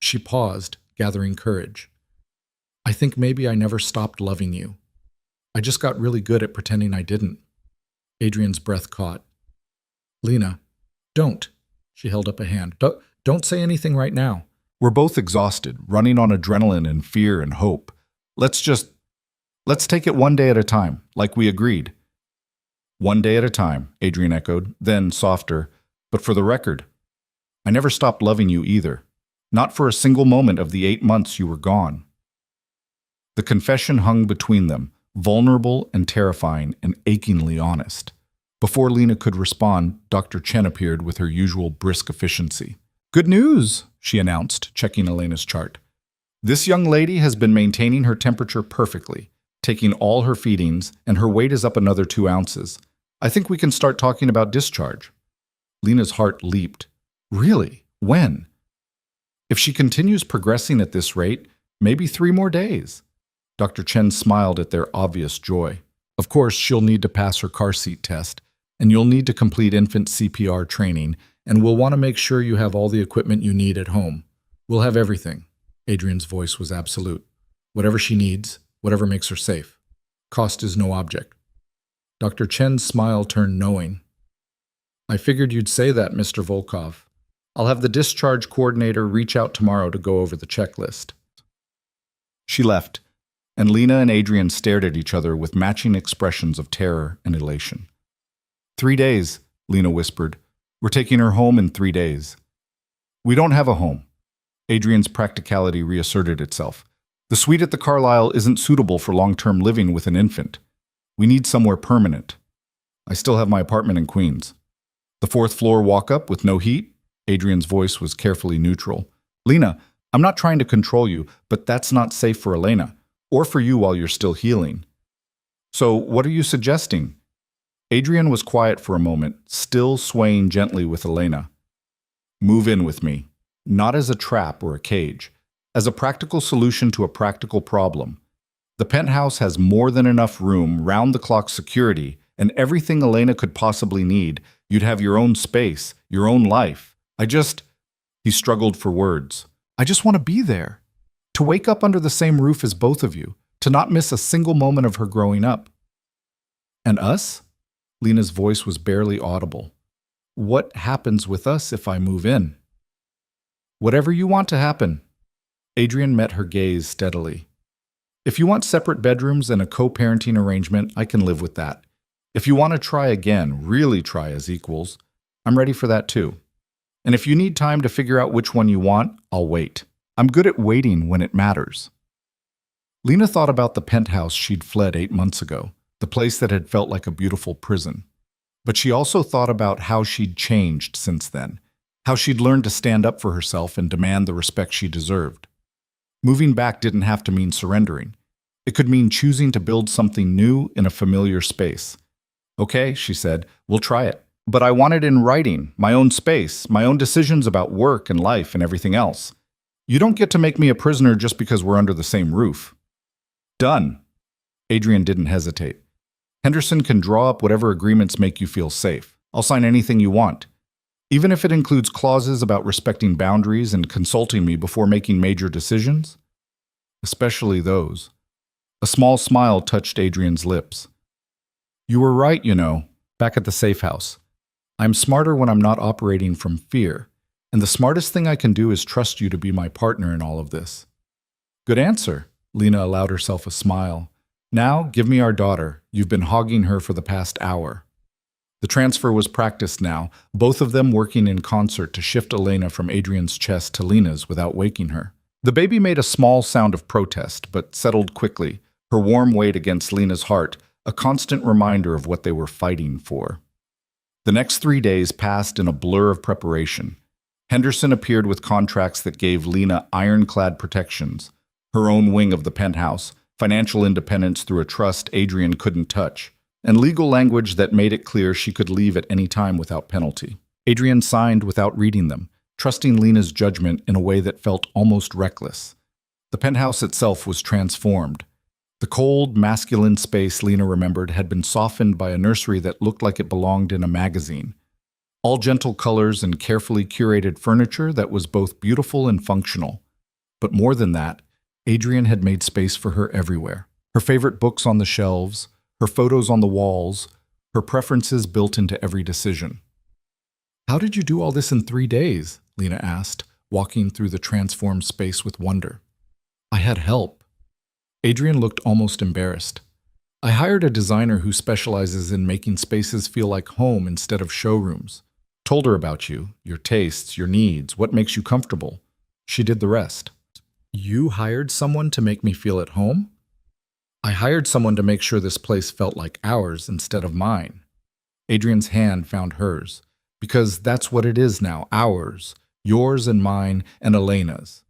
She paused, gathering courage. "I think maybe I never stopped loving you. I just got really good at pretending I didn't." Adrian's breath caught. "Lena, don't." She held up a hand. Don't say anything right now. We're both exhausted, running on adrenaline and fear and hope. Let's take it one day at a time, like we agreed." "One day at a time," Adrian echoed, then softer. "But for the record, I never stopped loving you either. Not for a single moment of the 8 months you were gone." The confession hung between them, vulnerable and terrifying and achingly honest. Before Lena could respond, Dr. Chen appeared with her usual brisk efficiency. "Good news," she announced, checking Elena's chart. "This young lady has been maintaining her temperature perfectly, taking all her feedings, and her weight is up another 2 ounces. I think we can start talking about discharge." Lena's heart leaped. "Really? When?" "If she continues progressing at this rate, maybe 3 more days." Dr. Chen smiled at their obvious joy. "Of course, she'll need to pass her car seat test, and you'll need to complete infant CPR training, and we'll want to make sure you have all the equipment you need at home. We'll have everything." Adrian's voice was absolute. "Whatever she needs, whatever makes her safe. Cost is no object." Dr. Chen's smile turned knowing. "I figured you'd say that, Mr. Volkov. I'll have the discharge coordinator reach out tomorrow to go over the checklist." She left, and Lena and Adrian stared at each other with matching expressions of terror and elation. 3 days, Lena whispered. "We're taking her home in 3 days." "We don't have a home." Adrian's practicality reasserted itself. "The suite at the Carlisle isn't suitable for long-term living with an infant. We need somewhere permanent. I still have my apartment in Queens." "The 4th floor walk-up with no heat?" Adrian's voice was carefully neutral. "Lena, I'm not trying to control you, but that's not safe for Elena, or for you while you're still healing." "So what are you suggesting?" Adrian was quiet for a moment, still swaying gently with Elena. "Move in with me, not as a trap or a cage, as a practical solution to a practical problem. The penthouse has more than enough room, round-the-clock security, and everything Elena could possibly need. You'd have your own space, your own life. He struggled for words. "I just want to be there. To wake up under the same roof as both of you. To not miss a single moment of her growing up." "And us?" Lena's voice was barely audible. "What happens with us if I move in?" "Whatever you want to happen." Adrian met her gaze steadily. "If you want separate bedrooms and a co-parenting arrangement, I can live with that. If you want to try again, really try as equals, I'm ready for that too. And if you need time to figure out which one you want, I'll wait. I'm good at waiting when it matters." Lena thought about the penthouse she'd fled 8 months ago, the place that had felt like a beautiful prison. But she also thought about how she'd changed since then, how she'd learned to stand up for herself and demand the respect she deserved. Moving back didn't have to mean surrendering. It could mean choosing to build something new in a familiar space. Okay, she said, we'll try it. But I want it in writing, my own space, my own decisions about work and life and everything else. You don't get to make me a prisoner just because we're under the same roof. Done. Adrian didn't hesitate. Henderson can draw up whatever agreements make you feel safe. I'll sign anything you want, even if it includes clauses about respecting boundaries and consulting me before making major decisions. Especially those. A small smile touched Adrian's lips. You were right, back at the safe house. I'm smarter when I'm not operating from fear, and the smartest thing I can do is trust you to be my partner in all of this. Good answer. Lena allowed herself a smile. Now, give me our daughter. You've been hogging her for the past hour. The transfer was practiced now, both of them working in concert to shift Elena from Adrian's chest to Lena's without waking her. The baby made a small sound of protest, but settled quickly, her warm weight against Lena's heart, a constant reminder of what they were fighting for. The next 3 days passed in a blur of preparation. Henderson appeared with contracts that gave Lena ironclad protections, her own wing of the penthouse, financial independence through a trust Adrian couldn't touch, and legal language that made it clear she could leave at any time without penalty. Adrian signed without reading them, trusting Lena's judgment in a way that felt almost reckless. The penthouse itself was transformed. The cold, masculine space Lena remembered had been softened by a nursery that looked like it belonged in a magazine. All gentle colors and carefully curated furniture that was both beautiful and functional. But more than that, Adrian had made space for her everywhere. Her favorite books on the shelves, her photos on the walls, her preferences built into every decision. How did you do all this in 3 days? Lena asked, walking through the transformed space with wonder. I had help. Adrian looked almost embarrassed. I hired a designer who specializes in making spaces feel like home instead of showrooms. Told her about you, your tastes, your needs, what makes you comfortable. She did the rest. You hired someone to make me feel at home? I hired someone to make sure this place felt like ours instead of mine. Adrian's hand found hers, because that's what it is now, ours, yours and mine and Elena's.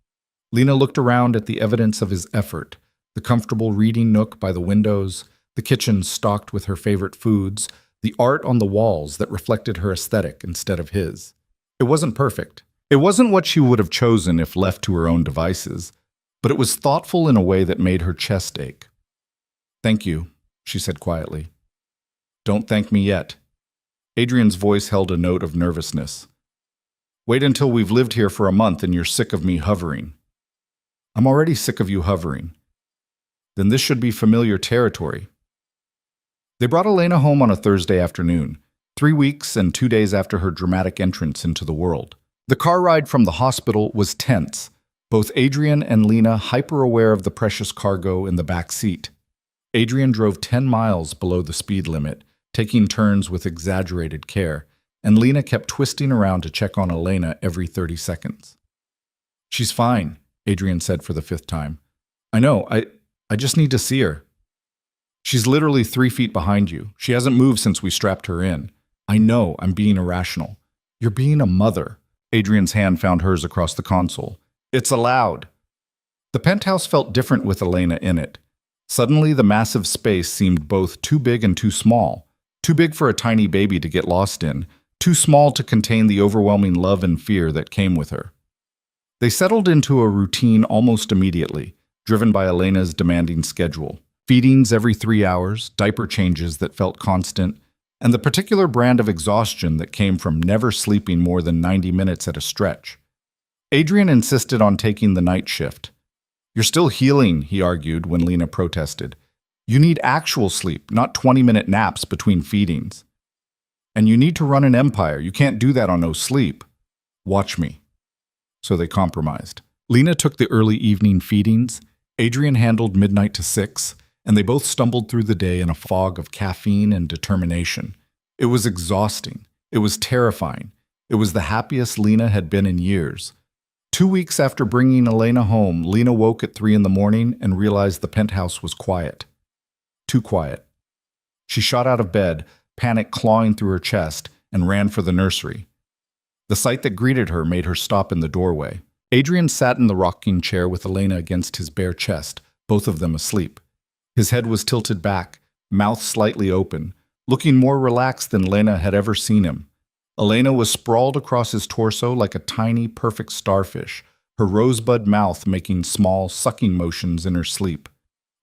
Lena looked around at the evidence of his effort, the comfortable reading nook by the windows, the kitchen stocked with her favorite foods, the art on the walls that reflected her aesthetic instead of his. It wasn't perfect. It wasn't what she would have chosen if left to her own devices, but it was thoughtful in a way that made her chest ache. Thank you, she said quietly. Don't thank me yet. Adrian's voice held a note of nervousness. Wait until we've lived here for a month and you're sick of me hovering. I'm already sick of you hovering. Then this should be familiar territory. They brought Elena home on a Thursday afternoon, 3 weeks and 2 days after her dramatic entrance into the world. The car ride from the hospital was tense, both Adrian and Lena hyper-aware of the precious cargo in the back seat. Adrian drove 10 miles below the speed limit, taking turns with exaggerated care, and Lena kept twisting around to check on Elena every 30 seconds. She's fine, Adrian said for the 5th time. I know, I just need to see her. She's literally 3 feet behind you. She hasn't moved since we strapped her in. I know, I'm being irrational. You're being a mother. Adrian's hand found hers across the console. It's allowed. The penthouse felt different with Elena in it. Suddenly, the massive space seemed both too big and too small. Too big for a tiny baby to get lost in, too small to contain the overwhelming love and fear that came with her. They settled into a routine almost immediately, driven by Elena's demanding schedule. Feedings every 3 hours, diaper changes that felt constant, and the particular brand of exhaustion that came from never sleeping more than 90 minutes at a stretch. Adrian insisted on taking the night shift. You're still healing, he argued when Lena protested. You need actual sleep, not 20-minute naps between feedings. And you need to run an empire. You can't do that on no sleep. Watch me. So they compromised. Lena took the early evening feedings, Adrian handled midnight to 6, and they both stumbled through the day in a fog of caffeine and determination. It was exhausting. It was terrifying. It was the happiest Lena had been in years. 2 weeks after bringing Elena home, Lena woke at 3 in the morning and realized the penthouse was quiet. Too quiet. She shot out of bed, panic clawing through her chest, and ran for the nursery. The sight that greeted her made her stop in the doorway. Adrian sat in the rocking chair with Elena against his bare chest, both of them asleep. His head was tilted back, mouth slightly open, looking more relaxed than Elena had ever seen him. Elena was sprawled across his torso like a tiny, perfect starfish, her rosebud mouth making small, sucking motions in her sleep.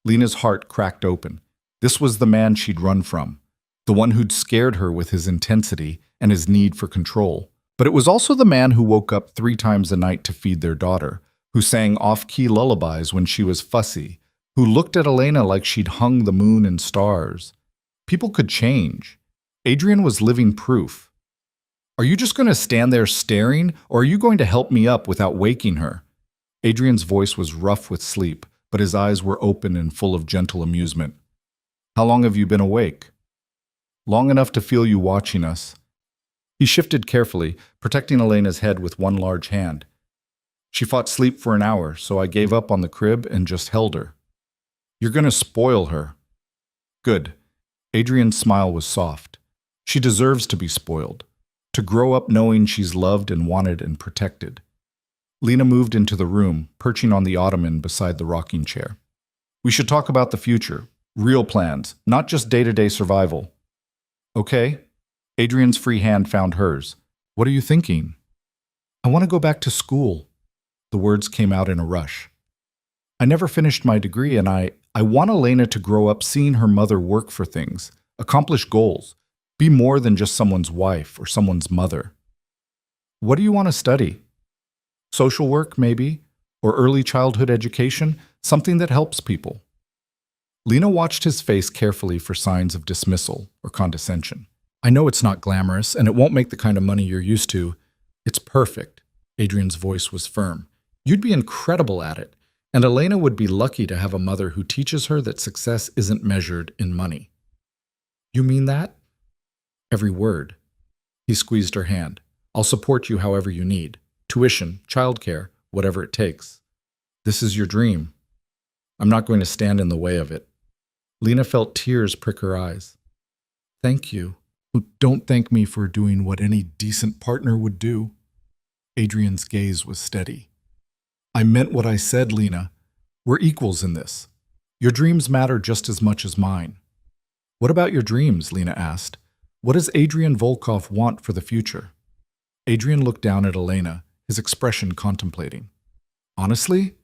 Lena's heart cracked open. This was the man she'd run from, the one who'd scared her with his intensity and his need for control. But it was also the man who woke up 3 times a night to feed their daughter, who sang off-key lullabies when she was fussy, who looked at Elena like she'd hung the moon and stars. People could change. Adrian was living proof. Are you just going to stand there staring, or are you going to help me up without waking her? Adrian's voice was rough with sleep, but his eyes were open and full of gentle amusement. How long have you been awake? Long enough to feel you watching us. He shifted carefully, protecting Elena's head with one large hand. She fought sleep for an hour, so I gave up on the crib and just held her. You're going to spoil her. Good. Adrian's smile was soft. She deserves to be spoiled, to grow up knowing she's loved and wanted and protected. Lena moved into the room, perching on the ottoman beside the rocking chair. We should talk about the future, real plans, not just day-to-day survival. Okay? Adrian's free hand found hers. What are you thinking? I want to go back to school. The words came out in a rush. I never finished my degree, and I want Elena to grow up seeing her mother work for things, accomplish goals, be more than just someone's wife or someone's mother. What do you want to study? Social work, maybe? Or early childhood education? Something that helps people. Lena watched his face carefully for signs of dismissal or condescension. I know it's not glamorous, and it won't make the kind of money you're used to. It's perfect. Adrian's voice was firm. You'd be incredible at it, and Elena would be lucky to have a mother who teaches her that success isn't measured in money. You mean that? Every word. He squeezed her hand. I'll support you however you need. Tuition, childcare, whatever it takes. This is your dream. I'm not going to stand in the way of it. Lena felt tears prick her eyes. Thank you. Don't thank me for doing what any decent partner would do. Adrian's gaze was steady. I meant what I said, Lena. We're equals in this. Your dreams matter just as much as mine. What about your dreams? Lena asked. What does Adrian Volkov want for the future? Adrian looked down at Elena, his expression contemplating. Honestly,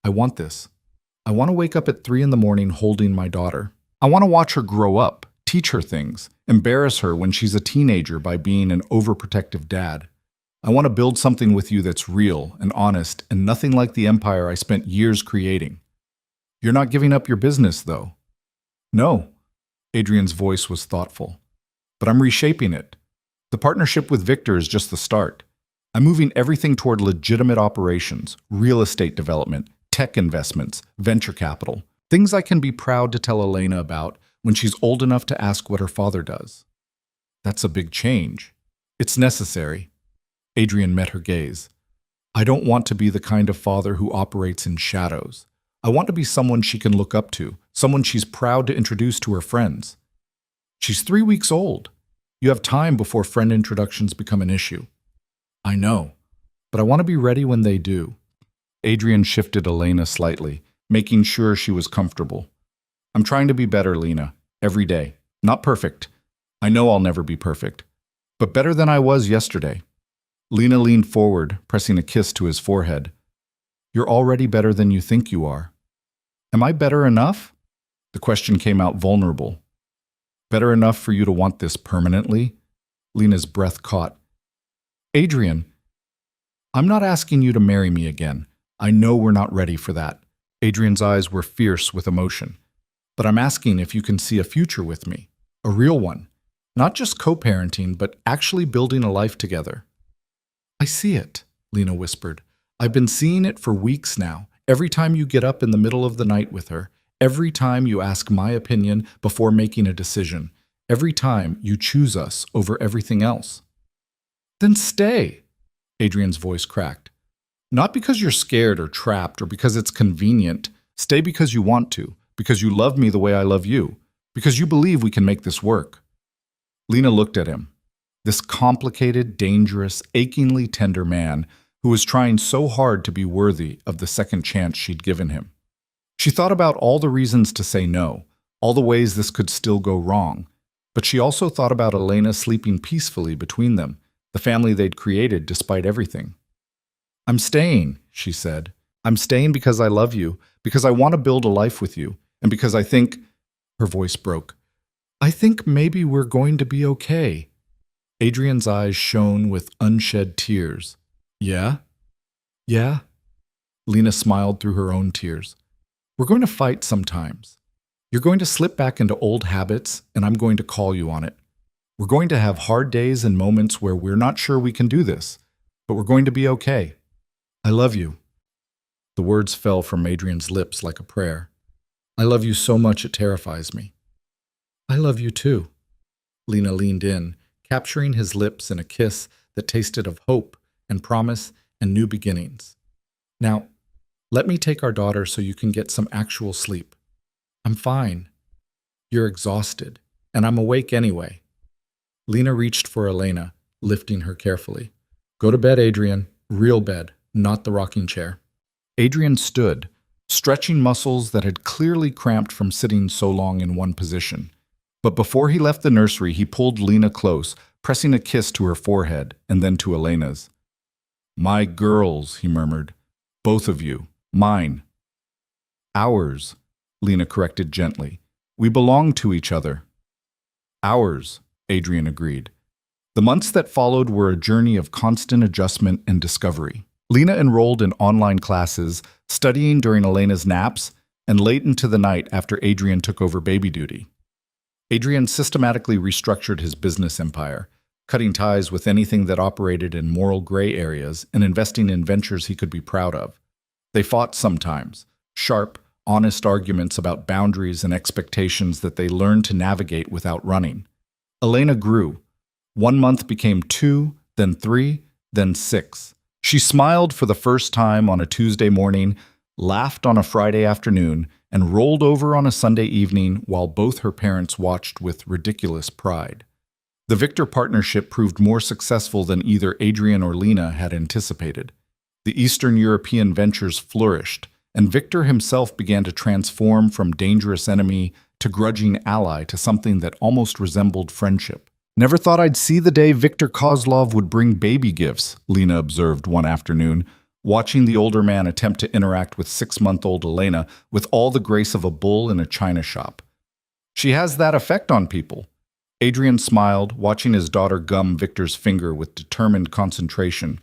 I want this. I want to wake up at 3 in the morning holding my daughter. I want to watch her grow up, teach her things, embarrass her when she's a teenager by being an overprotective dad. I want to build something with you that's real and honest and nothing like the empire I spent years creating. You're not giving up your business, though. No. Adrian's voice was thoughtful. But I'm reshaping it. The partnership with Victor is just the start. I'm moving everything toward legitimate operations, real estate development, tech investments, venture capital, things I can be proud to tell Elena about when she's old enough to ask what her father does. That's a big change. It's necessary. Adrian met her gaze. I don't want to be the kind of father who operates in shadows. I want to be someone she can look up to, someone she's proud to introduce to her friends. She's 3 weeks old. You have time before friend introductions become an issue. I know, but I want to be ready when they do. Adrian shifted Elena slightly, making sure she was comfortable. I'm trying to be better, Lena, every day. Not perfect. I know I'll never be perfect, but better than I was yesterday. Lena leaned forward, pressing a kiss to his forehead. You're already better than you think you are. Am I better enough? The question came out vulnerable. Better enough for you to want this permanently? Lena's breath caught. Adrian, I'm not asking you to marry me again. I know we're not ready for that. Adrian's eyes were fierce with emotion. But I'm asking if you can see a future with me. A real one. Not just co-parenting, but actually building a life together. I see it, Lena whispered. I've been seeing it for weeks now. Every time you get up in the middle of the night with her, every time you ask my opinion before making a decision, every time you choose us over everything else. Then stay, Adrian's voice cracked. Not because you're scared or trapped or because it's convenient. Stay because you want to, because you love me the way I love you, because you believe we can make this work. Lena looked at him, this complicated, dangerous, achingly tender man who was trying so hard to be worthy of the second chance she'd given him. She thought about all the reasons to say no, all the ways this could still go wrong, but she also thought about Elena sleeping peacefully between them, the family they'd created despite everything. "I'm staying," she said. "I'm staying because I love you, because I want to build a life with you, and because I think—" Her voice broke. "I think maybe we're going to be okay." Adrian's eyes shone with unshed tears. "Yeah? Yeah?" Lena smiled through her own tears. "We're going to fight sometimes. You're going to slip back into old habits, and I'm going to call you on it. We're going to have hard days and moments where we're not sure we can do this, but we're going to be okay. I love you." The words fell from Adrian's lips like a prayer. "I love you so much it terrifies me." "I love you too." Lena leaned in, capturing his lips in a kiss that tasted of hope and promise and new beginnings. "Now, let me take our daughter so you can get some actual sleep." "I'm fine." "You're exhausted, and I'm awake anyway." Lena reached for Elena, lifting her carefully. "Go to bed, Adrian. Real bed, not the rocking chair." Adrian stood, stretching muscles that had clearly cramped from sitting so long in one position. But before he left the nursery, he pulled Lena close, pressing a kiss to her forehead and then to Elena's. "My girls," he murmured. "Both of you. Mine." "Ours," Lena corrected gently. "We belong to each other." "Ours," Adrian agreed. The months that followed were a journey of constant adjustment and discovery. Lena enrolled in online classes, studying during Elena's naps, and late into the night after Adrian took over baby duty. Adrian systematically restructured his business empire, cutting ties with anything that operated in moral gray areas and investing in ventures he could be proud of. They fought sometimes, sharp, honest arguments about boundaries and expectations that they learned to navigate without running. Elena grew. 1 month became 2, then 3, then 6. She smiled for the first time on a Tuesday morning, laughed on a Friday afternoon, and rolled over on a Sunday evening while both her parents watched with ridiculous pride. The Victor partnership proved more successful than either Adrian or Lena had anticipated. The Eastern European ventures flourished, and Victor himself began to transform from dangerous enemy to grudging ally to something that almost resembled friendship. "Never thought I'd see the day Victor Kozlov would bring baby gifts," Lena observed one afternoon, watching the older man attempt to interact with 6-month-old Elena with all the grace of a bull in a china shop. "She has that effect on people." Adrian smiled, watching his daughter gum Victor's finger with determined concentration.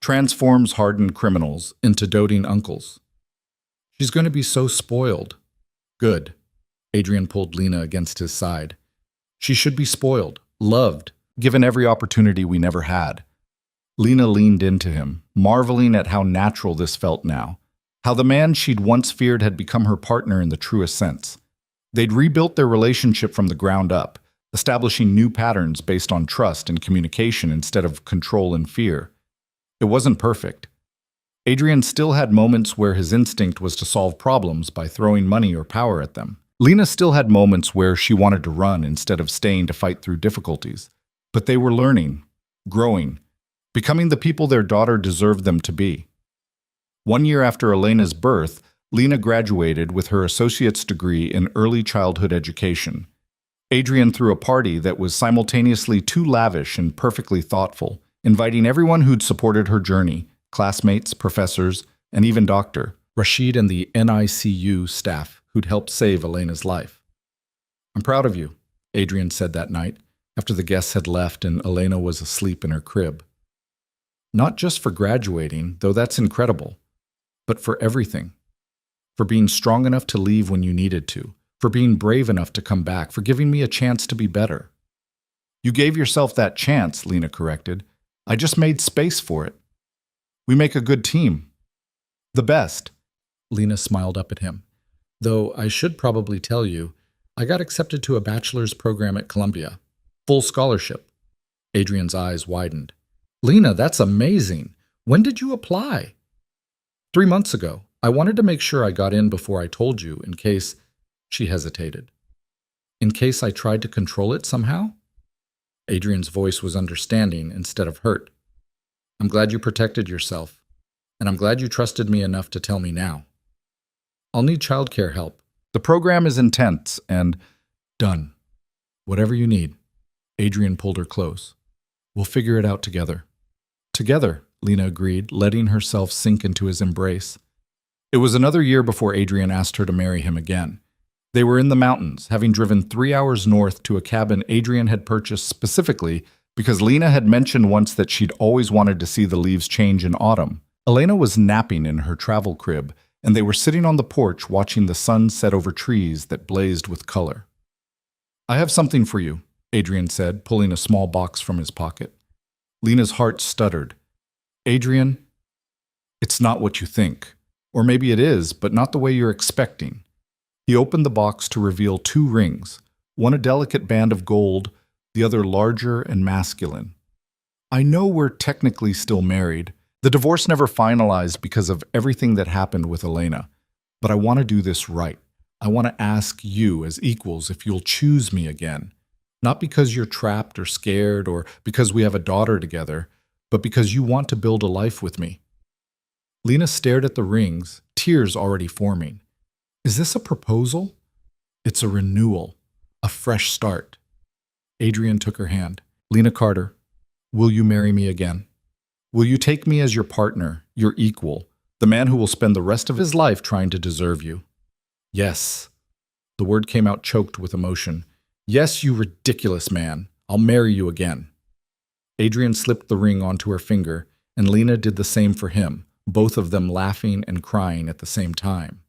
"Transforms hardened criminals into doting uncles." "She's going to be so spoiled." "Good." Adrian pulled Lena against his side. "She should be spoiled, loved, given every opportunity we never had." Lena leaned into him, marveling at how natural this felt now, how the man she'd once feared had become her partner in the truest sense. They'd rebuilt their relationship from the ground up, establishing new patterns based on trust and communication instead of control and fear. It wasn't perfect. Adrian still had moments where his instinct was to solve problems by throwing money or power at them. Lena still had moments where she wanted to run instead of staying to fight through difficulties. But they were learning, growing, becoming the people their daughter deserved them to be. 1 year after Elena's birth, Lena graduated with her associate's degree in early childhood education. Adrian threw a party that was simultaneously too lavish and perfectly thoughtful, inviting everyone who'd supported her journey, classmates, professors, and even Dr. Rashid and the NICU staff who'd helped save Elena's life. "I'm proud of you," Adrian said that night, after the guests had left and Elena was asleep in her crib. "Not just for graduating, though that's incredible, but for everything. For being strong enough to leave when you needed to, for being brave enough to come back, for giving me a chance to be better." "You gave yourself that chance," Lena corrected. "I just made space for it. We make a good team. The best." Lena smiled up at him. "Though I should probably tell you, I got accepted to a bachelor's program at Columbia. Full scholarship." Adrian's eyes widened. "Lena, that's amazing. When did you apply?" 3 months ago. I wanted to make sure I got in before I told you, in case she hesitated. In case I tried to control it somehow? Adrian's voice was understanding instead of hurt. I'm glad you protected yourself, and I'm glad you trusted me enough to tell me now. I'll need childcare help. The program is intense and done. Whatever you need. Adrian pulled her close. We'll figure it out together. Together, Lena agreed, letting herself sink into his embrace. It was another year before Adrian asked her to marry him again. They were in the mountains, having driven 3 hours north to a cabin Adrian had purchased specifically because Lena had mentioned once that she'd always wanted to see the leaves change in autumn. Elena was napping in her travel crib, and they were sitting on the porch watching the sun set over trees that blazed with color. I have something for you, Adrian said, pulling a small box from his pocket. Lena's heart stuttered. Adrian, it's not what you think. Or maybe it is, but not the way you're expecting. He opened the box to reveal 2 rings, one a delicate band of gold, the other larger and masculine. I know we're technically still married. The divorce never finalized because of everything that happened with Elena. But I want to do this right. I want to ask you as equals if you'll choose me again. Not because you're trapped or scared or because we have a daughter together, but because you want to build a life with me. Lena stared at the rings, tears already forming. Is this a proposal? It's a renewal, a fresh start. Adrian took her hand. Lena Carter, will you marry me again? Will you take me as your partner, your equal, the man who will spend the rest of his life trying to deserve you? Yes. The word came out choked with emotion. Yes, you ridiculous man. I'll marry you again. Adrian slipped the ring onto her finger, and Lena did the same for him, both of them laughing and crying at the same time.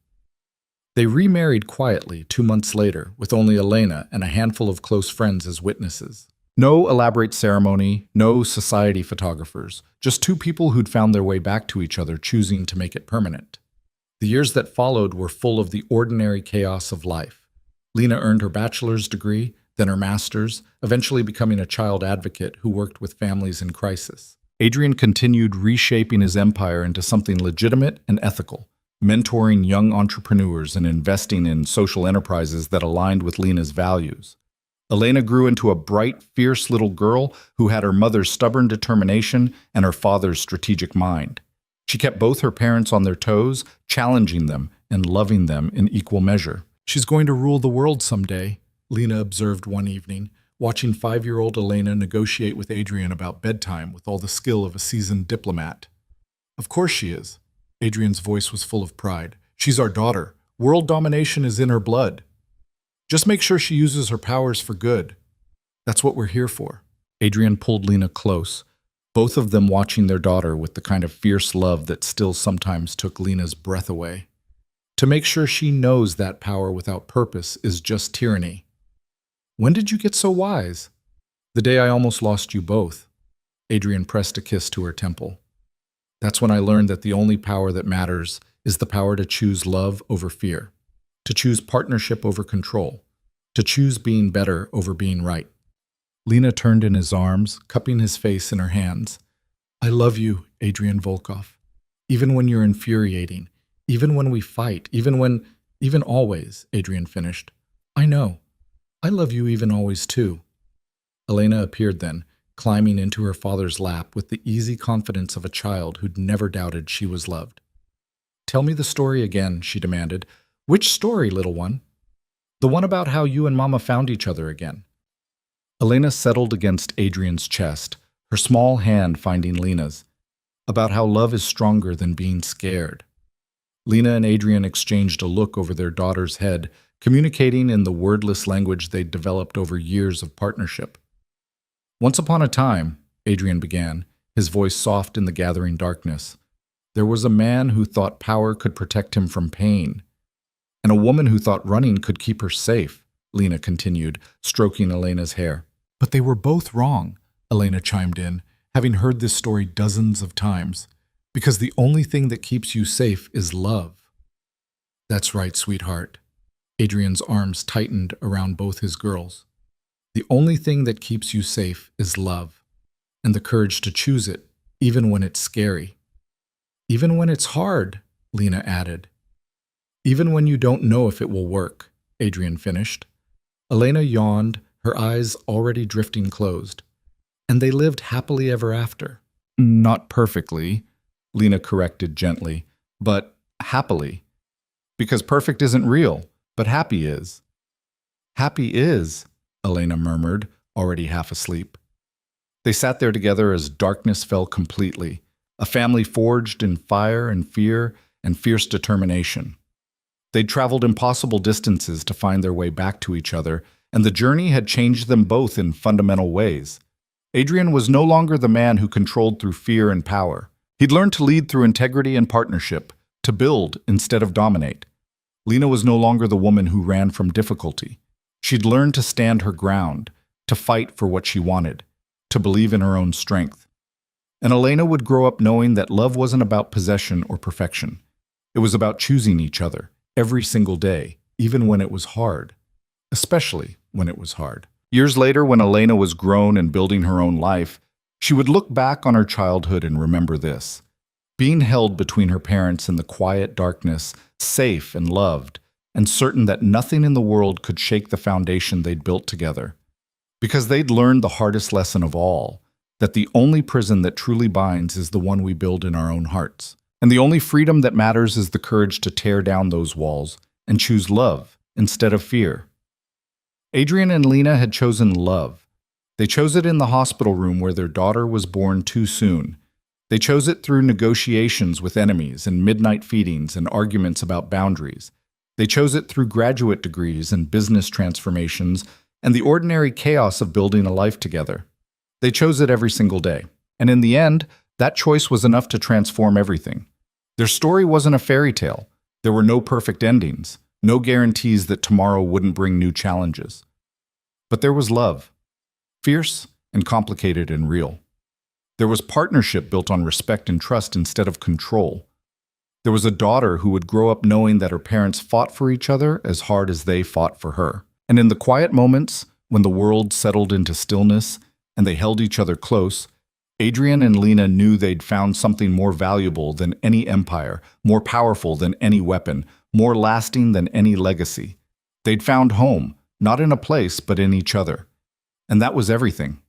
They remarried quietly 2 months later, with only Elena and a handful of close friends as witnesses. No elaborate ceremony, no society photographers, just 2 people who'd found their way back to each other, choosing to make it permanent. The years that followed were full of the ordinary chaos of life. Lena earned her bachelor's degree, then her master's, eventually becoming a child advocate who worked with families in crisis. Adrian continued reshaping his empire into something legitimate and ethical, mentoring young entrepreneurs and investing in social enterprises that aligned with Lena's values. Elena grew into a bright, fierce little girl who had her mother's stubborn determination and her father's strategic mind. She kept both her parents on their toes, challenging them and loving them in equal measure. She's going to rule the world someday, Lena observed one evening, watching 5-year-old Elena negotiate with Adrian about bedtime with all the skill of a seasoned diplomat. Of course she is. Adrian's voice was full of pride. She's our daughter. World domination is in her blood. Just make sure she uses her powers for good. That's what we're here for. Adrian pulled Lena close, both of them watching their daughter with the kind of fierce love that still sometimes took Lena's breath away. To make sure she knows that power without purpose is just tyranny. When did you get so wise? The day I almost lost you both. Adrian pressed a kiss to her temple. That's when I learned that the only power that matters is the power to choose love over fear, to choose partnership over control, to choose being better over being right. Lena turned in his arms, cupping his face in her hands. I love you, Adrian Volkov. Even when you're infuriating, even when we fight, even always, Adrian finished. I know. I love you even always too. Elena appeared then, climbing into her father's lap with the easy confidence of a child who'd never doubted she was loved. Tell me the story again, she demanded. Which story, little one? The one about how you and Mama found each other again. Elena settled against Adrian's chest, her small hand finding Lena's, about how love is stronger than being scared. Lena and Adrian exchanged a look over their daughter's head, communicating in the wordless language they'd developed over years of partnership. Once upon a time, Adrian began, his voice soft in the gathering darkness, there was a man who thought power could protect him from pain, and a woman who thought running could keep her safe, Lena continued, stroking Elena's hair. But they were both wrong, Elena chimed in, having heard this story dozens of times, because the only thing that keeps you safe is love. That's right, sweetheart. Adrian's arms tightened around both his girls. The only thing that keeps you safe is love, and the courage to choose it, even when it's scary. Even when it's hard, Lena added. Even when you don't know if it will work, Adrian finished. Elena yawned, her eyes already drifting closed. And they lived happily ever after. Not perfectly, Lena corrected gently, but happily. Because perfect isn't real, but happy is. Happy is, Elena murmured, already half asleep. They sat there together as darkness fell completely, a family forged in fire and fear and fierce determination. They'd traveled impossible distances to find their way back to each other, and the journey had changed them both in fundamental ways. Adrian was no longer the man who controlled through fear and power. He'd learned to lead through integrity and partnership, to build instead of dominate. Lena was no longer the woman who ran from difficulty. She'd learned to stand her ground, to fight for what she wanted, to believe in her own strength. And Elena would grow up knowing that love wasn't about possession or perfection. It was about choosing each other, every single day, even when it was hard. Especially when it was hard. Years later, when Elena was grown and building her own life, she would look back on her childhood and remember this. Being held between her parents in the quiet darkness, safe and loved, and certain that nothing in the world could shake the foundation they'd built together. Because they'd learned the hardest lesson of all, that the only prison that truly binds is the one we build in our own hearts. And the only freedom that matters is the courage to tear down those walls and choose love instead of fear. Adrian and Lena had chosen love. They chose it in the hospital room where their daughter was born too soon. They chose it through negotiations with enemies and midnight feedings and arguments about boundaries. They chose it through graduate degrees and business transformations and the ordinary chaos of building a life together. They chose it every single day. And in the end, that choice was enough to transform everything. Their story wasn't a fairy tale. There were no perfect endings, no guarantees that tomorrow wouldn't bring new challenges. But there was love, fierce and complicated and real. There was partnership built on respect and trust instead of control. There was a daughter who would grow up knowing that her parents fought for each other as hard as they fought for her. And in the quiet moments, when the world settled into stillness and they held each other close, Adrian and Lena knew they'd found something more valuable than any empire, more powerful than any weapon, more lasting than any legacy. They'd found home, not in a place, but in each other. And that was everything.